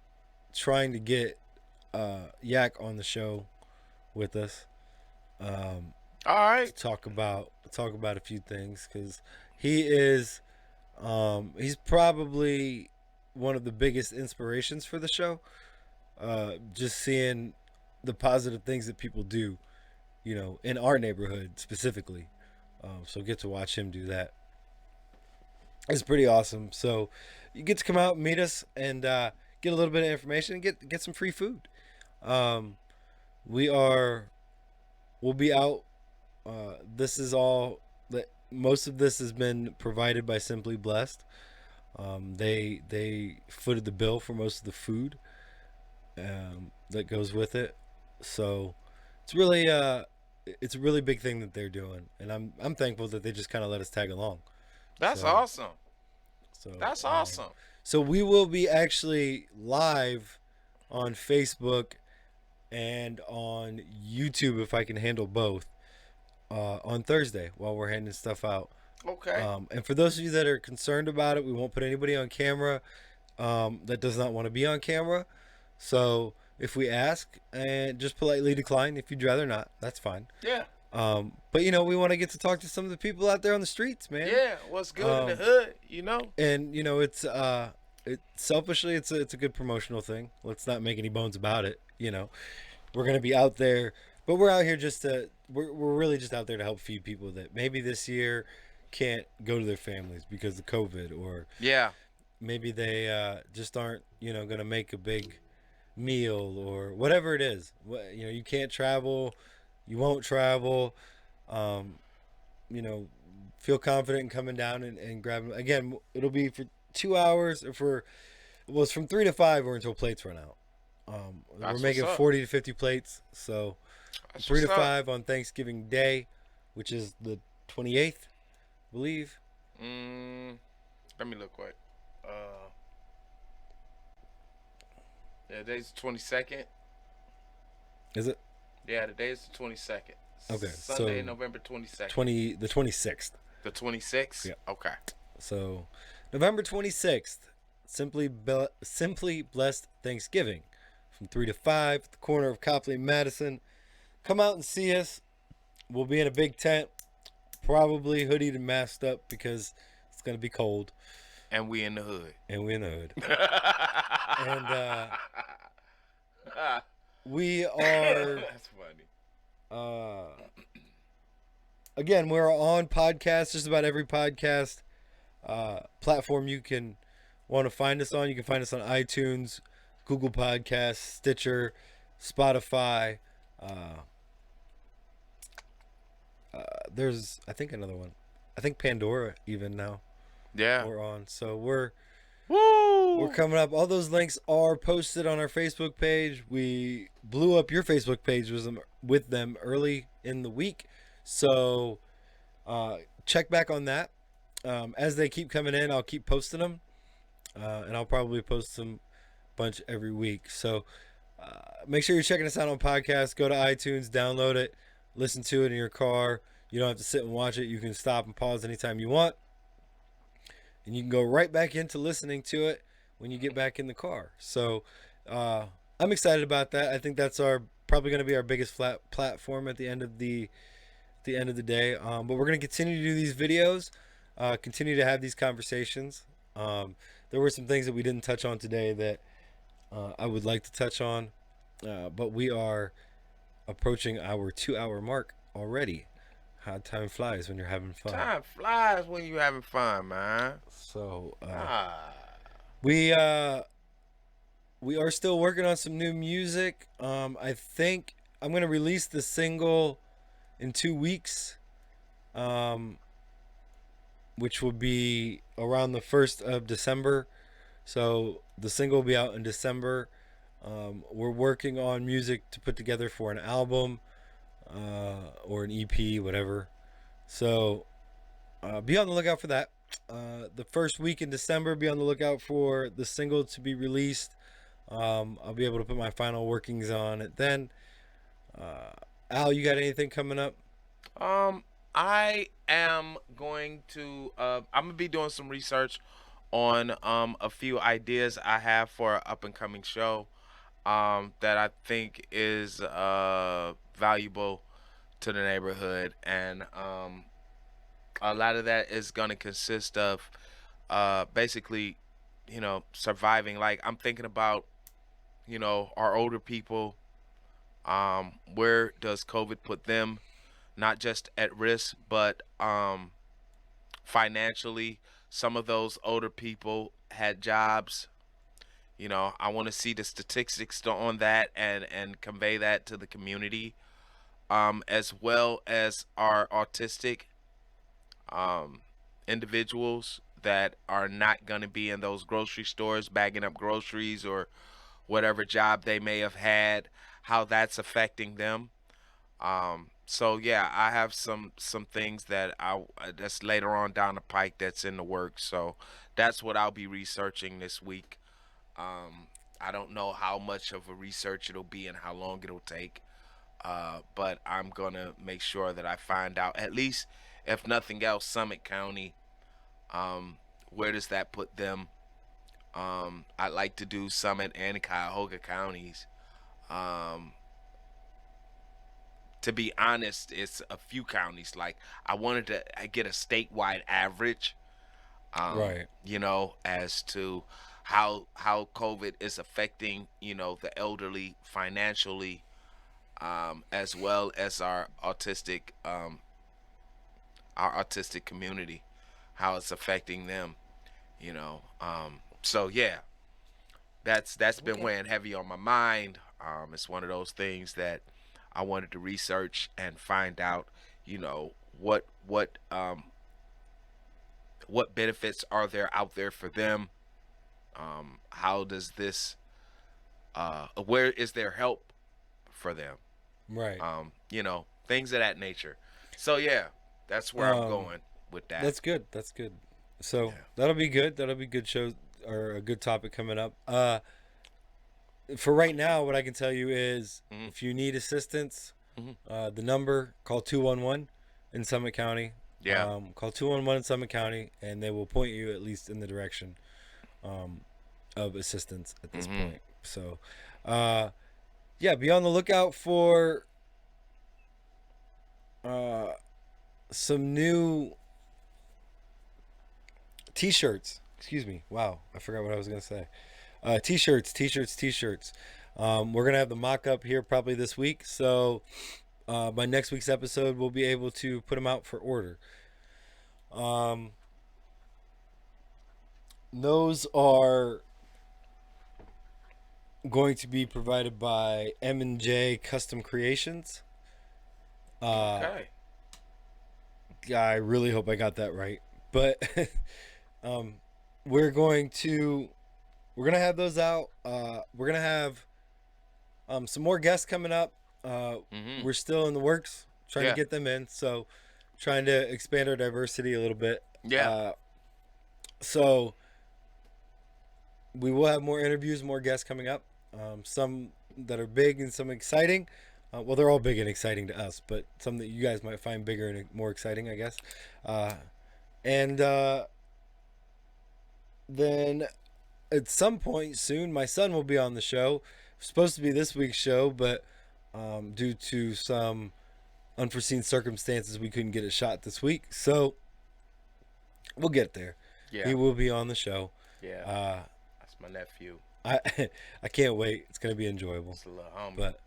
S1: trying to get Yak on the show with us.
S2: All
S1: To
S2: right.
S1: talk about a few things, because he is he's probably one of the biggest inspirations for the show. Just seeing the positive things that people do, in our neighborhood specifically. So get to watch him do that. It's pretty awesome. So you get to come out, meet us, and get a little bit of information and get some free food. We'll be out. This is all that most of this has been provided by Simply Blessed. They footed the bill for most of the food that goes with it. So it's really it's a really big thing that they're doing, and I'm thankful that they just kind of let us tag along.
S2: That's
S1: So-
S2: awesome.
S1: So
S2: That's awesome.
S1: So we will be actually live on Facebook and on YouTube, if I can handle both, on Thursday while we're handing stuff out.
S2: Okay.
S1: And for those of you that are concerned about it, we won't put anybody on camera that does not want to be on camera. So if we ask, and just politely decline if you'd rather not, that's fine.
S2: Yeah.
S1: But we want to get to talk to some of the people out there on the streets, man.
S2: Yeah. What's good in the hood,
S1: And selfishly, it's a good promotional thing. Let's not make any bones about it. We're gonna be out there, but we're out here we're really just out there to help feed people that maybe this year can't go to their families because of COVID, or
S2: Yeah.
S1: maybe they just aren't gonna make a big meal, or whatever it is. You can't travel, you won't travel. Feel confident in coming down and grabbing. Again, it'll be for 2 hours, it's from 3 to 5 or until plates run out. We're
S2: That's
S1: making
S2: what's up.
S1: 40 to 50 plates, so
S2: That's
S1: 3 to
S2: what's up.
S1: 5 on Thanksgiving Day, which is the 28th, I believe.
S2: Let me look quick. Yeah, today's the 22nd.
S1: Is it
S2: Yeah, today's the 22nd.
S1: Okay,
S2: Sunday,
S1: so
S2: November 22nd.
S1: the 26th?
S2: The 26th?
S1: Yeah.
S2: Okay.
S1: So November 26th, Simply Blessed Thanksgiving from 3 to 5 at the corner of Copley and Madison. Come out and see us. We'll be in a big tent, probably hoodied and masked up because it's going to be cold.
S2: And we in the hood.
S1: And we in the hood. And we are...
S2: That's funny.
S1: Again, we're on podcasts, just about every podcast platform you can want to find us on. You can find us on iTunes, Google Podcasts, Stitcher, Spotify. There's, I think, another one. I think Pandora even now.
S2: Yeah.
S1: We're on. So we're
S2: Woo!
S1: coming up. All those links are posted on our Facebook page. We blew up your Facebook page with them early in the week. So check back on that. As they keep coming in, I'll keep posting them. And I'll probably post them a bunch every week. So make sure you're checking us out on podcasts. Go to iTunes, download it, listen to it in your car. You don't have to sit and watch it. You can stop and pause anytime you want. And you can go right back into listening to it when you get back in the car. So I'm excited about that. I think that's probably going to be our biggest platform at the end of the day. But we're going to continue to do these videos, continue to have these conversations. There were some things that we didn't touch on today that I would like to touch on, but we are approaching our 2-hour mark already. How time flies when you're having fun.
S2: Time flies when you're having fun, man.
S1: So we are still working on some new music. I think I'm gonna release the single in 2 weeks, which will be around the 1st of December. So the single will be out in December. We're working on music to put together for an album or an EP, whatever. So be on the lookout for that. The first week in December, be on the lookout for the single to be released. I'll be able to put my final workings on it then. Al, you got anything coming up?
S2: I am going to I'm gonna be doing some research on a few ideas I have for an up and coming show that I think is valuable to the neighborhood, and a lot of that is gonna consist of basically, surviving. Like, I'm thinking about, our older people. Where does COVID put them? Not just at risk, but financially. Some of those older people had jobs. I want to see the statistics on that and convey that to the community, as well as our autistic individuals that are not going to be in those grocery stores bagging up groceries or whatever job they may have had, how that's affecting them. So yeah, I have some things that that's later on down the pike that's in the works. So that's what I'll be researching this week. I don't know how much of a research it'll be and how long it'll take. But I'm gonna make sure that I find out, at least if nothing else, Summit County. Where does that put them? I'd like to do Summit and Cuyahoga counties. To be honest, it's a few counties. Like, I wanted to get a statewide average,
S1: Right.
S2: as to how COVID is affecting, the elderly financially, as well as our autistic community, how it's affecting them, so yeah, that's been weighing heavy on my mind. It's one of those things that I wanted to research and find out, what benefits are there out there for them. How does this where is there help for them?
S1: Right.
S2: Things of that nature. So yeah, that's where I'm going with that.
S1: That's good. That's good. So
S2: Yeah.
S1: that'll be good. That'll be good show or a good topic coming up. For right now, what I can tell you is,
S2: Mhm.
S1: if you need assistance,
S2: Mhm.
S1: the number, call 211 in Summit County.
S2: Yeah.
S1: Call 211 in Summit County, and they will point you at least in the direction. of assistance at this
S2: Mm-hmm.
S1: point. So, yeah, be on the lookout for uh, some new T-shirts. Excuse me. Wow, I forgot what I was gonna say. T-shirts. We're gonna have the mock-up here probably this week. So by next week's episode, we'll be able to put them out for order. Those are going to be provided by M&J Custom Creations.
S2: Okay.
S1: I really hope I got that right. But um, we're going to we're gonna have those out. We're gonna have some more guests coming up.
S2: Mm-hmm.
S1: We're still in the works, trying to
S2: Yeah.
S1: get them in. So trying to expand our diversity a little bit.
S2: Yeah.
S1: So we will have more interviews, more guests coming up. Some that are big and some exciting. Well, they're all big and exciting to us, but some that you guys might find bigger and more exciting, I guess. And then at some point soon, my son will be on the show. Supposed to be this week's show, but due to some unforeseen circumstances, we couldn't get it shot this week. So we'll get there.
S2: Yeah.
S1: He will be on the show.
S2: Yeah. That's my nephew.
S1: I I can't wait. It's gonna be enjoyable.
S2: It's a little homie.
S1: But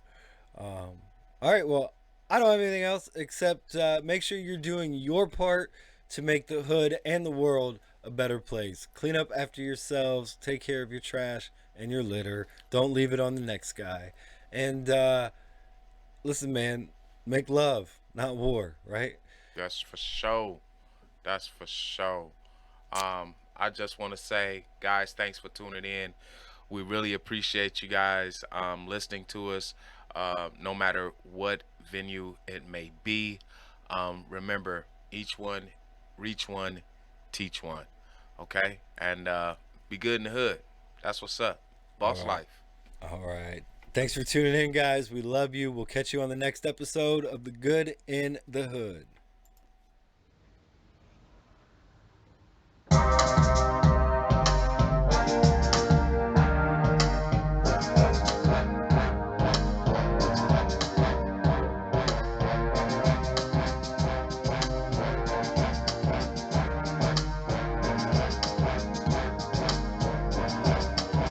S1: all right. Well, I don't have anything else except make sure you're doing your part to make the hood and the world a better place. Clean up after yourselves. Take care of your trash and your litter. Don't leave it on the next guy. And listen, man, make love, not war, right?
S2: That's for sure. That's for sure. I just want to say, guys, thanks for tuning in. We really appreciate you guys listening to us, no matter what venue it may be. Remember, each one, reach one, teach one. Okay? And be good in the hood. That's what's up.
S1: All
S2: Boss
S1: right.
S2: life.
S1: All right. Thanks for tuning in, guys. We love you. We'll catch you on the next episode of The Good in the Hood.